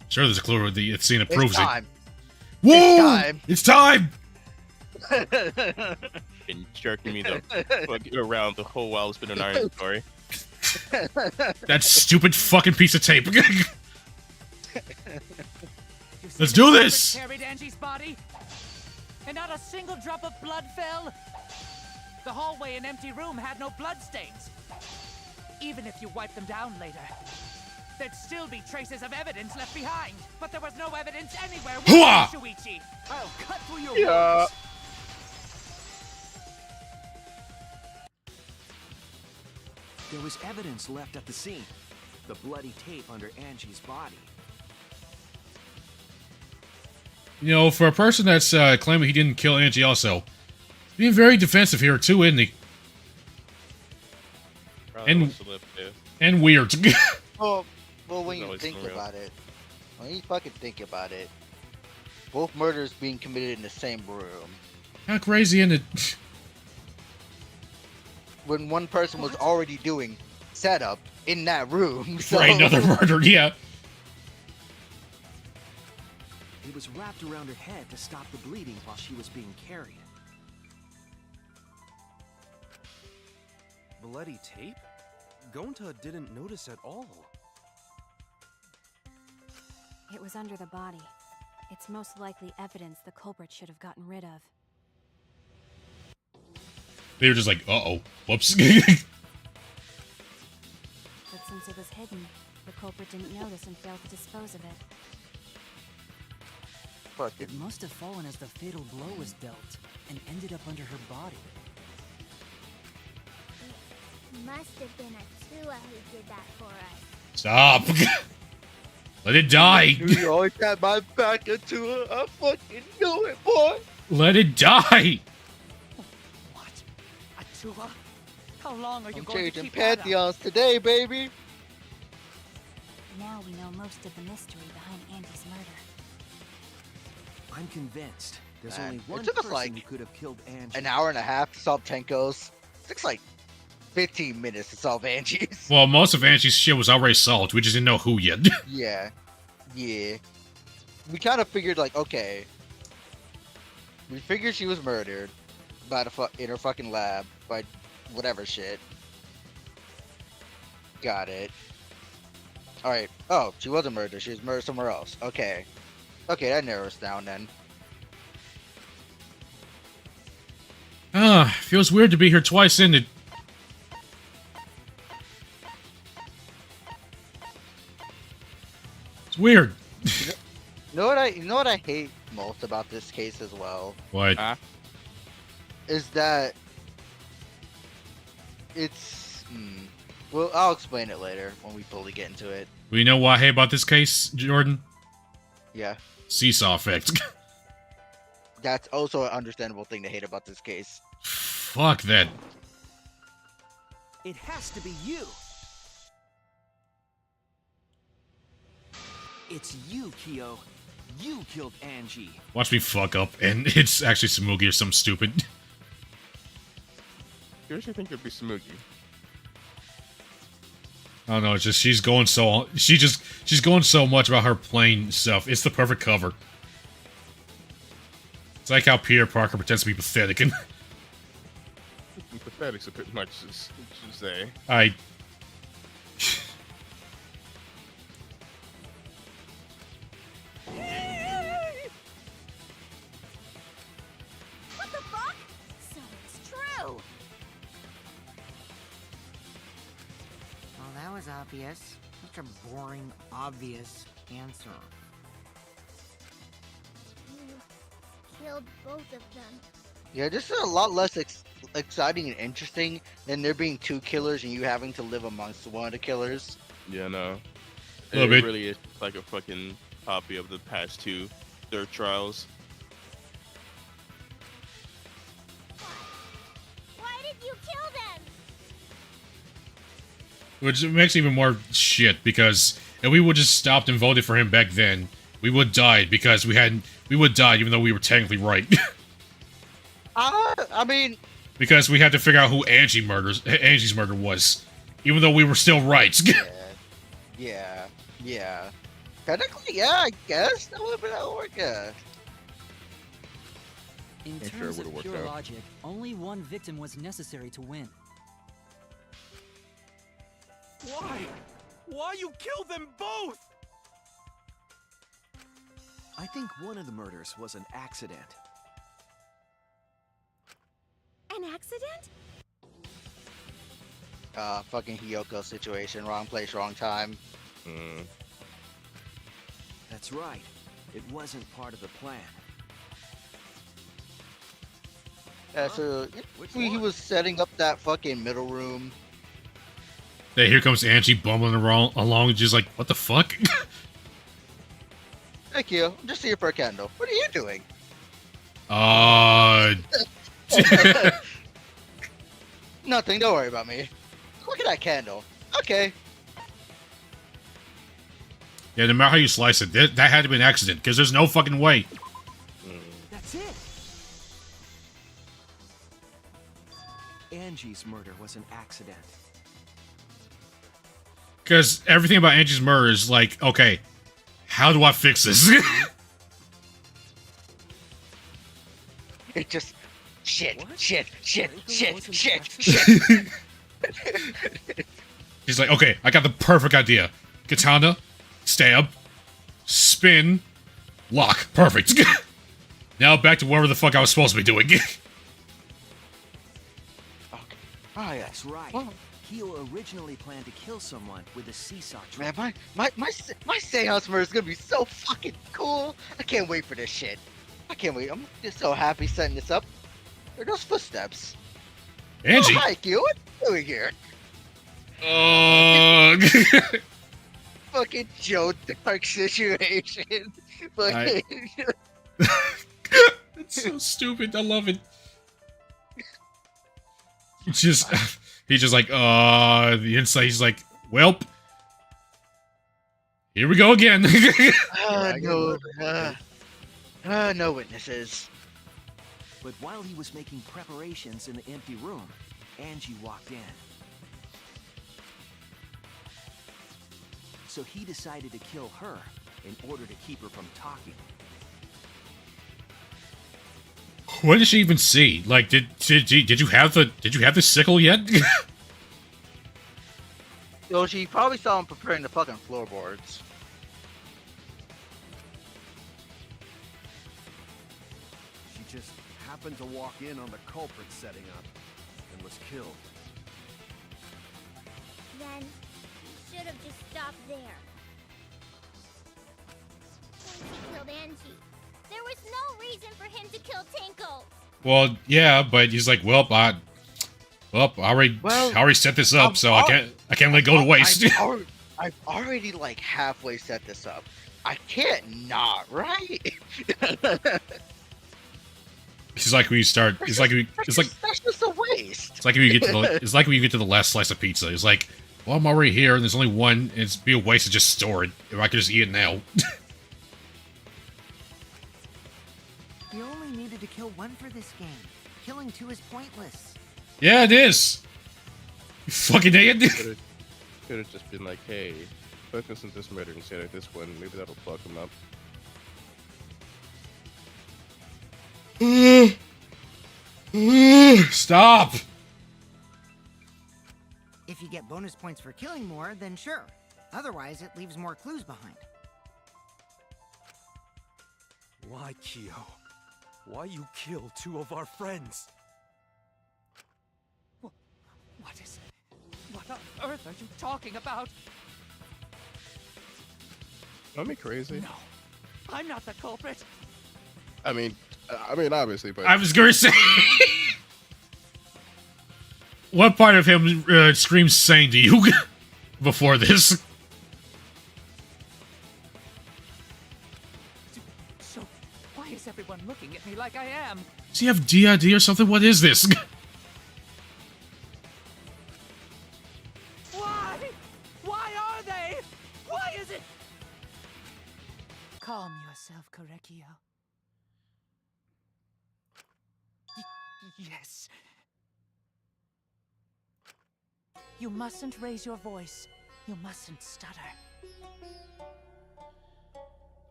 Sure, there's a clue where the scene that proves time. it. Whoa! time. It's time! Been jerking me the fuck around the whole while it's been in our inventory. That stupid fucking piece of tape. You see Let's the do culprit this! Carried Angie's body, and not a single drop of blood fell. The hallway and empty room had no bloodstains. Even if you wipe them down later, there'd still be traces of evidence left behind. But there was no evidence anywhere. Hooah! Shuichi. I'll cut through your Yeah. words. There was evidence left at the scene. The bloody tape under Angie's body. You know, for a person that's claiming he didn't kill Angie also, he's being very defensive here too, isn't he? Probably And- wants to live there. And weird. Well, when It's you always think unreal. about it, when you fucking think about it, both murders being committed in the same room. How crazy isn't it? When one person was already doing setup in that room. For So another murder, yeah. It was wrapped around her head to stop the bleeding while she was being carried. Bloody tape? Gonta didn't notice at all. It was under the body. It's most likely evidence the culprit should have gotten rid of. They were just like, uh-oh, whoops. But since it was hidden, the culprit didn't notice and failed to dispose of it. It must have fallen as the fatal blow was dealt and ended up under her body. Must have been Atua who did that for us. Stop. Let it die. You always had my back into it. I fucking knew it, boy. Let it die. What? Atua? How long are you I'm going to changing keep that up? pantheons today, baby. Now we know most of the mystery behind Angie's murder. I'm convinced there's Man, only it one took us person like who could have killed Angie. An hour and a half to solve Tenko's. It takes like 15 minutes to solve Angie's. Well, most of Angie's shit was already solved. We just didn't know who yet. Yeah. Yeah. We kind of figured, like, okay. We figured she was murdered by in her fucking lab by whatever shit. Got it. Alright. Oh, she wasn't murdered. She was murdered somewhere else. Okay. Okay, that narrows down then. Feels weird to be here twice, isn't it? It's weird. You know what I hate most about this case as well? What? Is that it's well, I'll explain it later when we fully get into it. We know what I hate about this case, Jordan? Yeah. Seesaw effect. That's also an understandable thing to hate about this case. Fuck that. It has to be you. It's you, Kyo. You killed Angie. Watch me fuck up, and it's actually Samugi or something stupid. Seriously think it'd be Samugi? I don't know, it's just she's going so much about her plain stuff. It's the perfect cover. It's like how Peter Parker pretends to be pathetic and Pathetic's a bit much to say. I What the fuck? So it's true. Well, that was obvious. Such a boring, obvious answer. You killed both of them. Yeah, this is a lot less exciting and interesting than there being two killers and you having to live amongst one of the killers. Yeah, no. It Little bit. really is like a fucking copy of the past two Third Trials. Why did you kill them? Which makes even more shit, because if we would just stopped and voted for him back then, we would died because we would die even though we were technically right. I mean, because we had to figure out who Angie's murder was, even though we were still right. yeah. Technically, yeah, I guess that would work. Yeah. In I'm sure it terms would've of worked pure out. logic, only one victim was necessary to win. Why? Why you killed them both? I think one of the murders was an accident. An accident? Fucking Hiyoko situation. Wrong place, wrong time. That's right. It wasn't part of the plan. Yeah, so he was setting up that fucking middle room. Hey, here comes Angie bumbling along, just like, what the fuck? Thank you. I'm just here for a candle. What are you doing? Nothing. Don't worry about me. Look at that candle. Okay. Yeah, no matter how you slice it, that had to be an accident, because there's no fucking way. That's it. Angie's murder was an accident. Because everything about Angie's murder is like, okay, how do I fix this? It just shit. He's like, okay, I got the perfect idea. Katana, stab, spin, lock. Perfect. Now back to whatever the fuck I was supposed to be doing. Oh, yeah. That's right. Kyo originally planned to kill someone with a seesaw Man, trick. my seance murder is gonna be so fucking cool. I can't wait for this shit. I can't wait. I'm just so happy setting this up. There are those footsteps. Angie. Oh, hi, Q. What are you doing here? Fucking Joe Dark situation. Fucking. It's so stupid. I love it. He's just like, the inside, he's like, welp. Here we go again. No witnesses. But while he was making preparations in the empty room, Angie walked in. So he decided to kill her in order to keep her from talking. What did she even see? Like, did you have the sickle yet? So she probably saw him preparing the fucking floorboards. She just happened to walk in on the culprit setting up and was killed. Then he should have just stopped there. Once he killed Angie, there was no reason for him to kill Tinko. Well, yeah, but he's like, I already set this up, so I can't let it go to waste. I've already like halfway set this up. I can't not, right? It's like when you start. It's like That's just a waste. it's like when you get to the last slice of pizza. It's like, well, I'm already here, and there's only one. And it'd be a waste to just store it if I could just eat it now. You only needed to kill one for this game. Killing two is pointless. Yeah, it is. You fucking idiot. Could have just been like, hey, focus on this murder instead of this one. Maybe that'll fuck him up. Stop. If you get bonus points for killing more, then sure. Otherwise, it leaves more clues behind. Why, Kyo? Why you kill two of our friends? What is it? What on earth are you talking about? Am I crazy? No, I'm not the culprit. I mean, obviously, but I was gonna say. What part of him screams sane to you before this? So, why is everyone looking at me like I am? Does he have DID or something? What is this? Why? Why is it? Calm yourself, Korekio. Yes. You mustn't raise your voice. You mustn't stutter.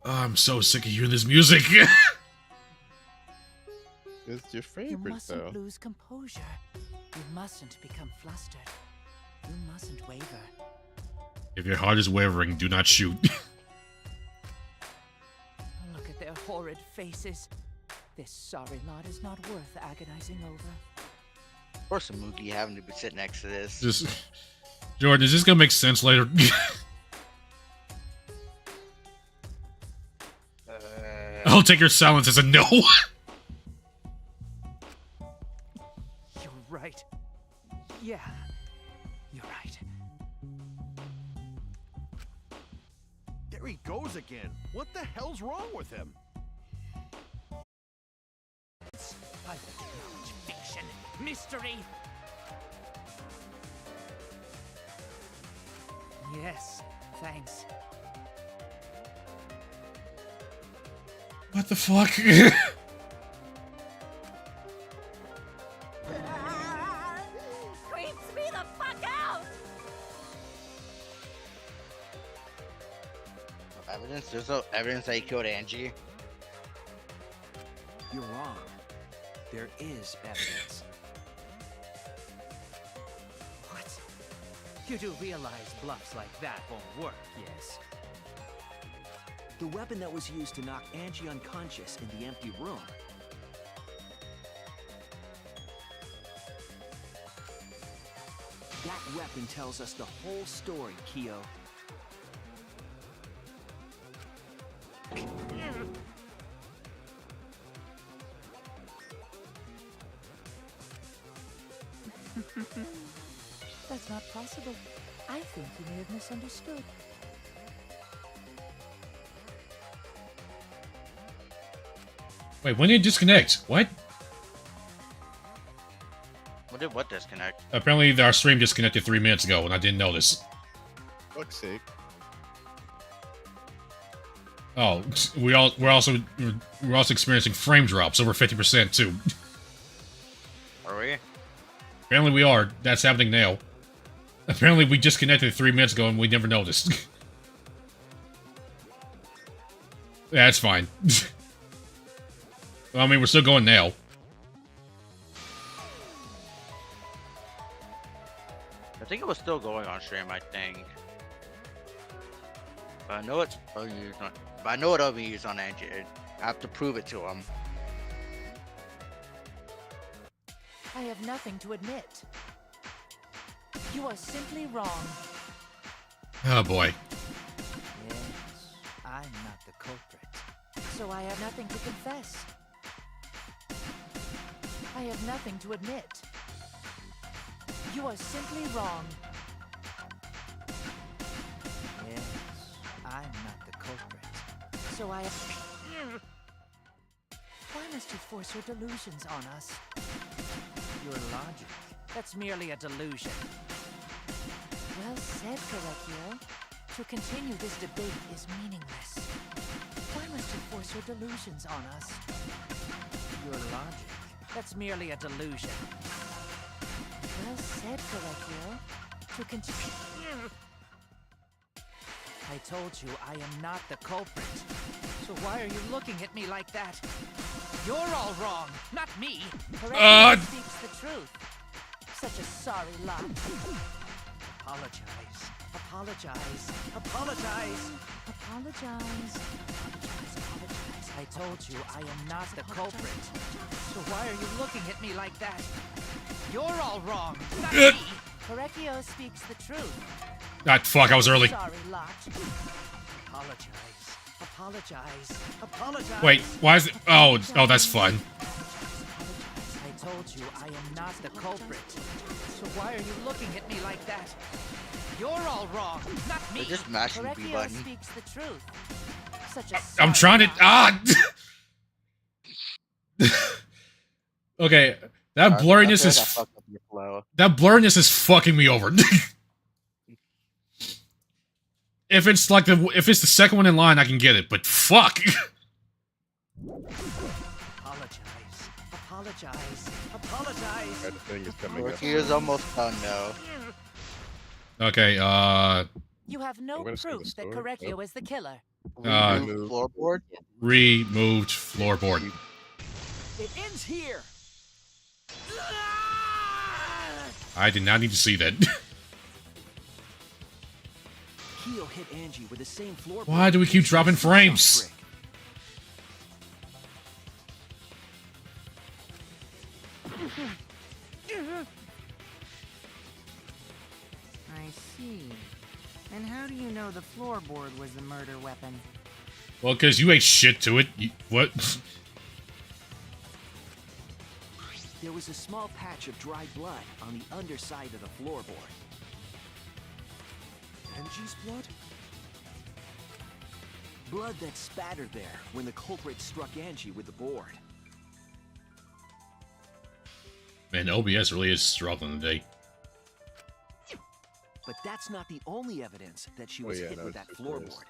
Oh, I'm so sick of hearing this music. It's your You favorite, mustn't though. lose composure. You mustn't become flustered. You mustn't waver. If your heart is wavering, do not shoot. Look at their horrid faces. This sorry lot is not worth agonizing over. Or some Moogie having to be sitting next to this. Just, Jordan, is this gonna make sense later? I'll take your silence as a no. You're right. Yeah, you're right. There he goes again. What the hell's wrong with him? I acknowledge fiction, mystery. Yes, thanks. What the fuck? Creeps me the fuck out! Evidence? There's no evidence that he killed Angie. You're wrong. There is evidence. What? You do realize bluffs like that won't work, yes? The weapon that was used to knock Angie unconscious in the empty room. That weapon tells us the whole story, Kyo. That's not possible. I think you may have misunderstood. Wait, when did it disconnect? What? What did what disconnect? Apparently our stream disconnected 3 minutes ago and I didn't notice. Fuck's sake. Oh, we're also experiencing frame drops over 50% too. Are we? Apparently we are. That's happening now. Apparently we disconnected 3 minutes ago and we never noticed. That's fine. Well, I mean, we're still going now. I think it was still going on stream, I think. But I know it's used on. But I know it'll be used on Angie. I have to prove it to him. I have nothing to admit. You are simply wrong. Oh boy. Yes, I'm not the culprit. So I have nothing to confess. I have nothing to admit. You are simply wrong. Yes, I'm not the culprit. So I have... Why must you force your delusions on us? Your logic. That's merely a delusion. Well said, Korekio. To continue this debate is meaningless. Why must you force your delusions on us? Your logic. That's merely a delusion. Well said, Korekio. To continue... I told you I am not the culprit. So why are you looking at me like that? You're all wrong, not me. Korekio speaks the truth. Such a sorry lot. Apologize. Apologize. Apologize. Apologize. Apologize. I told you I am not the culprit. So why are you looking at me like that? You're all wrong, not me. Korekio speaks the truth. Ah, fuck, I was early. Sorry lot. Apologize. Apologize. Apologize. Wait, why is it? Oh, that's fun. I told you I am not the culprit. So why are you looking at me like that? You're all wrong, not me. They're just mashing the B Korekio button. speaks the truth. Such a I'm sorry trying to. lot. Okay, that blurriness I is. fucked up your flow. That blurriness is fucking me over. If it's the second one in line, I can get it. But fuck. Apologize. That thing is coming up. He is almost done now. Okay. You have no I'm gonna skip the proof that story. Correcchio Nope. is the killer. Remove floorboard. Removed floorboard. It ends here. I did not need to see that. Keo hit Angie with the same floorboard. Why do we keep dropping frames? I see. And how do you know the floorboard was the murder weapon? Well, because you ate shit to it. What? There was a small patch of dry blood on the underside of the floorboard. Angie's blood? Blood that spattered there when the culprit struck Angie with the board. Man, OBS really is struggling today. But that's not the only evidence that she was hit with that floorboard.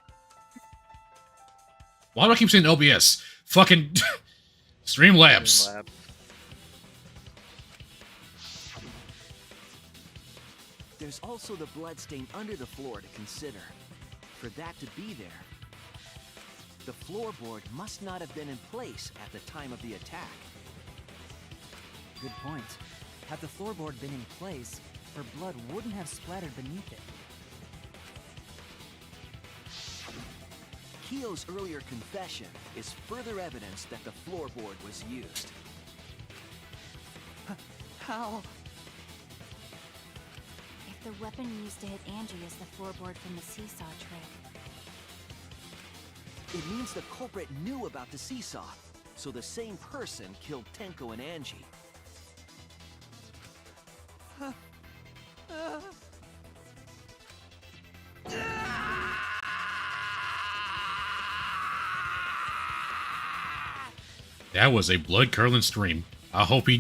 Why do I keep saying OBS? Fucking Streamlabs. There's also the bloodstain under the floor to consider. For that to be there, the floorboard must not have been in place at the time of the attack. Good point. Had the floorboard been in place, her blood wouldn't have splattered beneath it. Keo's earlier confession is further evidence that the floorboard was used. How? If the weapon used to hit Angie is the floorboard from the seesaw trick, It means the culprit knew about the seesaw, so the same person killed Tenko and Angie. That was a blood curdling stream. I hope he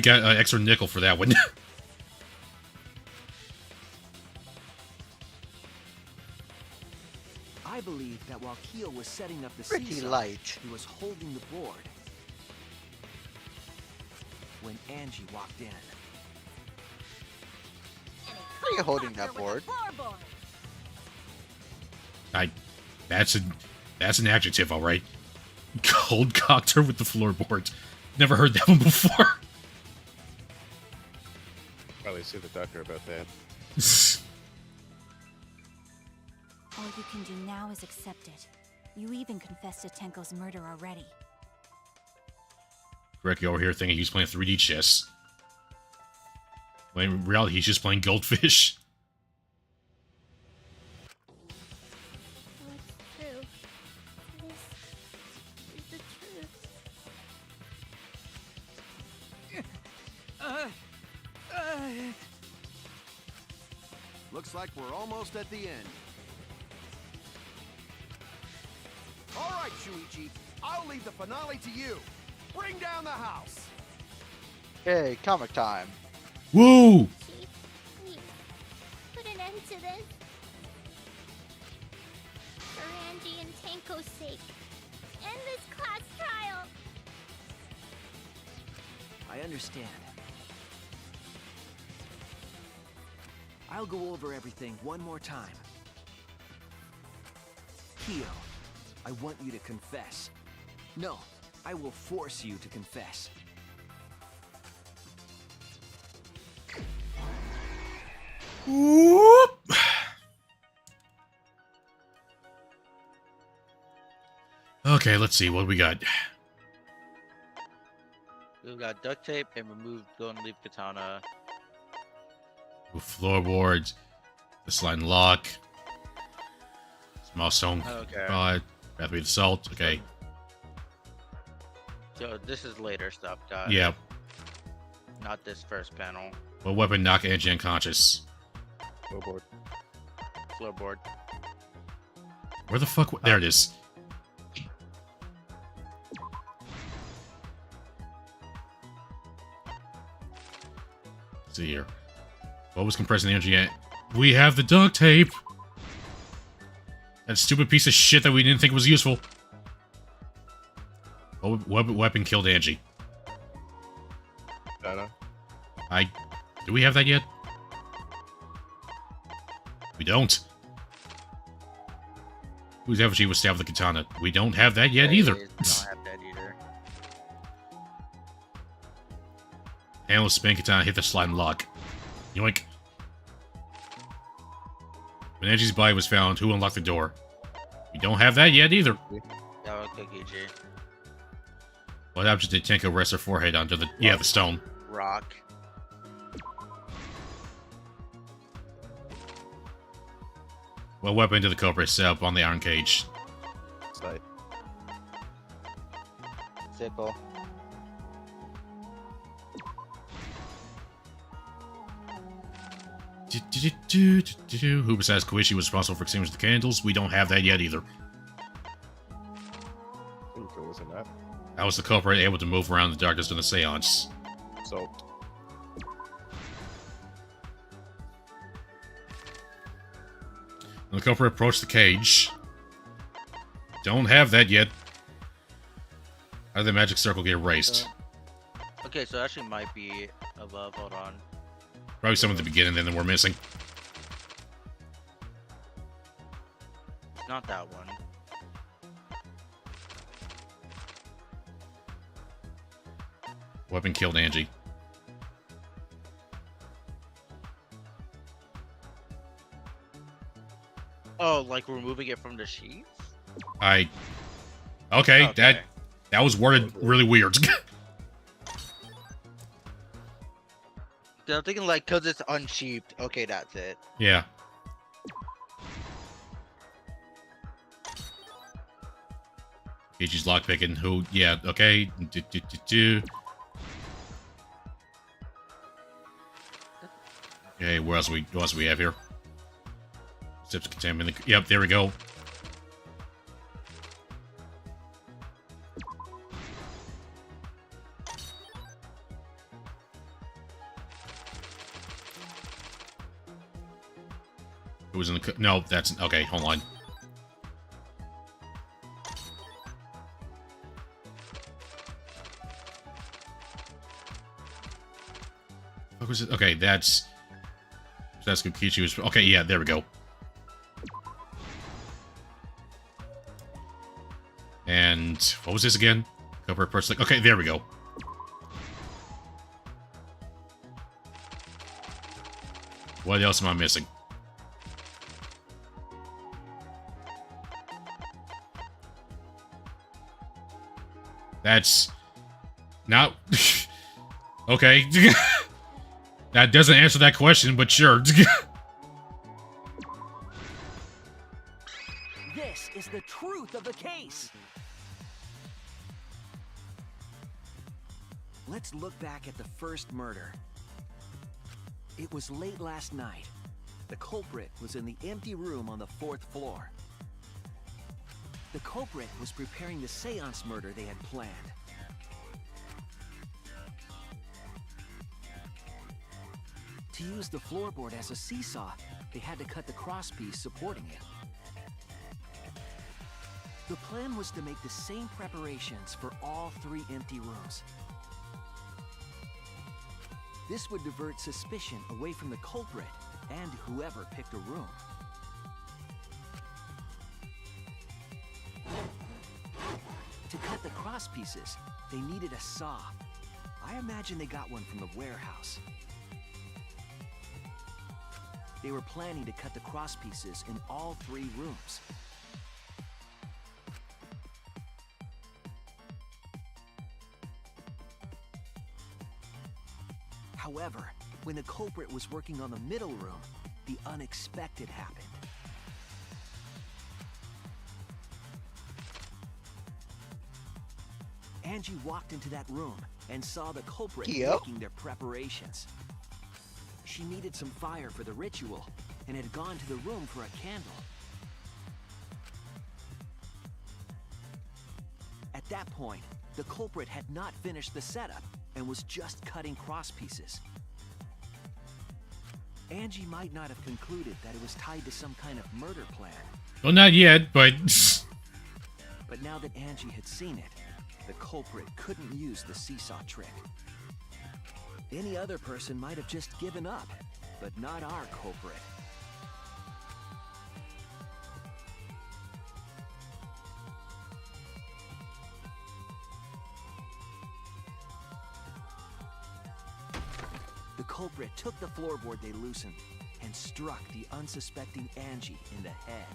got an extra nickel for that one. I believe that while Keo was setting up the Pretty seesaw, light. he was holding the board when Angie walked in. How are you holding that board? That's an adjective, all right. Cold cocked her with the floorboard. Never heard that one before. Probably see the doctor about that. all you can do now is accept it. You even confessed to Tenko's murder already. Ricky over here thinking he's playing 3D chess. When in reality, he's just playing Goldfish. What's true? This is the truth. Looks like we're almost at the end. All right, Shuichi. I'll leave the finale to you. Bring down the house. Hey, comic time. Woo! Please, put an end to this. For Angie and Tenko's sake. End this class trial. I understand. I'll go over everything one more time. Keo, I want you to confess. No, I will force you to confess. Whoop. Okay, let's see what we got. We've got duct tape and removed Golden Leaf Katana. Floorboards, the slide and lock, small stone Okay. rod, Pathway to Salt. Okay, So this is later stuff, guys. yeah. Not this first panel. What weapon knock Angie unconscious? Floorboard. Floorboard. Where the fuck? There it is. Let's see here. What was compressing the energy at? We have the duct tape. That stupid piece of shit that we didn't think was useful. What weapon killed Angie? Katana. Do we have that yet? We don't. Who's ever she was stabbed with the katana? We don't have that yet either. Don't have that either. Handle spin katana, hit the slide and lock. Yoink. When Angie's body was found, who unlocked the door? We don't have that yet either. That was Cookie G. What object did Tenko rest her forehead onto the... Yeah, the stone. Rock. What weapon did the culprit set up on the iron cage? Side. Sickle. Who besides Koichi was responsible for extinguishing the candles? We don't have that yet either. Tenko wasn't that. How was the culprit able to move around in the darkness during the seance? So. When the culprit approached the cage. Don't have that yet. How did the magic circle get erased? Okay, so actually might be above. Hold on. Probably some at the beginning, then we're missing. Not that one. Weapon killed Angie. Oh, like removing it from the sheets? Okay, that was worded really weird. I'm thinking like, cause it's unsheathed. Okay, that's it. Yeah. Ichi's lockpicking. Who? Yeah. Okay. Okay. What else we have here? Steps to contaminate. Yep. There we go. Who was in the... No, that's... Okay, hold on. What was it? Okay, that's Kokichi was... Okay, yeah, there we go. And... What was this again? Cover person... Okay, there we go. What else am I missing? That's not okay. That doesn't answer that question, but sure. This is the truth of the case. Let's look back at the first murder. It was late last night. The culprit was in the empty room on the 4th floor. The culprit was preparing the seance murder they had planned. To use the floorboard as a seesaw, they had to cut the crosspiece supporting it. The plan was to make the same preparations for all 3 empty rooms. This would divert suspicion away from the culprit and whoever picked a room. To cut the cross pieces, they needed a saw. I imagine they got one from the warehouse. They were planning to cut the cross pieces in all 3 rooms. However, when the culprit was working on the middle room, the unexpected happened. Angie walked into that room and saw the culprit making their preparations. She needed some fire for the ritual and had gone to the room for a candle. At that point, the culprit had not finished the setup and was just cutting cross pieces. Angie might not have concluded that it was tied to some kind of murder plan. Well, not yet, but But now that Angie had seen it, the culprit couldn't use the seesaw trick. Any other person might have just given up, but not our culprit. The culprit took the floorboard they loosened and struck the unsuspecting Angie in the head.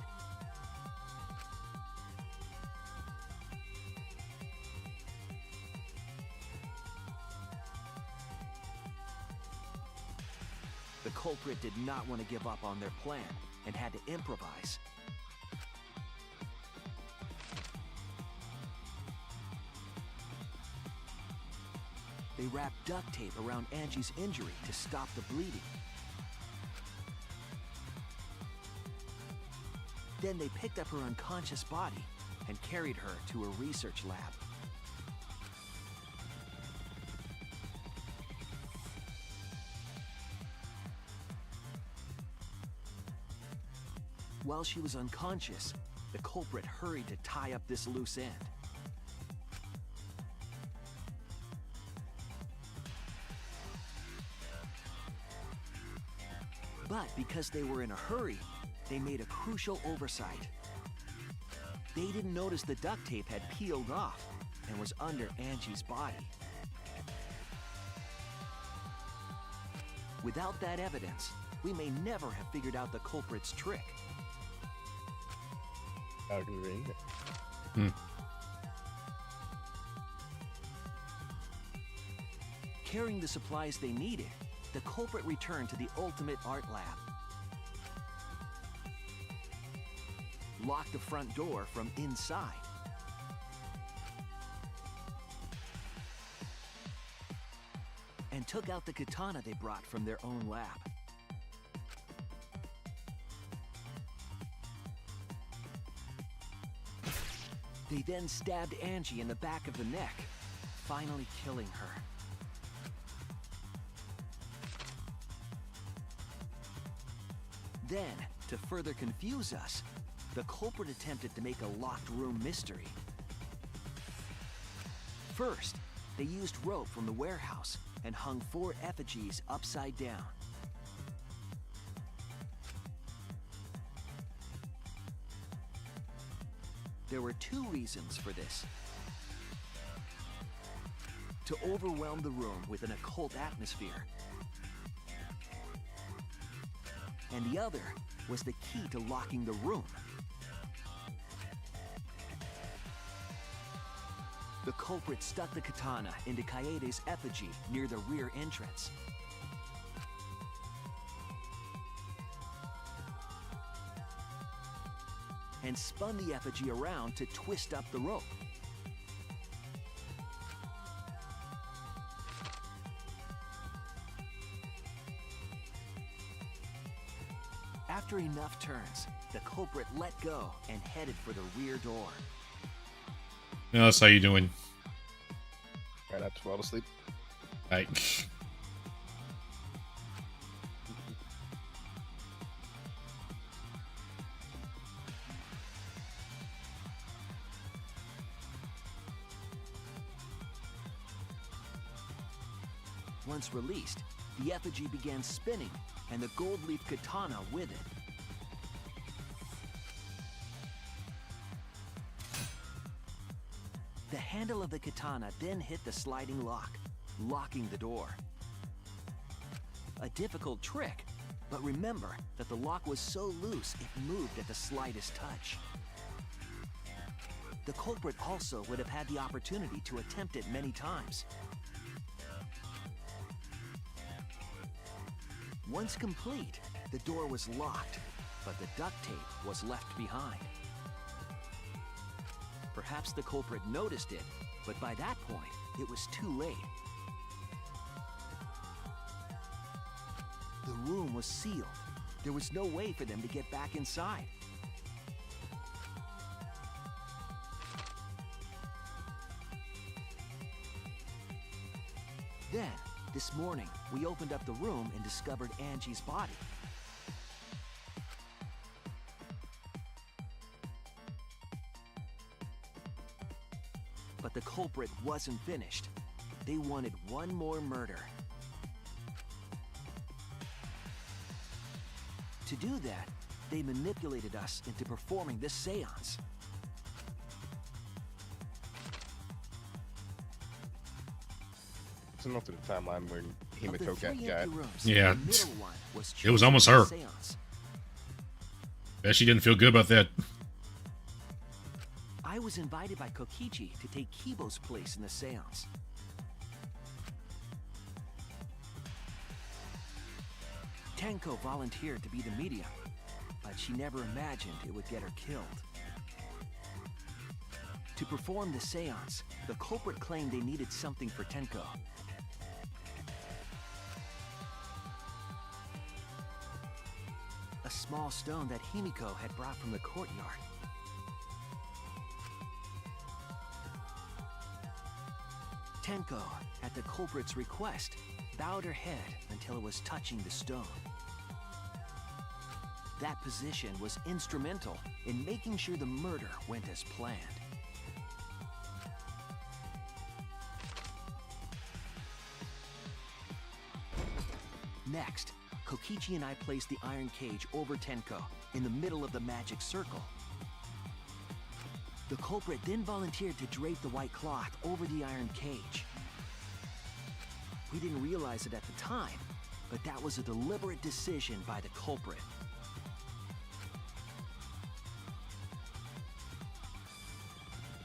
The culprit did not want to give up on their plan and had to improvise. They wrapped duct tape around Angie's injury to stop the bleeding. Then they picked up her unconscious body and carried her to a research lab. While she was unconscious, the culprit hurried to tie up this loose end. But because they were in a hurry, they made a crucial oversight. They didn't notice the duct tape had peeled off and was under Angie's body. Without that evidence, we may never have figured out the culprit's trick. How convenient. Carrying the supplies they needed, the culprit returned to the Ultimate Art Lab. Locked the front door from inside. And took out the katana they brought from their own lab. They then stabbed Angie in the back of the neck, finally killing her. Then, to further confuse us, the culprit attempted to make a locked room mystery. First, they used rope from the warehouse and hung 4 effigies upside down. There were 2 reasons for this. To overwhelm the room with an occult atmosphere. And the other was the key to locking the room. The culprit stuck the katana into Kaede's effigy near the rear entrance. And spun the effigy around to twist up the rope. After enough turns, the culprit let go and headed for the rear door. Alice, how you doing? Right after fall asleep. Right. Once released, the effigy began spinning, and the gold leaf katana with it. The handle of the katana then hit the sliding lock, locking the door. A difficult trick, but remember that the lock was so loose it moved at the slightest touch. The culprit also would have had the opportunity to attempt it many times. Once complete, the door was locked, but the duct tape was left behind. Perhaps the culprit noticed it, but by that point, it was too late. The room was sealed. There was no way for them to get back inside. Then, the This morning, we opened up the room and discovered Angie's body. But the culprit wasn't finished. They wanted one more murder. To do that, they manipulated us into performing this seance. It's enough to the timeline when him Of and the Tokat three got. empty rooms, Yeah. the middle one was It was chosen almost for the her. seance. Bet she didn't feel good about that. I was invited by Kokichi to take Kibo's place in the seance. Tenko volunteered to be the medium, but she never imagined it would get her killed. To perform the seance, the culprit claimed they needed something for Tenko. A small stone that Himiko had brought from the courtyard. Tenko, at the culprit's request, bowed her head until it was touching the stone. That position was instrumental in making sure the murder went as planned. Next, Kokichi and I placed the iron cage over Tenko in the middle of the magic circle. The culprit then volunteered to drape the white cloth over the iron cage. We didn't realize it at the time, but that was a deliberate decision by the culprit.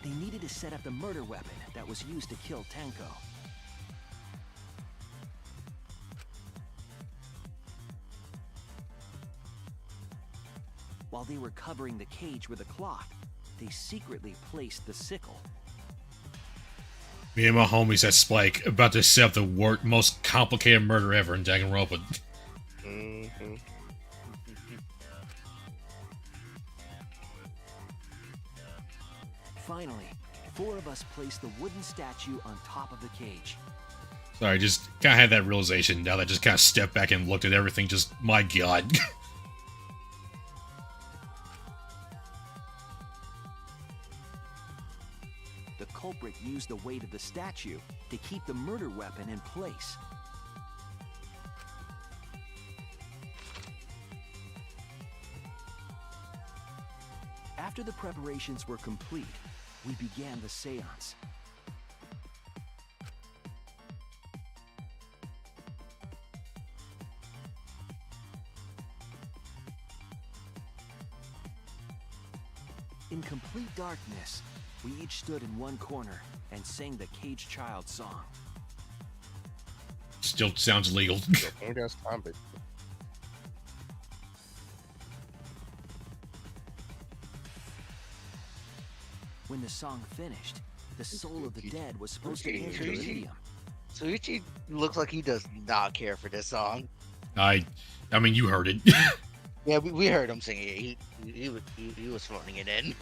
They needed to set up the murder weapon that was used to kill Tenko. While they were covering the cage with a cloth, they secretly placed the sickle. Me and my homies at Spike about to set up the most complicated murder ever in Danganronpa. Mm-hmm. Finally, 4 of us placed the wooden statue on top of the cage. Sorry, just kind of had that realization now that I just kind of stepped back and looked at everything. Just, my god. The culprit used the weight of the statue to keep the murder weapon in place. After the preparations were complete, we began the seance. In complete darkness, we each stood in one corner and sang the Cage Child song. Still sounds legal. Maybe that's combat. When the song finished, the soul of the dead was supposed to enter the medium. Suichi looks like he does not care for this song. I mean, you heard it. Yeah, we heard him singing it. He was phoning it in.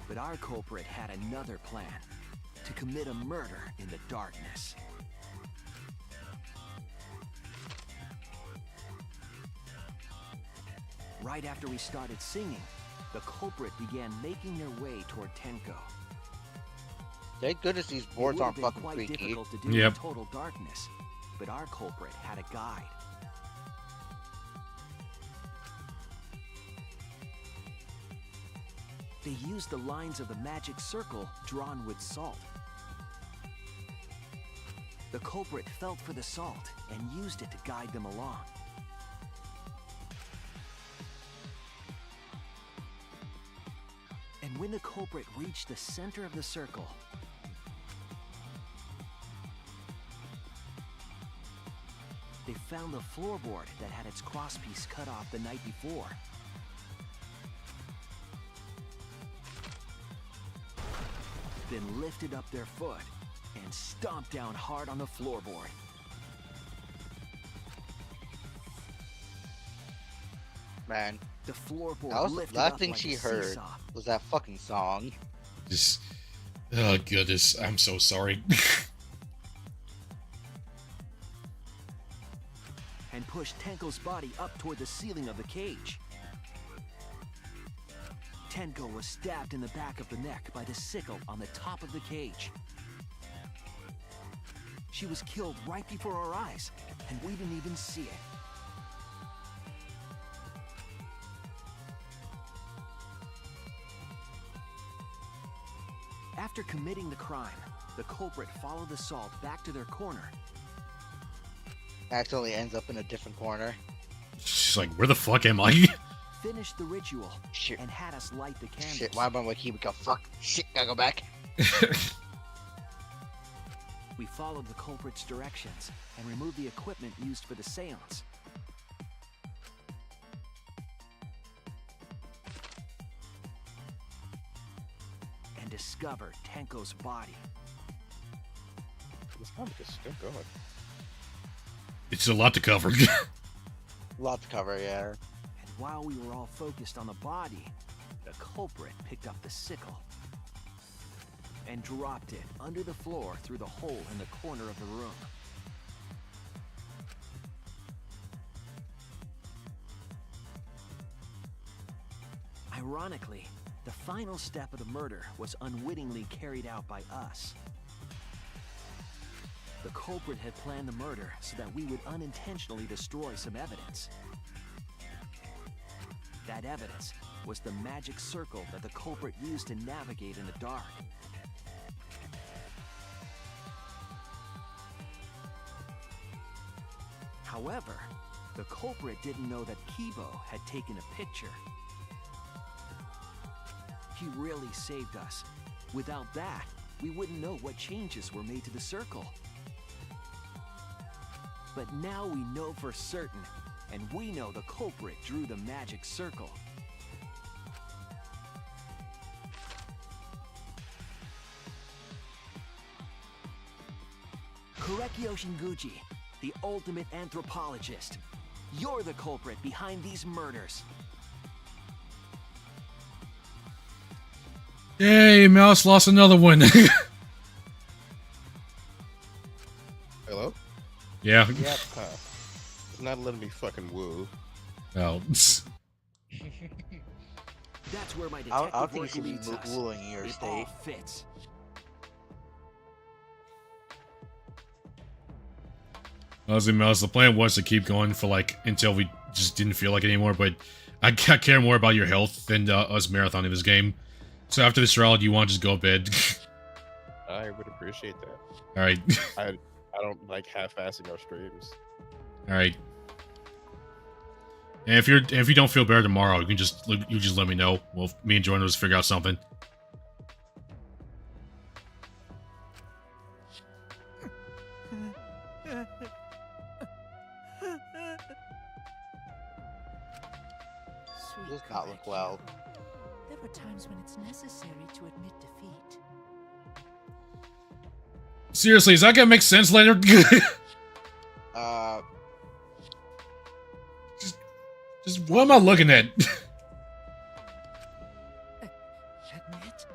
But our culprit had another plan, to commit a murder in the darkness. Right after we started singing, the culprit began making their way toward Tenko. Thank goodness these It boards would aren't have been fucking quite freaky. difficult to do Yep. in total darkness, but our culprit had a guide. They used the lines of the magic circle drawn with salt. The culprit felt for the salt and used it to guide them along. And when the culprit reached the center of the circle, they found the floorboard that had its crosspiece cut off the night before. Then lifted up their foot and stomped down hard on the floorboard. Man, The floorboard that was the lifted last up thing like she a heard seesaw. was that fucking song. Just, oh goodness, I'm so sorry. pushed Tenko's body up toward the ceiling of the cage. Tenko was stabbed in the back of the neck by the sickle on the top of the cage. She was killed right before our eyes, and we didn't even see it. After committing the crime, the culprit followed the Salt back to their corner. Accidentally ends up in a different corner. She's like, where the fuck am I? Finished the ritual Shit. and had us light the candles. Shit, why am I like, here we go, fuck, shit, gotta go back. We followed the culprit's directions and removed the equipment used for the seance. And discovered Tenko's body. This comic is still going. It's a lot to cover. Lot to cover, yeah. And while we were all focused on the body, the culprit picked up the sickle and dropped it under the floor through the hole in the corner of the room. Ironically, the final step of the murder was unwittingly carried out by us. The culprit had planned the murder so that we would unintentionally destroy some evidence. That evidence was the magic circle that the culprit used to navigate in the dark. However, the culprit didn't know that Kibo had taken a picture. He really saved us. Without that, we wouldn't know what changes were made to the circle. But now we know for certain, and we know the culprit drew the magic circle. Korekio Shinguchi, the ultimate anthropologist. You're the culprit behind these murders. Yay, Mouse lost another one. Hello? Yeah. Yep. It's not letting me fucking woo. Oh. That's where my I detective don't think work you should leads be us. wooing your It state. all fits. Honestly, Mouse, the plan was to keep going for like until we just didn't feel like it anymore, but I care more about your health than us marathoning this game. So after this round, you want to just go to bed? I would appreciate that. Alright. I don't like half-assing our streams. Alright. And if you don't feel better tomorrow, you just let me know. Well, me and Jordan will just figure out something. Does not look well. There are times when it's necessary to admit defeat. Seriously, is that gonna make sense later? Just what am I looking at? Admit?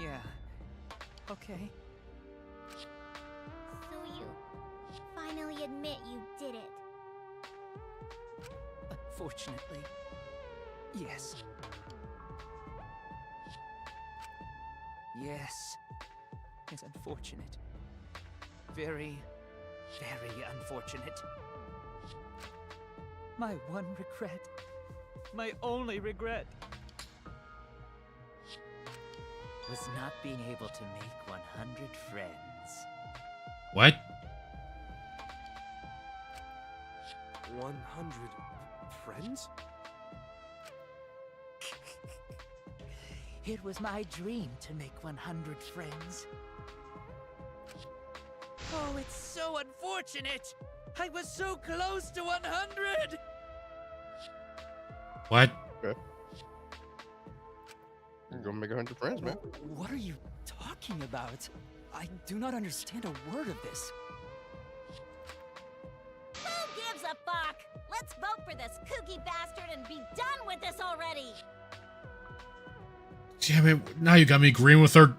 Yeah. Okay. So you finally admit you did it. Unfortunately, yes. Yes. It's unfortunate. Very, very unfortunate. My one regret. My only regret. Was not being able to make 100 friends. What? 100 friends? It was my dream to make 100 friends. Oh, it's so unfortunate! I was so close to 100! What? Okay. You're gonna make 100 friends, man. What are you talking about? I do not understand a word of this. Who gives a fuck? Let's vote for this kooky bastard and be done with this already! Damn it, now you got me agreeing with her.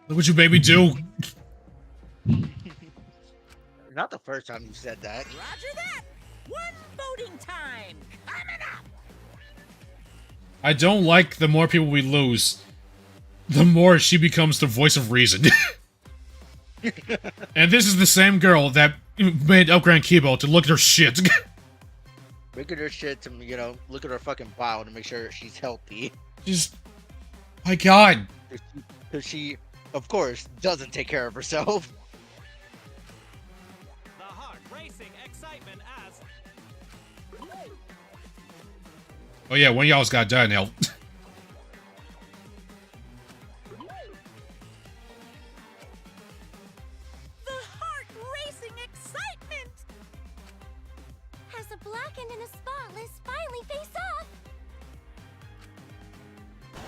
Look what you made me do. Not the first time you said that. Roger that. One voting time coming up. I don't like the more people we lose, the more she becomes the voice of reason. And this is the same girl that made Upgrade Kibo to look at her shit. Look at her shit to, you know, look at her fucking bile to make sure she's healthy. Just, my god. Because she, of course, doesn't take care of herself. The heart racing excitement as Oh yeah, one of y'all's got die now. the heart racing excitement. As the blackened and the spotless finally face off.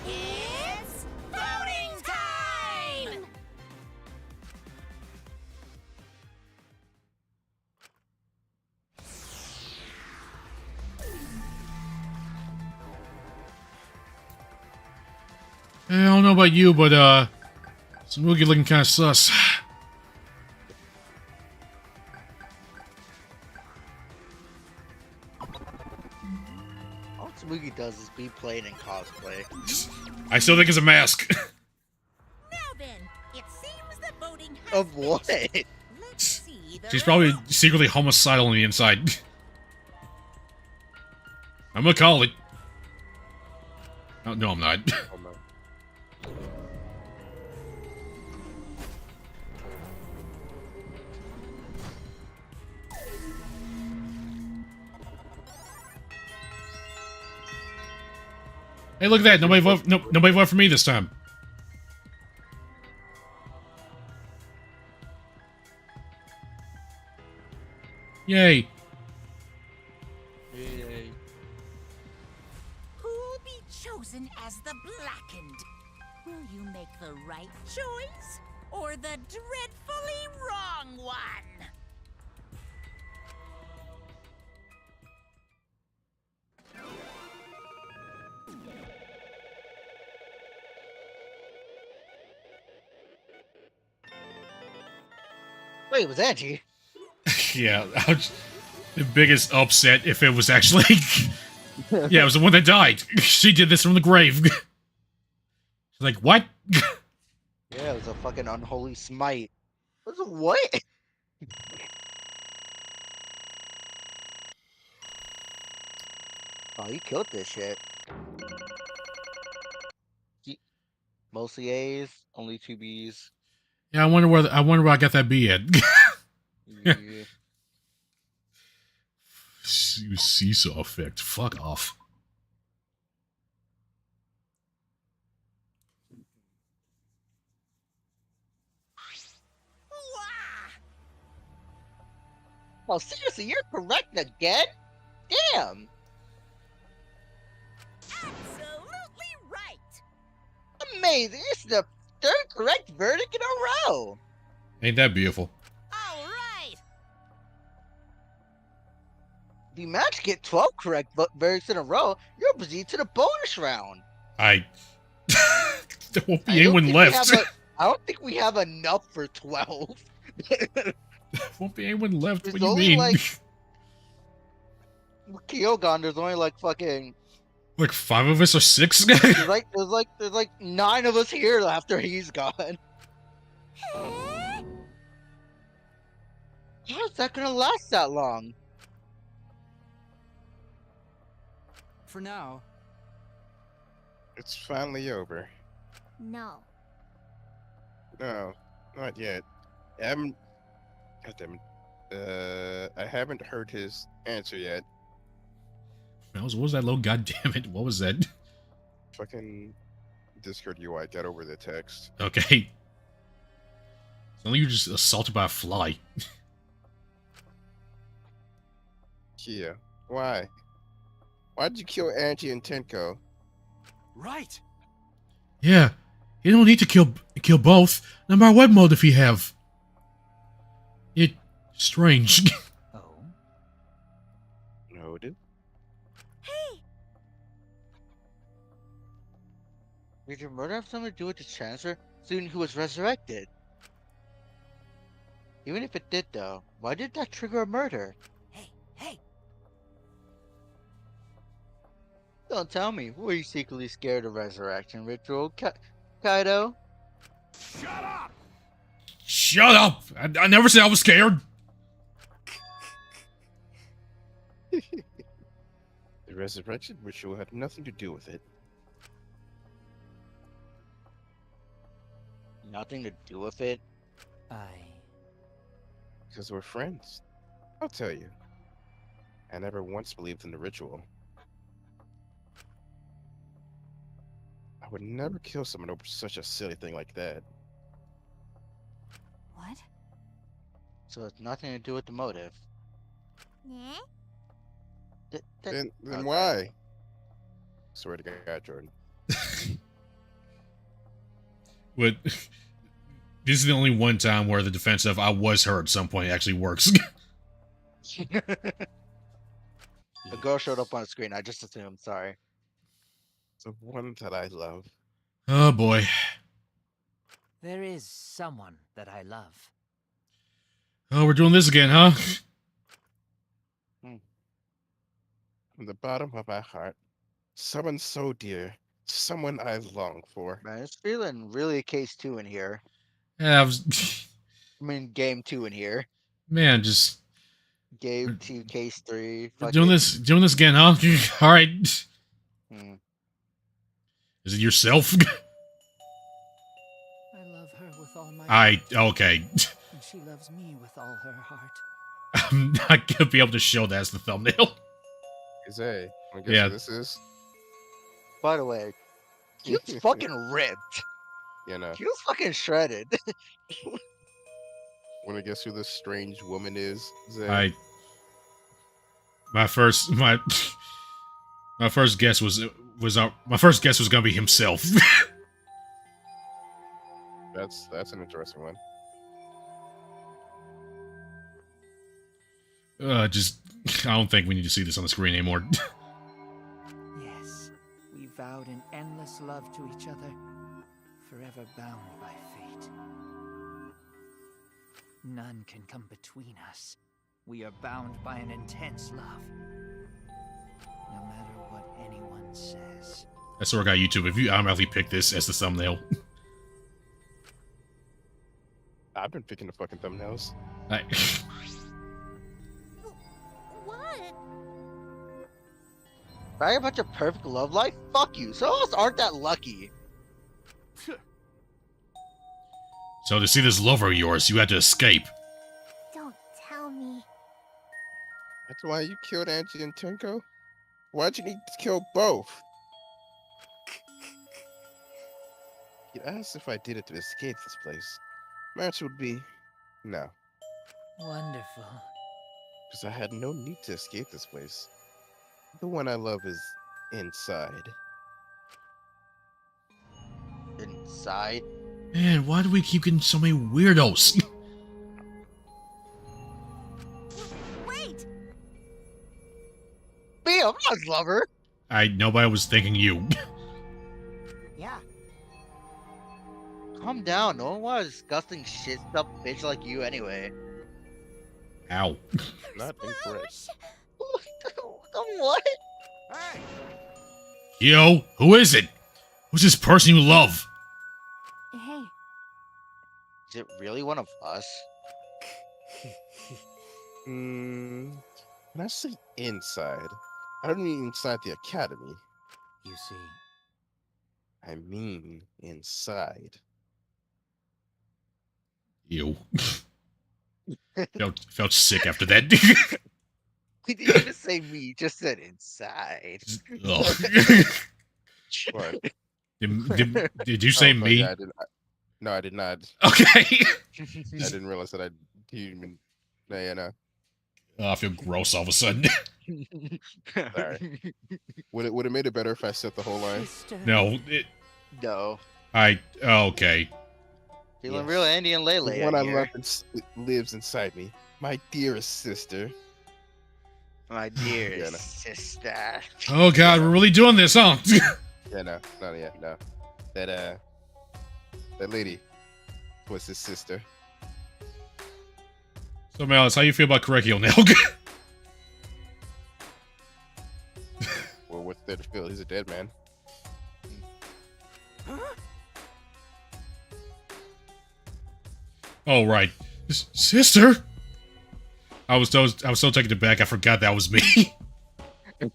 It's voting time. I don't know about you, but Smoogie looking kind of sus. All Tsumugi does is be played in cosplay. I still think it's a mask. Now then, it seems the voting has Of what? finished. Let's see the She's probably results. secretly homicidal on the inside. I'm gonna call it. Oh, no, I'm not. Hey, look at that! Nobody vote. No, nobody vote for me this time. Yay! Who'll be chosen as the blackened? Will you make the right choice or the dreadfully wrong one? Wait, it was Angie. Yeah, the biggest upset if it was actually. Yeah, it was the one that died. She did this from the grave. She's like, what? Yeah, it was a fucking unholy smite. It was a what? Oh, you killed this shit. Mostly A's, only 2 B's. Yeah, I wonder where I got that B at. Yeah. Seesaw effect. Fuck off. Oh, seriously, you're correct again? Damn! Absolutely right. Amazing! It's the 3rd correct verdict in a row! Ain't that beautiful? All right. If you manage to get 12 correct verdicts in a row, you'll proceed to the bonus round. There won't be I don't anyone think we left. have I don't think we have enough for 12. There won't be anyone left. There's What do you only, mean? like- With Kyogon, there's only like fucking. Like 5 of us or 6? There's like 9 of us here after he's gone. How is that gonna last that long? For now. It's finally over. No. No, not yet. God damn it. I haven't heard his answer yet. What was that low? God damn it! What was that? Fucking Discord UI got over the text. Okay. It's only you're just assaulted by a fly. Kia, why? Why'd you kill Angie and Tenko? Right. Yeah, you don't need to kill both, no matter what motive you have. It's strange. Oh. Noted. Hey, Did your murder have something to do with the Chancellor, student who was resurrected? Even if it did, though, why did that trigger a murder? Hey, Don't tell me. Were you secretly scared of resurrection ritual, Kaido? Shut up! Shut up! I never said I was scared. The resurrection ritual had nothing to do with it. Nothing to do with it. Because we're friends. I'll tell you. I never once believed in the ritual. I would never kill someone over such a silly thing like that. What? So it's nothing to do with the motive. Nah? Then okay. why? Swear to God, Jordan. But this is the only one time where the defense of "I was hurt" at some point actually works. The girl showed up on the screen. I just assumed. Sorry. The one that I love. Oh boy. There is someone that I love. Oh, we're doing this again, huh? From the bottom of my heart, someone so dear, someone I long for. Man, it's feeling really case 2 in here. Yeah, I mean, game 2 in here. Man, just game 2, case 3. doing this again, huh? All right. Is it yourself? I love her with all my okay. And she loves me with all her heart. I'm not gonna be able to show that as the thumbnail. Is a? I guess Yeah. what this is. By the way, he was fucking ripped. You know. He was fucking shredded. Wanna guess who this strange woman is? My first guess was gonna be himself. That's an interesting one. I don't think we need to see this on the screen anymore. Yes, we vowed an endless love to each other, forever bound by fate. None can come between us. We are bound by an intense love. No matter what anyone says. I swear to God, YouTube, if you automatically pick this as the thumbnail. I've been picking the fucking thumbnails. What? Right? A bunch of perfect love life? Fuck you. Some of us aren't that lucky. So to see this lover of yours, you had to escape. Don't tell me. That's why you killed Angie and Tenko? Why'd you need to kill both? You asked if I did it to escape this place. My answer would be no. Wonderful. Because I had no need to escape this place. The one I love is inside. Inside? Man, why do we keep getting so many weirdos? Wait! Me, I'm not his lover. Nobody was thinking you. Yeah. Calm down. No one wants a disgusting shit stuff bitch like you anyway. Ow. Not incorrect. What? Hey! Yo, who is it? Who's this person you love? Hey. Is it really one of us? When I say inside, I don't mean inside the academy. You see. I mean inside. Ew. felt sick after that. We didn't even say me, you just said inside. Ugh. What? Did you say me? Yeah, no, I did not. Okay. I didn't realize that I even. No, no. I feel gross all of a sudden. Sorry. Would it made it better if I said the whole line? No. No. Okay. Feeling real Andy and Lele. The one I here. love lives inside me. My dearest sister. My dearest sister. Oh God, we're really doing this, huh? Yeah, no, not yet, no. That lady was his sister. So, Malice, how you feel about Correcchio now? Well, what's there to feel? He's a dead man. Oh, right. Sister? I was so taken aback, I forgot that was me. Wait!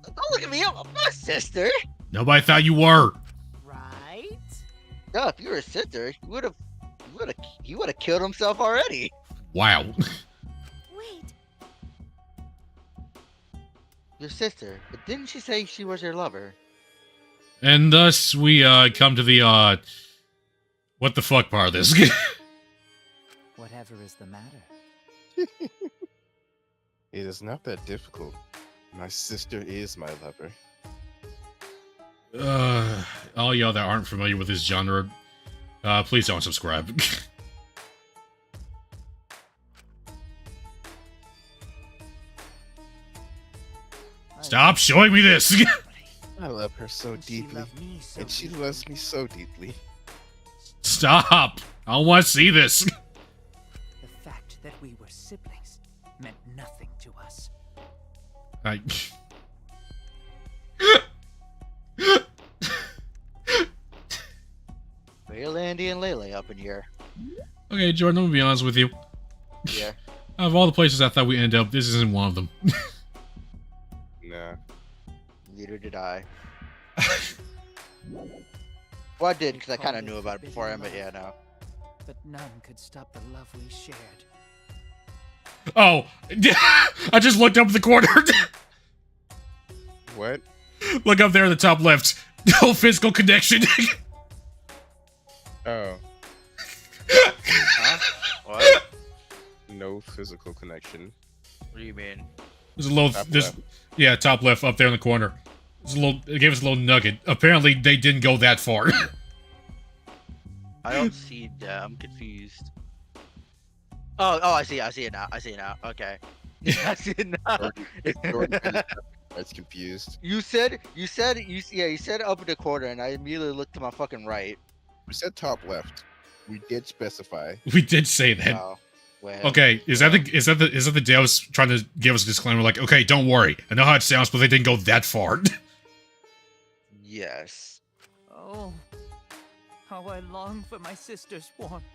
Don't look at me. I'm not a sister. Nobody thought you were. Right? No, if you were a sister, he would have killed himself already. Wow. Wait, Your sister, but didn't she say she was your lover? And thus, we, come to the, what the fuck part of this. Whatever is the matter? It is not that difficult. My sister is my lover. All y'all that aren't familiar with this genre, please don't subscribe. Stop showing me this! I love her so deeply, and she loves me so deeply. Stop! I don't want to see this. The fact that we were siblings meant nothing to us. Real Andy and Lele up in here. Okay, Jordan, I'm gonna be honest with you. Yeah. Out of all the places I thought we'd end up, this isn't one of them. Nah. Neither did I. Well, I did because I kind of knew about it before I met. Yeah, no. But none could stop the love we shared. Oh, I just looked up in the corner. What? Look up there in the top left. No physical connection. Oh. Huh? What? No physical connection. What do you mean? There's a little, yeah, top left up there in the corner. There's a little, it gave us a little nugget. Apparently, they didn't go that far. I don't see that. I'm confused. Oh, I see it now. Okay. I see it now. That's confused. You said up in the corner, and I immediately looked to my fucking right. We said top left. We did specify. We did say that. Oh, well, Okay, is that the devs trying to give us a disclaimer? Like, okay, don't worry. I know how it sounds, but they didn't go that far. Yes. Oh, how I long for my sister's warmth.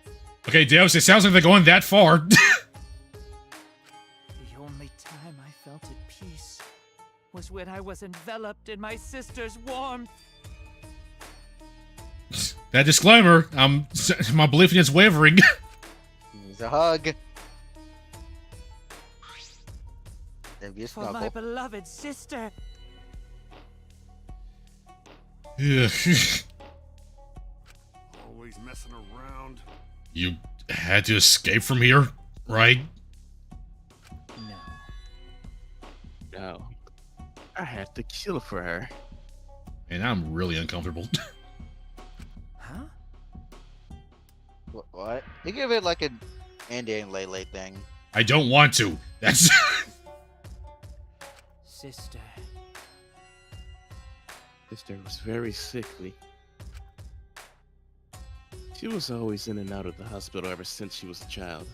Okay, devs, it sounds like they're going that far. The only time I felt at peace was when I was enveloped in my sister's warmth. That disclaimer, my belief in it's wavering. It's a hug. Then be a For my snuggle. beloved sister. Always messing around. You had to escape from here, right? No. I had to kill for her. And I'm really uncomfortable. Huh? What? They give it like an Andy and Lele thing. I don't want to. That's... Sister. Sister was very sickly. She was always in and out of the hospital ever since she was a child.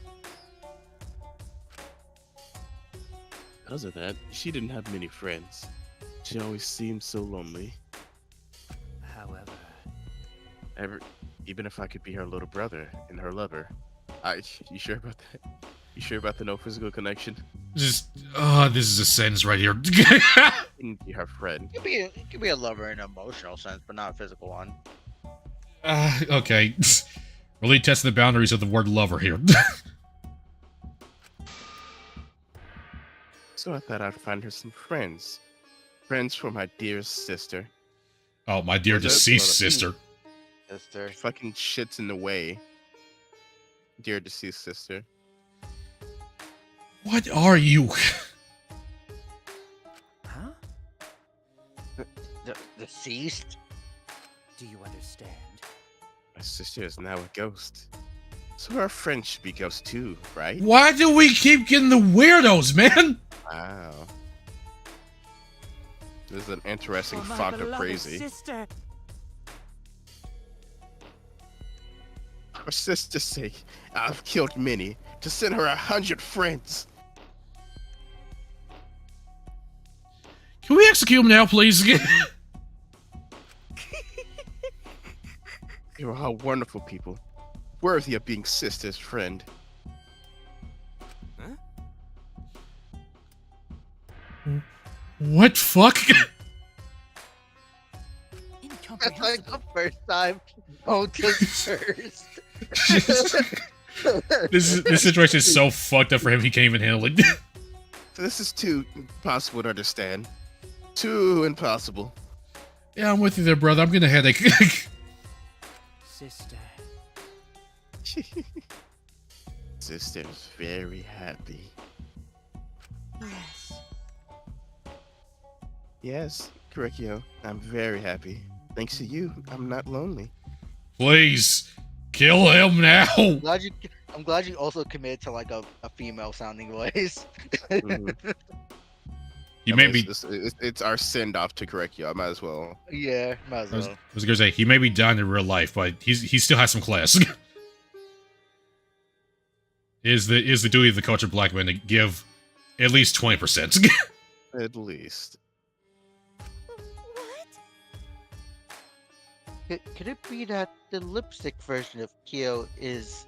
Because of that, she didn't have many friends. She always seemed so lonely. However, Even if I could be her little brother and her lover. You sure about that? You sure about the no physical connection? Just, this is a sentence right here. Can be her friend. It could be a lover in an emotional sense, but not a physical one. Okay. Really testing the boundaries of the word lover here. So I thought I'd find her some friends. Friends for my dearest sister. Oh, my dear deceased sister. Sister. Fucking shit's in the way. Dear deceased sister. What are you? huh? Deceased? Do you understand? My sister is now a ghost. So our friends should be ghosts too, right? Why do we keep getting the weirdos, man? Wow. This is an interesting For my fog of beloved crazy. Sister. For sister's sake, I've killed many to send her 100 friends. Can we execute him now, please? You are all wonderful people, worthy of being sister's friend. What fuck? That's like the first time Bo took first. This situation is so fucked up for him. He can't even handle it. So this is too impossible to understand. Too impossible. Yeah, I'm with you there, brother. I'm getting a headache. Sister. Sister's very happy. Yes. Yes, Korekiyo, I'm very happy. Thanks to you, I'm not lonely. Please, kill him now. I'm glad you also committed to like a female sounding voice. Mhm. You may be. It's our send off to Korekiyo. I might as well. Yeah, might as I well. was gonna say he may be done in real life, but he still has some class. is the duty of the cultured black man to give at least 20%? At least. Could it be that the lipstick version of Kyo is...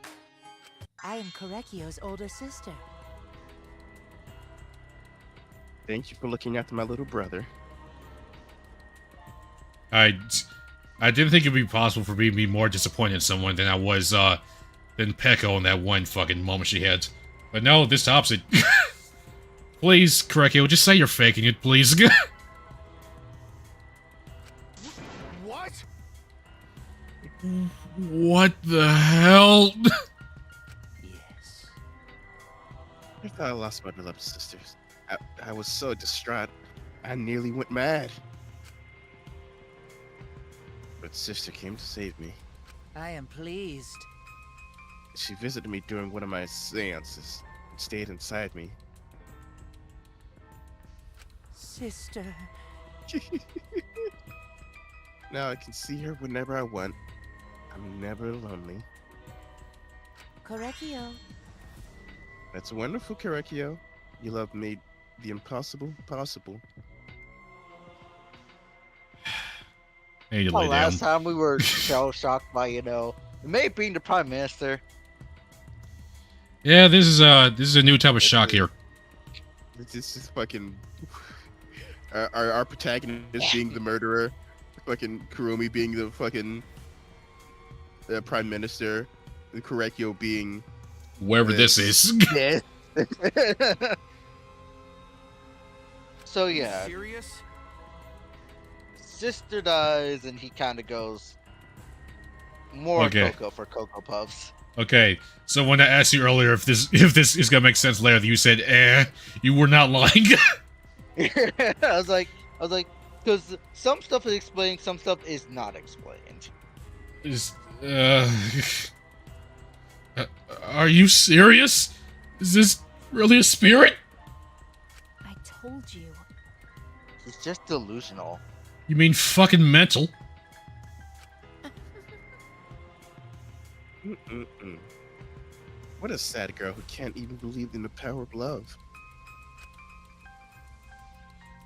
I am Korekiyo's older sister. Thank you for looking after my little brother. I didn't think it'd be possible for me to be more disappointed in someone than I was than Peko in that one fucking moment she had. But no, this opposite. Please, Korekiyo, just say you're faking it, please. What? What the hell? I thought I lost my beloved sisters. I was so distraught, I nearly went mad. But sister came to save me. I am pleased. She visited me during one of my seances and stayed inside me. Sister. Now I can see her whenever I want. I'm never lonely. Korekiyo. That's wonderful, Korekiyo. You love made the impossible possible. I need to The lay down. last time we were shell shocked by, May being the Prime Minister. Yeah, this is a new type of shock here. This is fucking our protagonist being the murderer, fucking Kurumi being the fucking Prime Minister, and Korekiyo being Wherever this is. Yes. So yeah, Serious? sister dies and he kind of goes more Okay. Cocoa for Cocoa Puffs. Okay, so when I asked you earlier if this is gonna make sense later, you said, you were not lying. I was like, because some stuff is explained, some stuff is not explained. Are you serious? Is this really a spirit? I told you. It's just delusional. You mean fucking mental? Mm-mm-mm. What a sad girl who can't even believe in the power of love.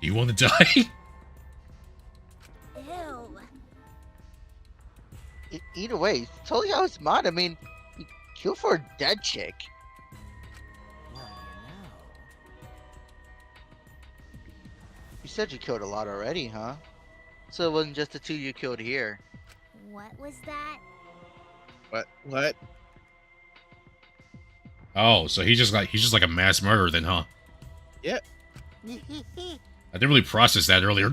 You want to die? Ew. Either way, totally out his mind. I mean, he killed for a dead chick. You said you killed a lot already, huh? So it wasn't just the two you killed here. What was that? What? Oh, so he's just like a mass murderer then, huh? Yep. I didn't really process that earlier.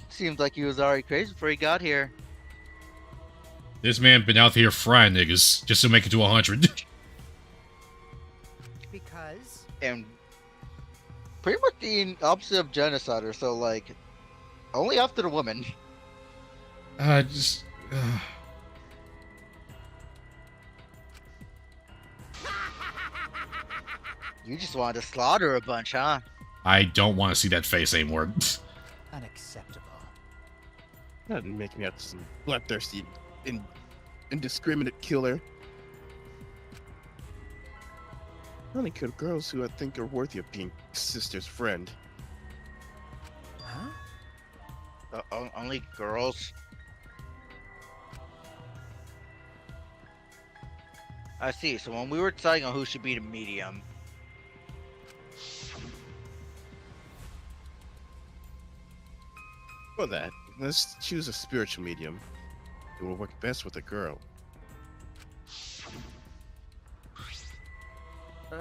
Seems like he was already crazy before he got here. This man been out here frying niggas just to make it to 100. Because? And pretty much the opposite of genocider, so like, only after the woman. Just... You just wanted to slaughter a bunch, huh? I don't want to see that face anymore. Unacceptable. That didn't make me out some bloodthirsty and indiscriminate killer. I only kill girls who I think are worthy of being sister's friend. Huh? Only girls? I see. So when we were deciding on who should be the medium, For that, let's choose a spiritual medium. It will work best with a girl. you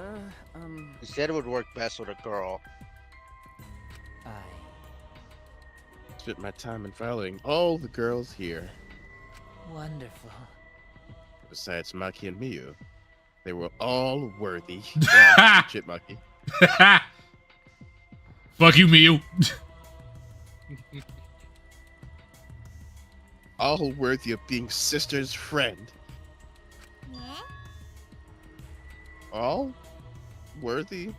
said it would work best with a girl. Spent my time in following all the girls here. Wonderful. Besides Maki and Miyu, they were all worthy. Yeah, shit, Maki. Fuck you, Miyu. All worthy of being sister's friend. Yeah? All worthy?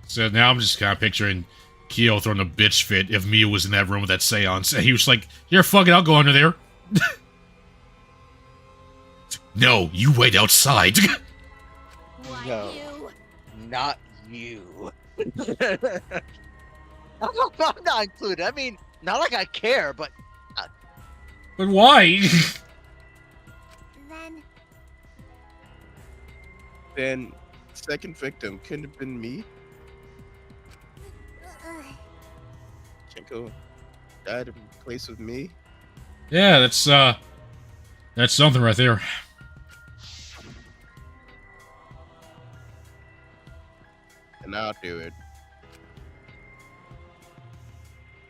So now I'm just kind of picturing Kyo throwing a bitch fit if Miyu was in that room with that seance. And he was like, "You're fucking, I'll go under there." No, you wait outside. No, not you. I'm not included. I mean, not like I care, but But why? Then, second victim couldn't have been me. Chenko died in place of me. Yeah, that's something right there. And I'll do it.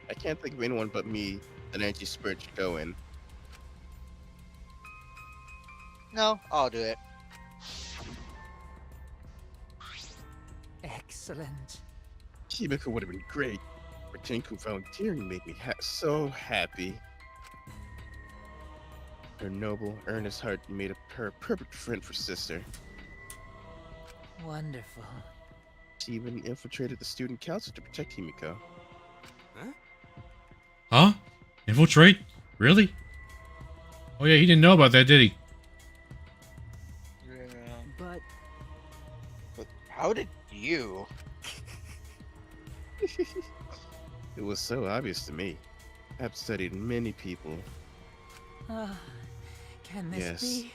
I can't think of anyone but me that anti-spirit should go in. no, I'll do it. Excellent. Himiko would have been great, but Chenko volunteering made me so happy. Her noble, earnest heart made her a perfect friend for sister. Wonderful. She even infiltrated the student council to protect Himiko. Huh? Infiltrate? Really? Oh yeah, he didn't know about that, did he? But how did you? It was so obvious to me. I've studied many people. Can this Yes. be?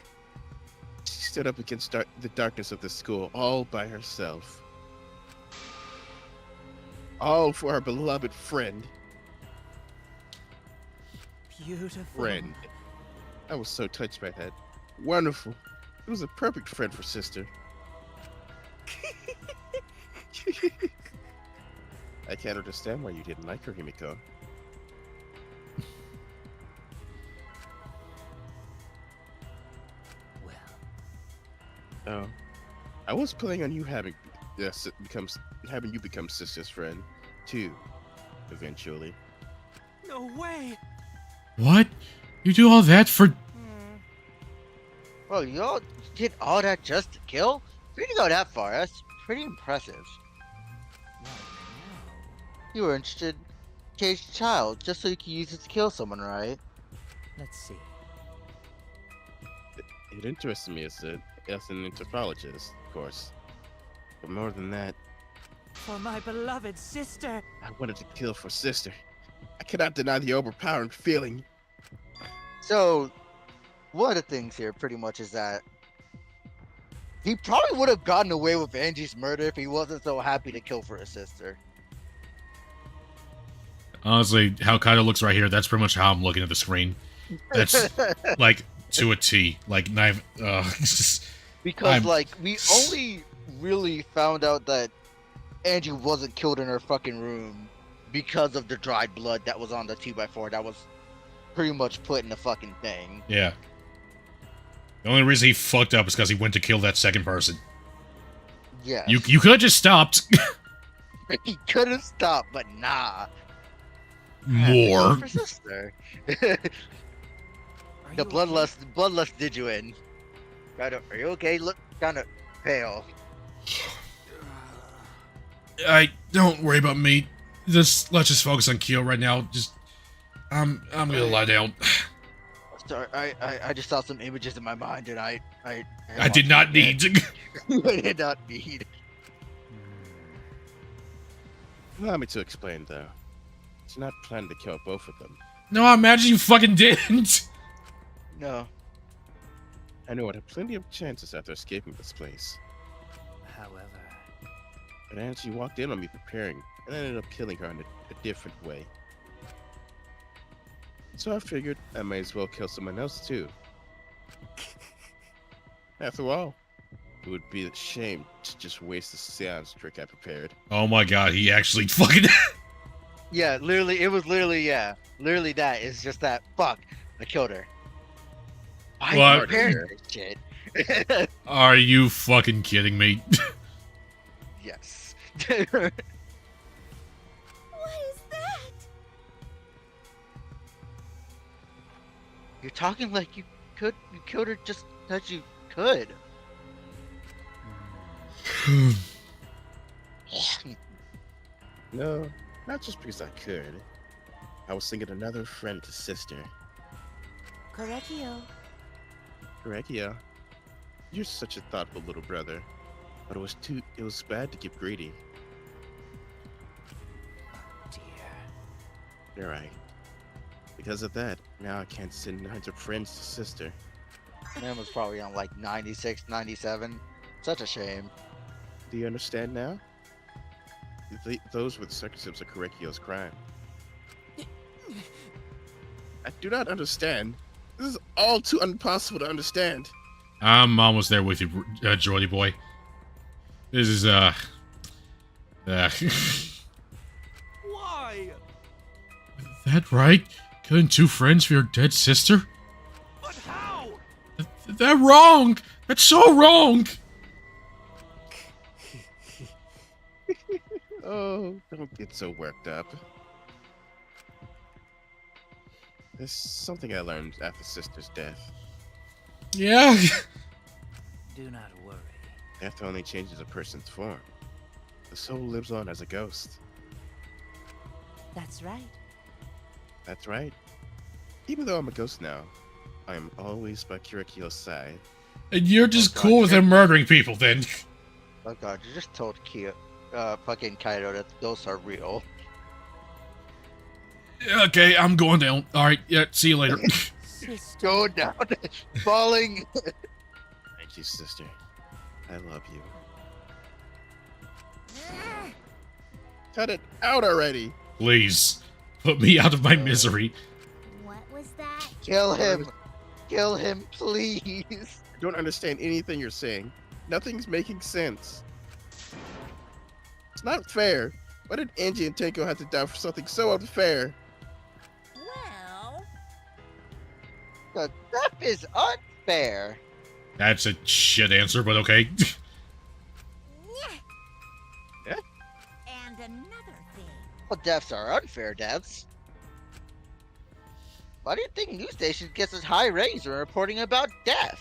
She stood up against the darkness of the school all by herself. All for her beloved friend. Beautiful. Friend. I was so touched by that. Wonderful. It was a perfect friend for sister. I can't understand why you didn't like her, Himiko. Oh, I was planning on you having you become sister's friend too, eventually. No way! What? You do all that for? Well, you all did all that just to kill? For you to go that far, that's pretty impressive. You were interested in Caged Child just so you could use it to kill someone, right? Let's see. It interested me as an anthropologist, of course. But more than that, For my beloved sister. I wanted to kill for sister. I cannot deny the overpowering feeling. So, one of the things here pretty much is that he probably would have gotten away with Angie's murder if he wasn't so happy to kill for his sister. Honestly, how Kaido looks right here, that's pretty much how I'm looking at the screen. That's like to a T. Like knife. Because like we only really found out that Angie wasn't killed in her fucking room because of the dried blood that was on the 2x4 that was pretty much put in the fucking thing. Yeah. The only reason he fucked up is because he went to kill that second person. Yeah. You could have just stopped. He could have stopped, but nah. More. For sister. The bloodlust did you in. Are you okay? Look kind of pale. Don't worry about me. Let's just focus on Kyo right now. I'm gonna lie down. Sorry, I just saw some images in my mind, and I did not need. I did not need. Allow me to explain, though. It's not planning to kill both of them. No, I imagine you fucking didn't. No. I knew I'd have plenty of chances after escaping this place. However, But Angie walked in on me preparing, and I ended up killing her in a different way. So I figured I might as well kill someone else too. After all, it would be a shame to just waste the seance trick I prepared. Oh my god, he actually fucking. Yeah, literally, it was literally, yeah. Literally that. It's just that, fuck, I killed her. Why are you What? preparing this shit? Are you fucking kidding me? Yes. What is that? You're talking like you killed her just because you could. No, not just because I could. I was thinking another friend to sister. Correcchio. Regia, you're such a thoughtful little brother. But it was bad to get greedy. You're right. Because of that, now I can't send 900 friends to sister. Man was probably on like 96, 97. Such a shame. Do you understand now? Those were the circumstances of Correcchio's crime. I do not understand. This is all too impossible to understand. I'm almost there with you, Jordy boy. This is Why? That right? Killing 2 friends for your dead sister? But how? That wrong! That's so wrong! Oh, don't get so worked up. There's something I learned after sister's death. Yeah. do not worry. Death only changes a person's form. The soul lives on as a ghost. That's right. That's right. Even though I'm a ghost now, I am always by Kirikio's side. And you're just cool with him murdering people then. Oh god, you just told fucking Kaido that those are real. Okay, I'm going down. Alright, yeah, see you later. Go down. Falling. Thank you, sister. I love you. Cut it out already! Please, put me out of my misery. What was that? Kill him. Kill him, please. I don't understand anything you're saying. Nothing's making sense. It's not fair. Why did Angie and Tenko have to die for something so unfair? Well, The death is unfair. That's a shit answer, but okay. and another thing. Well, deaths are unfair deaths. Why do you think news stations get such high ratings when reporting about death?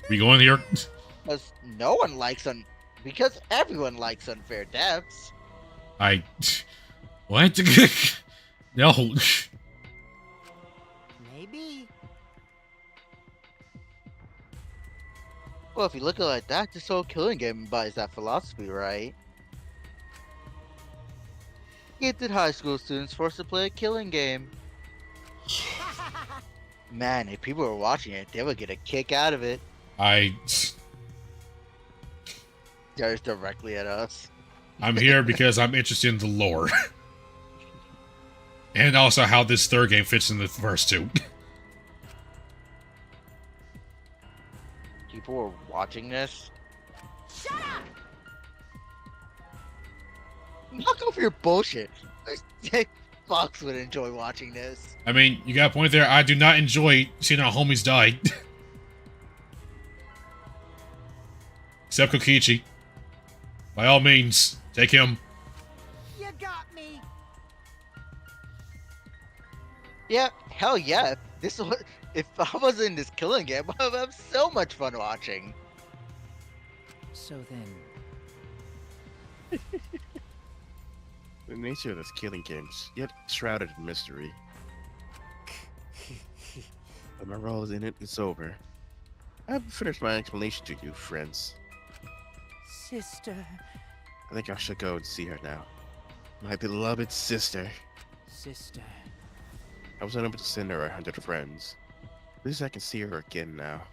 We going here? Because no one likes because everyone likes unfair deaths. What? No. Maybe. Well, if you look at it like that, this whole killing game embodies that philosophy, right? Gifted high school students forced to play a killing game. Man, if people were watching it, they would get a kick out of it. Stares directly at us. I'm here because I'm interested in the lore. And also how this third game fits in the first 2. People were watching this. Shut up! Knock off your bullshit. Fox would enjoy watching this. I mean, you got a point there. I do not enjoy seeing our homies die. Except Kokichi. By all means, take him. You got me. Yeah, hell yeah. If I was in this killing game, I would have so much fun watching. So then, The nature of this killing game is yet shrouded in mystery. But my role in it is over. I've finished my explanation to you, friends. Sister. I think I should go and see her now. My beloved sister. Sister. I was unable to send her 100 friends. At least I can see her again now.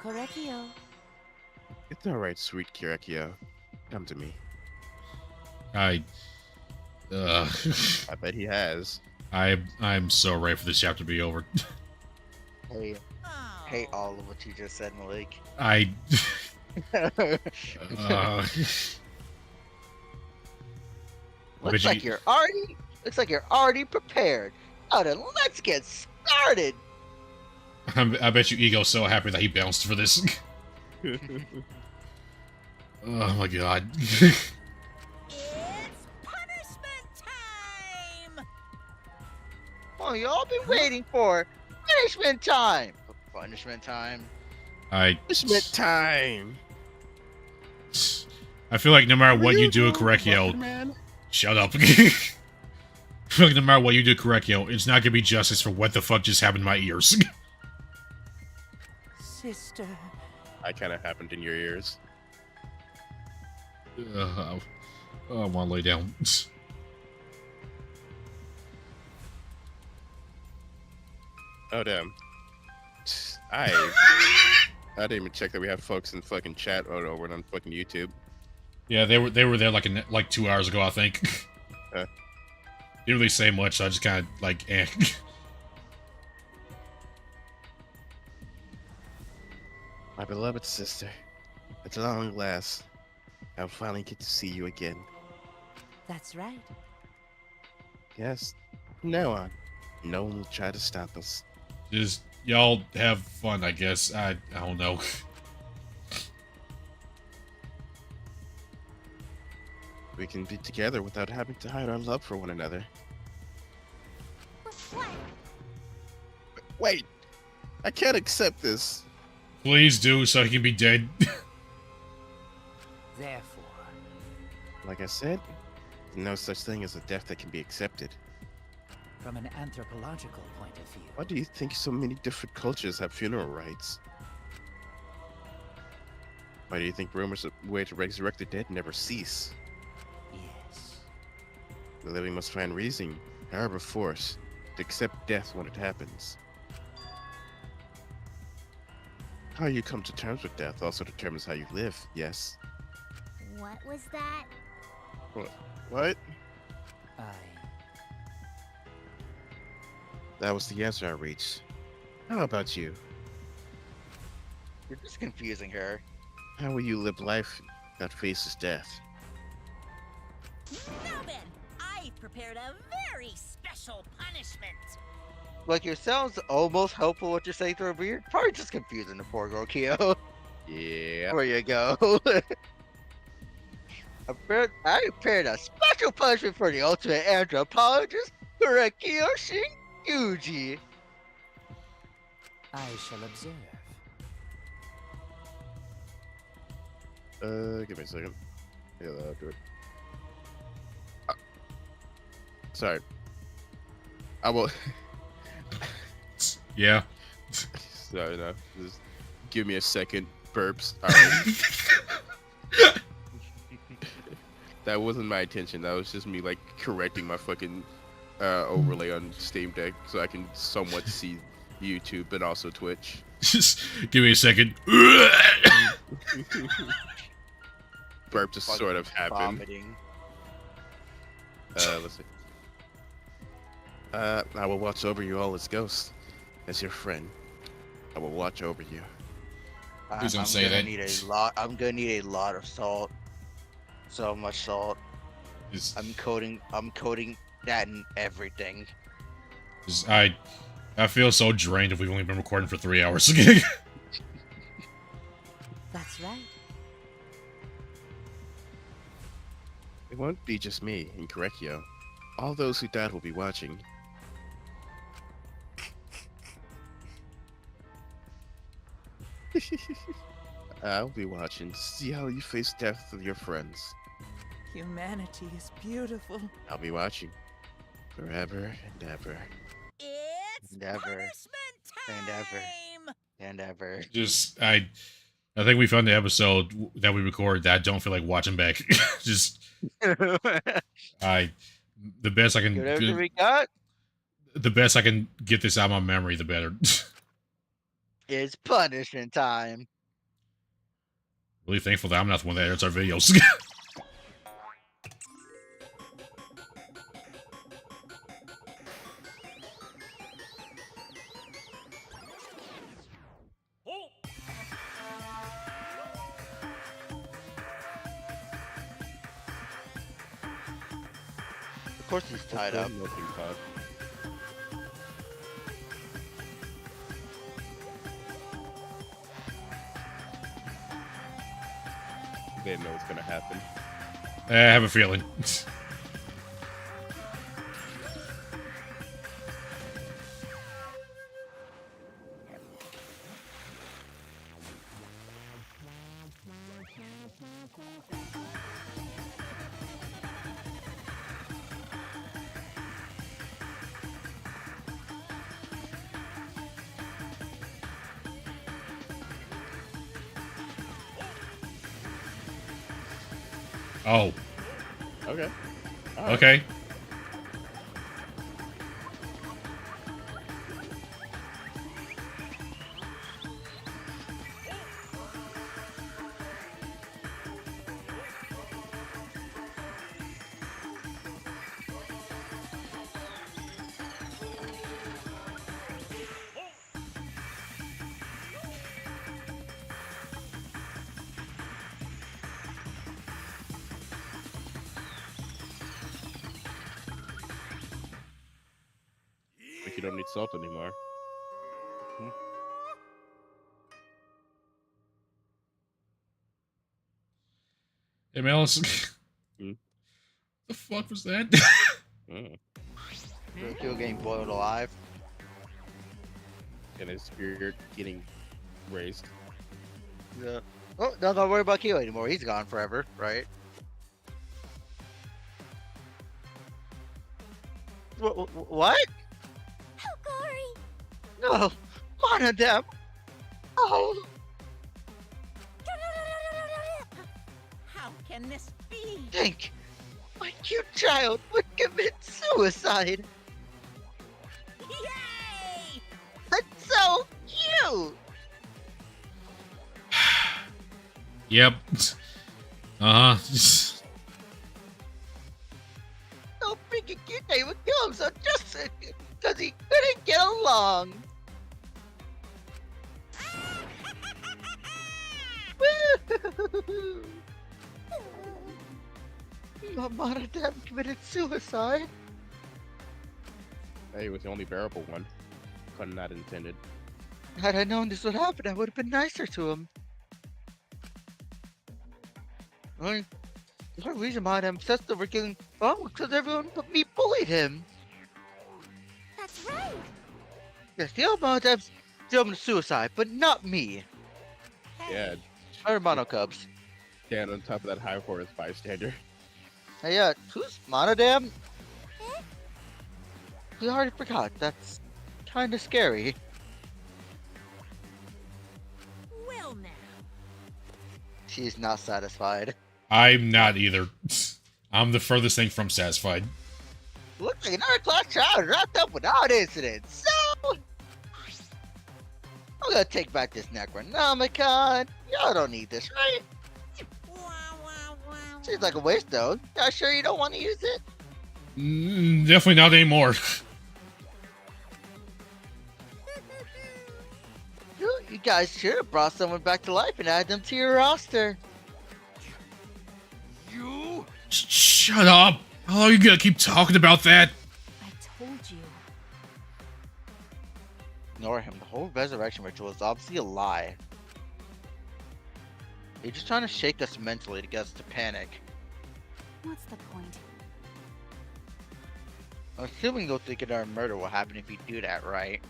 Korekio. It's alright, sweet Kirakio. Come to me. I bet he has. I'm so ready for this chapter to be over. Hey, hate all of what you just said, Malik. Looks like you're already prepared. Now then, let's get started. I bet you Ego's so happy that he bounced for this. Oh my god. Oh, you all been waiting for punishment time. Punishment time. Punishment time. I feel like no matter what you do at Korekio, shut up. I feel like no matter what you do at Korekio, it's not gonna be justice for what the fuck just happened in my ears. Sister. I kind of happened in your ears. I want to lay down. Oh damn! I didn't even check that we have folks in fucking chat over on fucking YouTube. Yeah, they were there like 2 hours ago, I think. Didn't really say much, so I just kind of like eh. My beloved sister, at long last, I'll finally get to see you again. That's right. Yes, from now on, no one will try to stop us. Just y'all have fun, I guess. I don't know. We can be together without having to hide our love for one another. Wait, I can't accept this. Please do, so he can be dead. Therefore, like I said, there's no such thing as a death that can be accepted. from an anthropological point of view. Why do you think so many different cultures have funeral rites? Why do you think rumors of way to resurrect the dead never cease? Yes. The living must find reason, however force, to accept death when it happens. How you come to terms with death also determines how you live, yes? What was that? What? I... That was the answer I reached. How about you? You're just confusing her. How will you live life that faces death? Now then, I've prepared a very special punishment. Like, it sounds almost helpful what you're saying to her, but you're probably just confusing the poor girl, Kyo. Yeah. There you go. I prepared a special punishment for the ultimate anthropologist, Korekio Shinguji. I shall observe. Give me a second. Yeah, I'll do it. Sorry. I will. Yeah. Sorry, no. Just give me a second. Burps. Alright. That wasn't my intention. That was just me, like, correcting my fucking overlay on Steam Deck so I can somewhat see YouTube, but also Twitch. Just give me a second. Burp just sort of happened. Vomiting. Let's see. I will watch over you all as ghosts. As your friend, I will watch over you. Please don't say that. I'm gonna need a lot of salt. So much salt. I'm coating that in everything. I feel so drained if we've only been recording for 3 hours. That's right. It won't be just me and Korekio. All those who died will be watching. I'll be watching to see how you face death with your friends. Humanity is beautiful. I'll be watching. Forever and ever. It's Never. punishment And ever. And ever. Just I think we found the episode that we recorded that I don't feel like watching back. Just the best I can Good everything we got the best I can get this out of my memory, the better. is punishment time. Really thankful that I'm not the one that edits our videos. Of course he's tied up. They know what's gonna happen. I have a feeling. Oh. Okay. Okay. Like you don't need salt anymore. Hey, Malice. Hmm? The fuck was that? Still getting boiled alive. And his spirit getting raised. Yeah. Oh, don't gotta worry about Kyo anymore. He's gone forever, right? What? Hokori! No! Monodam! Oh! How can this be? Think! My cute child would commit suicide! Yay! That's so cute! Yep. Uh-huh. So freaking cute they would kill him so just because he couldn't get along! Monodam committed suicide? He was the only bearable one. Couldn't not intended. Had I known this would happen, I would have been nicer to him. The only reason Monodam obsessed over killing Bon was because everyone but me bullied him. That's right. Yes, the old Monodam's drove him to suicide, but not me. Yeah. Or Mono Cubs. Stand on top of that high horse bystander. Hey, who's Monodam? We already forgot. That's kind of scary. Well now. She's not satisfied. I'm not either. I'm the furthest thing from satisfied. Looks like another class child wrapped up without incident. So, I'm gonna take back this Necronomicon. Y'all don't need this, right? Seems like a waste, though. Y'all sure you don't want to use it? Definitely not anymore. You guys should have brought someone back to life and added them to your roster. You? Shut up! How are you gonna keep talking about that? I told you. Ignore him. The whole resurrection ritual is obviously a lie. You're just trying to shake us mentally to get us to panic. What's the point? I'm assuming you'll think another murder will happen if you do that, right?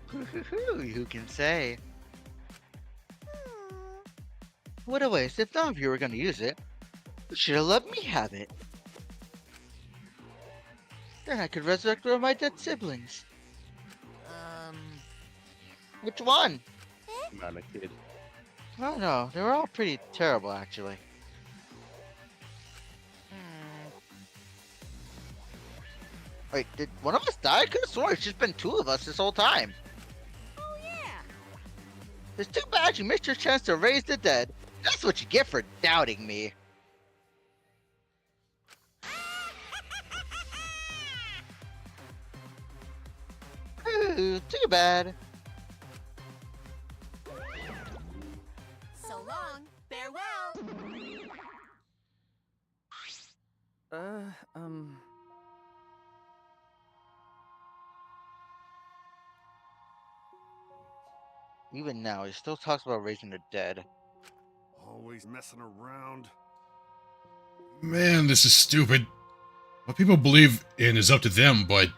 Who can say? What a waste. If none of you were going to use it, you should have let me have it. Then I could resurrect one of my dead siblings. Which one? Not a kid. I don't know. They were all pretty terrible, actually. Wait, did one of us die? I could have sworn it's just been 2 of us this whole time. Oh, yeah. It's too bad you missed your chance to raise the dead. That's what you get for doubting me. Ooh, too bad. So long. Farewell. Even now, he still talks about raising the dead. Always messing around. Man, this is stupid. What people believe in is up to them, but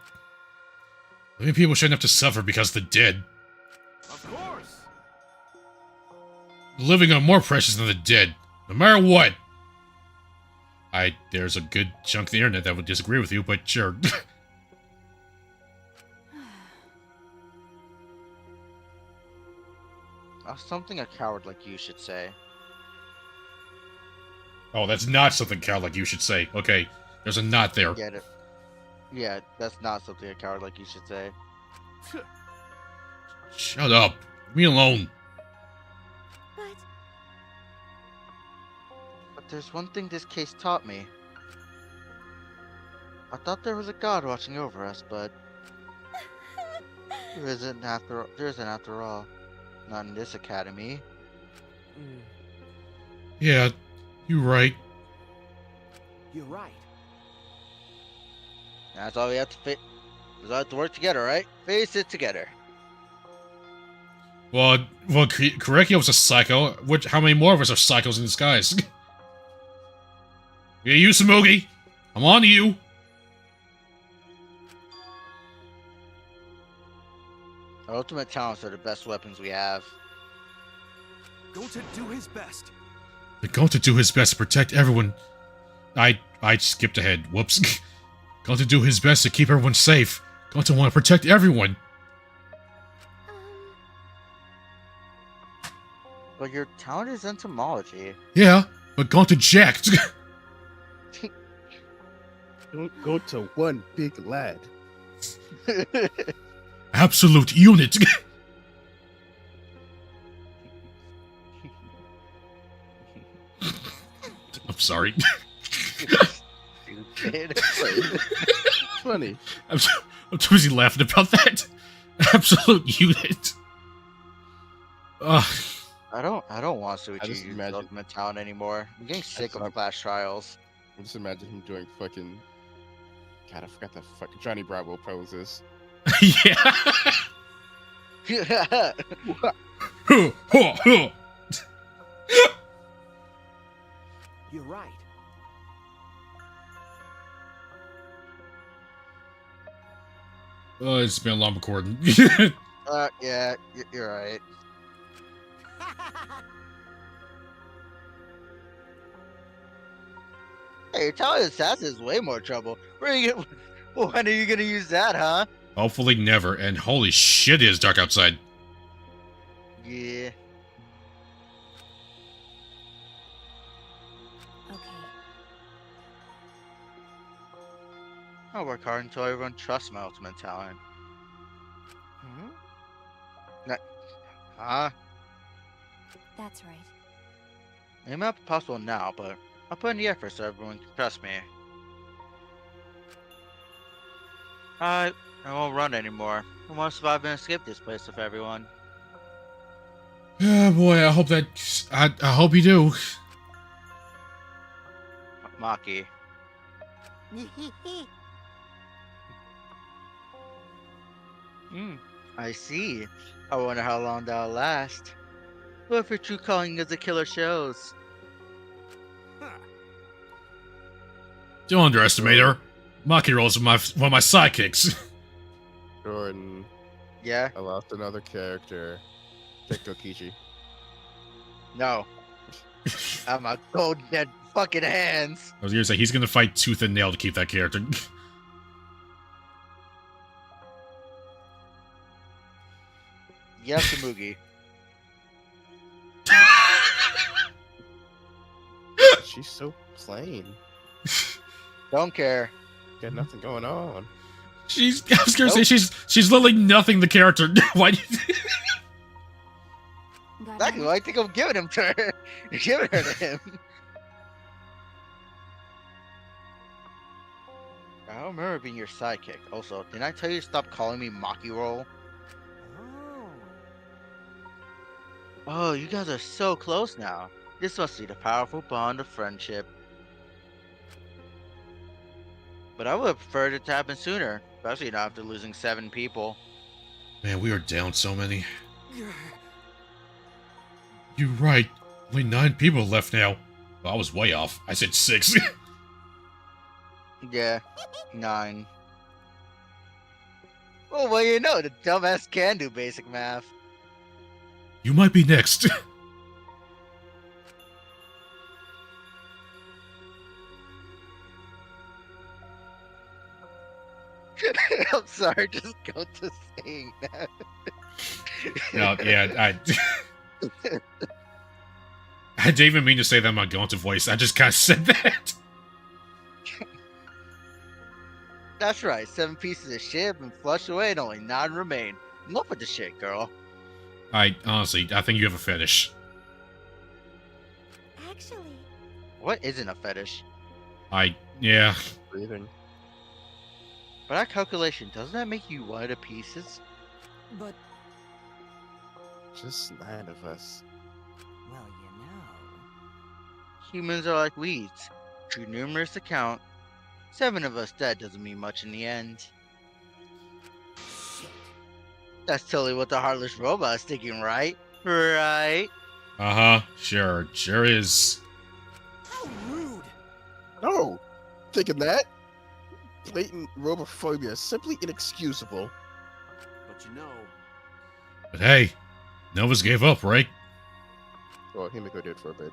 living people shouldn't have to suffer because they're dead. Of course. The living are more precious than the dead, no matter what. There's a good chunk of the internet that would disagree with you, but sure. That's something a coward like you should say. Oh, that's not something Cal like you should say. Okay, there's a not there. Get it? Yeah, that's not something a coward like you should say. Shut up. Leave me alone. But there's one thing this case taught me. I thought there was a god watching over us, but there isn't after all. Not in this academy. Yeah, you're right. You're right. That's all we have to fit. We have to work together, right? Face it together. Well, Korekiyo was a psycho. How many more of us are psychos in disguise? Yeah, you, Samugi. I'm on to you. Our ultimate talents are the best weapons we have. Going to do his best. They're going to do his best to protect everyone. I skipped ahead. Whoops. Going to do his best to keep everyone safe. Going to want to protect everyone. But your talent is entomology. Yeah, but going to jacked. Don't go to one big lad. Absolute unit. I'm sorry. It's funny. I'm too busy laughing about that. Absolute unit. I don't want I Suichi just use imagine- ultimate talent anymore. I'm getting sick of Flash Trials. I just imagine him doing fucking. God, I forgot that fucking Johnny Bravo poses. Yeah. You're right. Oh, it's been a long recording. Yeah, you're right. Hey, your talent assassin is way more trouble. When are you gonna use that, huh? Hopefully never. And holy shit, it is dark outside. Yeah. I'll work hard until everyone trusts my ultimate talent. Huh? That's right. It may not be possible now, but I'll put in the effort so everyone can trust me. I won't run anymore. I want to survive and escape this place with everyone. Oh boy, I hope that. I hope you do. Maki. I see. I wonder how long that'll last. What if your true calling is a killer shows? Don't underestimate her. Maki rolls one of my sidekicks. Jordan. Yeah? I lost another character. Take Tokichi. No. I'm a cold dead fucking hands. I was gonna say, he's gonna fight tooth and nail to keep that character. Yes, Samugi. She's so plain. Don't care. Got nothing going on. I was gonna say she's literally nothing the character. Why? Exactly. Why I think I'm giving him to her. Giving her to him. I don't remember being your sidekick. Also, didn't I tell you to stop calling me Maki Roll? Oh, you guys are so close now. This must be the powerful bond of friendship. But I would have preferred it to happen sooner, especially not after losing 7 people. Man, we are down so many. You're right. Only 9 people left now. Well, I was way off. I said 6. Yeah, 9. Well, you know, the dumbass can do basic math. You might be next. I'm sorry, just go to saying that. No, yeah, I didn't even mean to say that in my Gonta voice. I just kind of said that. That's right, 7 pieces of shit have been flushed away and only 9 remain. Enough with the shit, girl. Honestly, I think you have a fetish. Actually, What isn't a fetish? Yeah. Breathing. By that calculation, doesn't that make you one of the pieces? But, Just 9 of us. Well, you know. Humans are like weeds. Too numerous to count. 7 of us dead doesn't mean much in the end. That's totally what the Heartless Robot is thinking, right? Right? Uh-huh. Sure is. How rude! No! Thinking that? Blatant robophobia is simply inexcusable. But you know, But hey, Novus gave up, right? Well, Himiko did for a bit.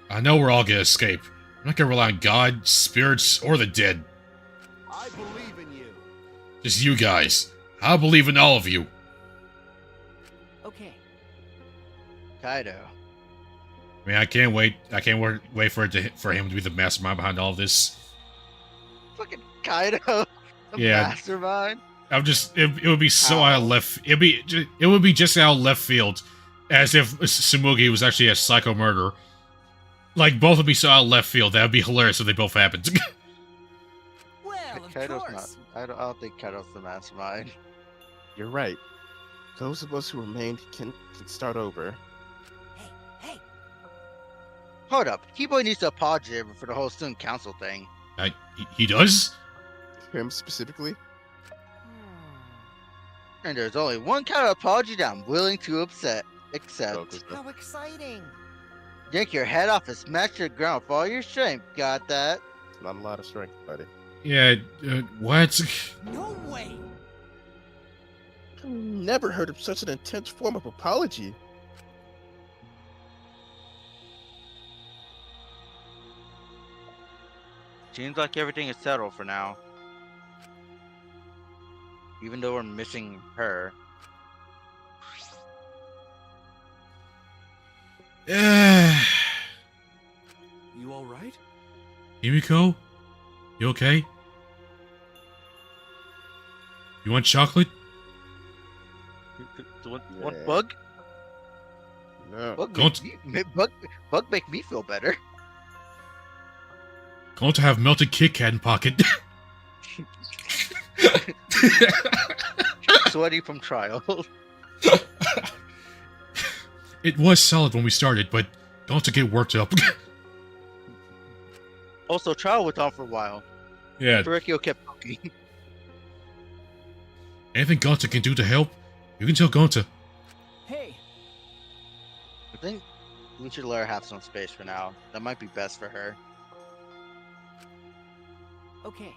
I know we're all gonna escape. I'm not gonna rely on God, spirits, or the dead. I believe in you. Just you guys. I believe in all of you. okay. Kaido. I mean, I can't wait. I can't wait for him to be the mastermind behind all of this. Fucking Kaido. The Yeah. mastermind. It would be so out of left. It would be just out of left field, as if Tsumugi was actually a psycho murderer. Like both would be so out of left field. That would be hilarious if they both happened. Well, of Kaido's course. not. I don't think Kaido's the mastermind. You're right. Those of us who remained can start over. Hold up. Keyboy needs to apologize for the whole student council thing. He does? Him specifically? And there's only one kind of apology that I'm willing to accept. How exciting! Yank your head off and smash to the ground with all your strength. Got that? Not a lot of strength, buddy. Yeah. What? No way! I've never heard of such an intense form of apology. Seems like everything is settled for now. Even though we're missing her. you all right? Himiko? You okay? You want chocolate? What bug? No. Bug make me feel better. Going to have melted Kit Kat in pocket. Sweaty from trial. It was solid when we started, but going to get worked up. Also, trial went on for a while. Yeah. Furikyo kept poking. Anything Gonta can do to help, you can tell Gonta. Hey, I think we should let her have some space for now. That might be best for her. okay.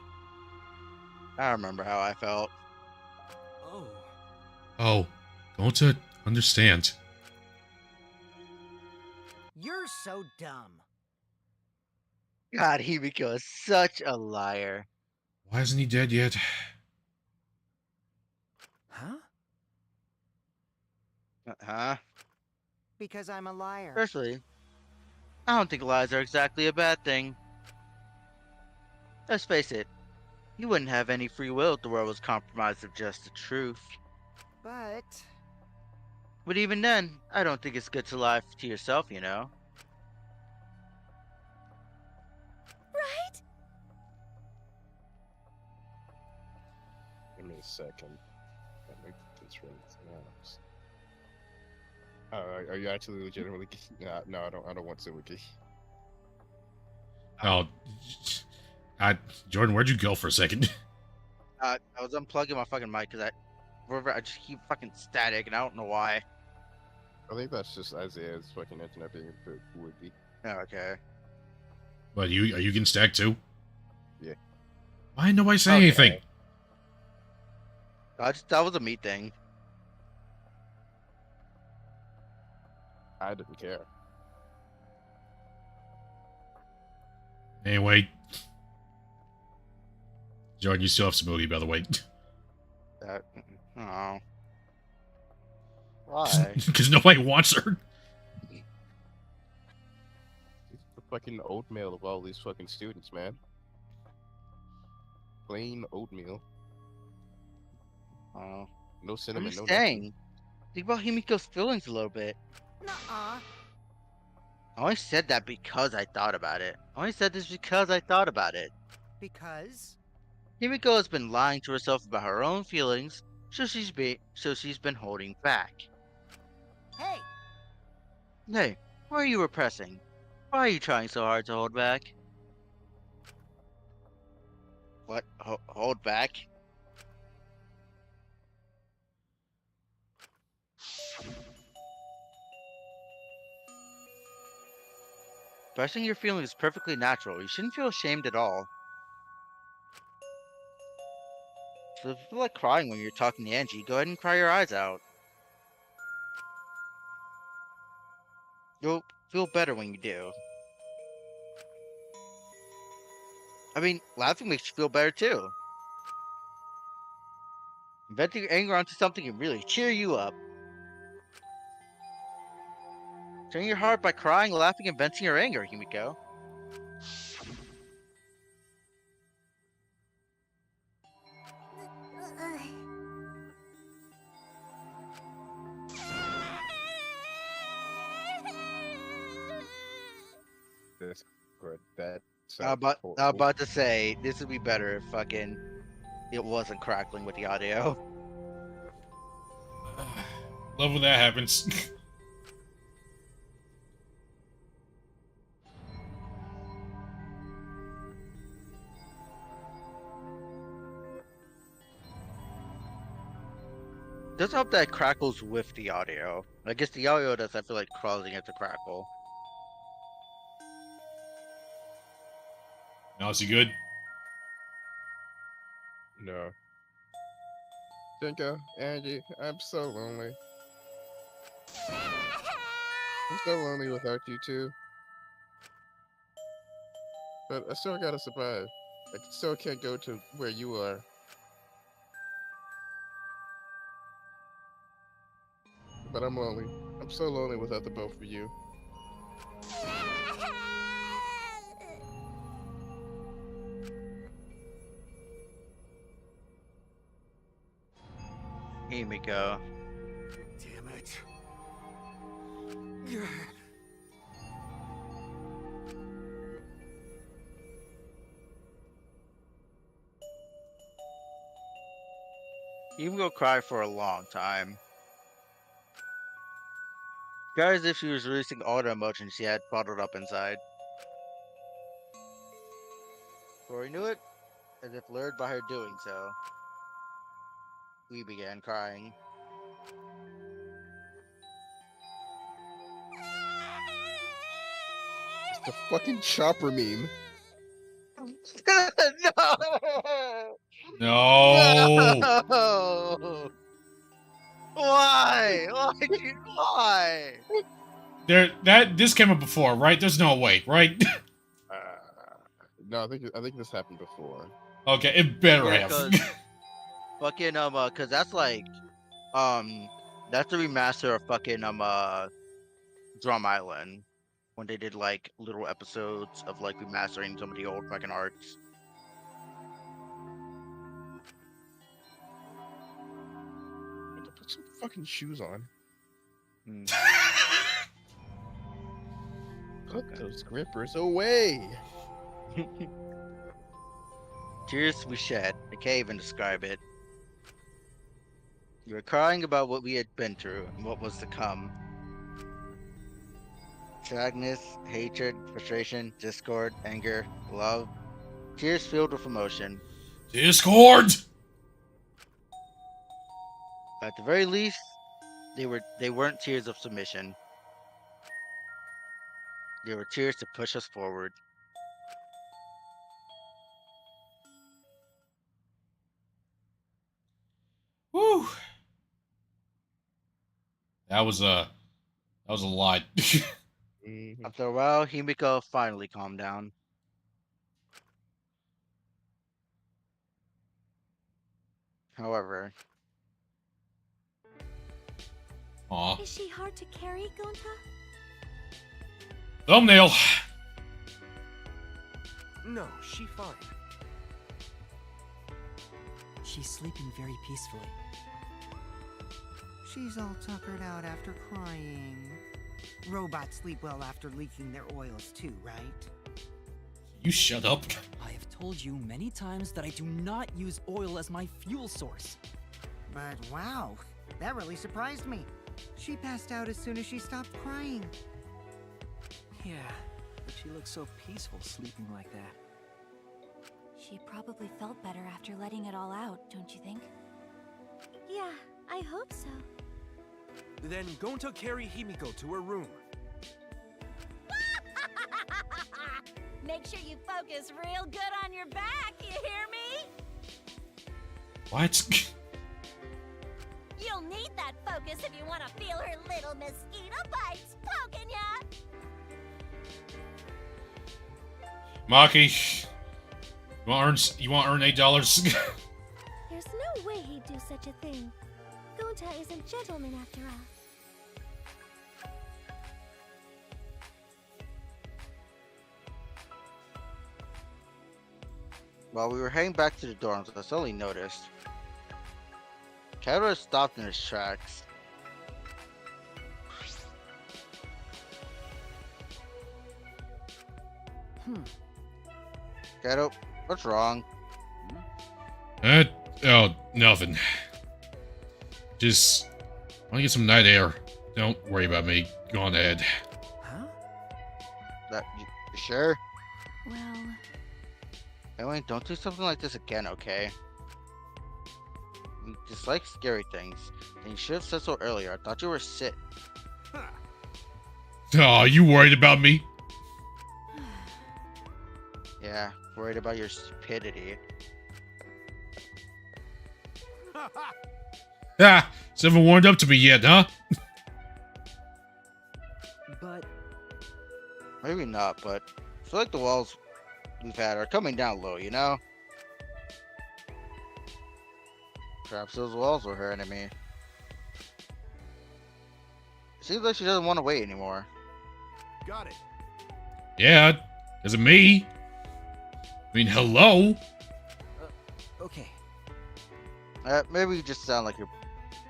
I remember how I felt. Oh. Oh, Gonta understand. You're so dumb. God, Himiko is such a liar. Why isn't he dead yet? Huh? Huh? Because I'm a liar. Firstly, I don't think lies are exactly a bad thing. Let's face it, you wouldn't have any free will if the world was compromised of just the truth. But But even then, I don't think it's good to lie to yourself, you know? Right? Give me a second. Let me control something else. Are you actually legitimately? No, I don't want to wiki. Oh, Jordan, where'd you go for a second? I was unplugging my fucking mic because I just keep fucking static and I don't know why. I think that's just Isaiah's fucking internet being a bit wiki. Oh, okay. But are you getting stacked too? Yeah. Why didn't nobody say Okay. anything? That was a me thing. I didn't care. Anyway, Jordan, you still have Smoothie, by the way. Oh. Why? Because nobody wants her. The fucking oatmeal of all these fucking students, man. Plain oatmeal. Oh. No I'm cinnamon, just no saying. Think about Himiko's feelings a little bit. nuh-uh. I only said that because I thought about it. I only said this because I thought about it. Because Himiko has been lying to herself about her own feelings, so she's been holding back. hey, Hey, why are you repressing? Why are you trying so hard to hold back? What? Hold back? Expressing your feelings is perfectly natural. You shouldn't feel ashamed at all. So if you feel like crying when you're talking to Angie, go ahead and cry your eyes out. You'll feel better when you do. I mean, laughing makes you feel better too. Venting your anger onto something can really cheer you up. Turn your heart by crying, laughing, and venting your anger, Himiko. This good. That. I was about to say, this would be better if fucking it wasn't crackling with the audio. Love when that happens. Does help that it crackles with the audio. I guess the audio does, I feel like, causing it to crackle. Now is he good? No. Jinko, Angie, I'm so lonely. I'm so lonely without you two. But I still gotta survive. I still can't go to where you are. But I'm lonely. I'm so lonely without the both of you. Himiko. Damn it. Himiko cried for a long time. Cried as if she was releasing all the emotions she had bottled up inside. Before we knew it, as if lured by her doing so, we began crying. It's the fucking chopper meme. No. No! Why? Why? This came up before, right? There's no way, right? No, I think this happened before. Okay, it better Yeah, have. fucking cause that's like That's the remaster of fucking Drum Island, when they did like little episodes of like remastering some of the old fucking arcs. Put some fucking shoes on. Put those grippers away. Tears we shed. I can't even describe it. You were crying about what we had been through and what was to come. Sadness, hatred, frustration, discord, anger, love. Tears filled with emotion. Discord! At the very least, they weren't tears of submission. They were tears to push us forward. Woo! That was a lot. After a while, Himiko finally calmed down. However, Aw. Is she hard to carry, Gonta? Thumbnail! No, she fine. She's sleeping very peacefully. She's all tuckered out after crying. Robots sleep well after leaking their oils too, right? You shut up. I have told you many times that I do not use oil as my fuel source. But wow, that really surprised me. She passed out as soon as she stopped crying. Yeah, but she looks so peaceful sleeping like that. She probably felt better after letting it all out, don't you think? Yeah, I hope so. Then Gonta carry Himiko to her room. Make sure you focus real good on your back, you hear me? What? You'll need that focus if you want to feel her little mosquito bites poking ya. Maki, you want to earn $8? There's no way he'd do such a thing. Gonta is a gentleman after all. while we were heading back to the dorms, I suddenly noticed Kaito stopped in his tracks. Kaito, what's wrong? Oh, nothing. Just want to get some night air. Don't worry about me. Go on ahead. You sure? Well, Emily, don't do something like this again, okay? You dislike scary things. And you should have said so earlier. I thought you were sick. Oh, you worried about me? Yeah, worried about your stupidity. Ah, so haven't warmed up to me yet, huh? But maybe not, but I feel like the walls we've had are coming down low, you know? Perhaps those walls were her enemy. Seems like she doesn't want to wait anymore. Got it. Yeah, is it me? I mean, hello? Okay. Maybe you just sound like you're...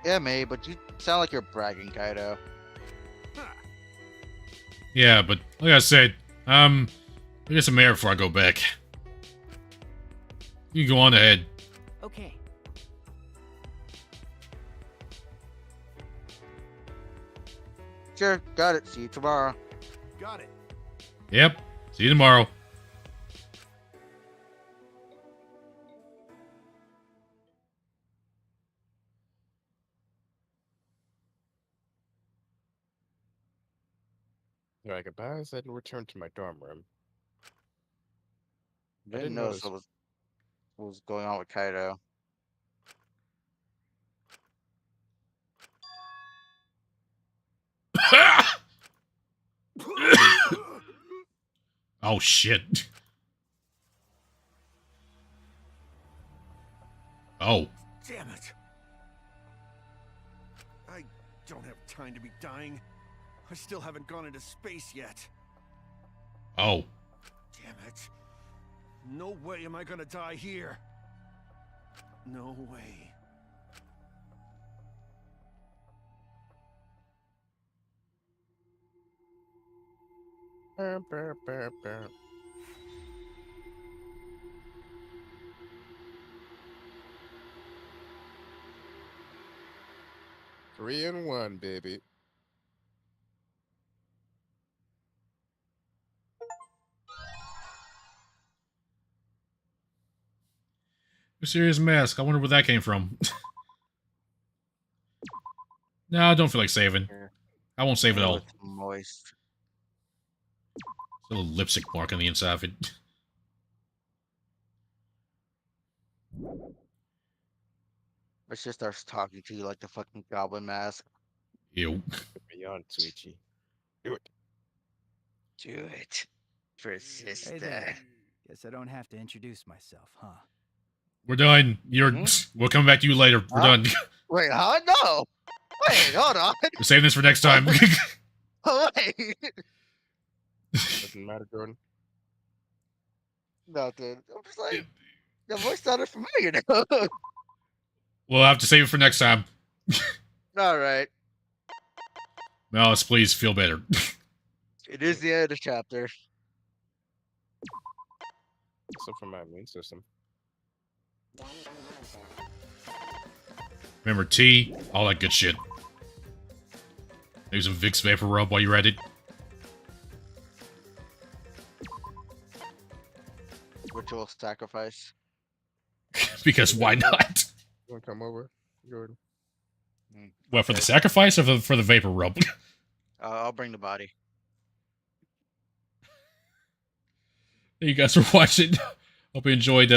Yeah, maybe, but you sound like you're bragging, Kaito. Yeah, but like I said, I get some air before I go back. You go on ahead. Okay. Sure, got it. See you tomorrow. Got it. Yep. See you tomorrow. Alright, goodbye. I said return to my dorm room. I didn't notice what was going on with Kaito. Oh, shit. Oh. Damn it. don't have time to be dying. I still haven't gone into space yet. Oh. Damn it. No way am I gonna die here. No way. Burr. 3-1, baby. Mysterious mask. I wonder where that came from. No, I don't feel like saving. I won't save it all. It's moist. A little lipstick mark on the inside of it. It just starts talking to you like the fucking goblin mask. Ew. Beyond Twitchy. Do it. Do it. For Hey sister. there. Guess I don't have to introduce myself, huh? We're done. We'll come back to you later. We're done. Wait, huh? No! Wait, hold on. We're saving this for next time. Oh, wait. Doesn't matter, Jordan. No, dude. I'm just like, the voice sounded familiar now. We'll have to save it for next time. Alright. Malice, please feel better. It is the end of the chapter. Except for my immune system. Remember tea, all that good shit. Maybe some Vicks Vapor Rub while you're at it. Ritual sacrifice. Because why not? You wanna come over, Jordan? What, for the sacrifice or for the Vapor Rub? I'll bring the body. You guys for watching. Hope you enjoyed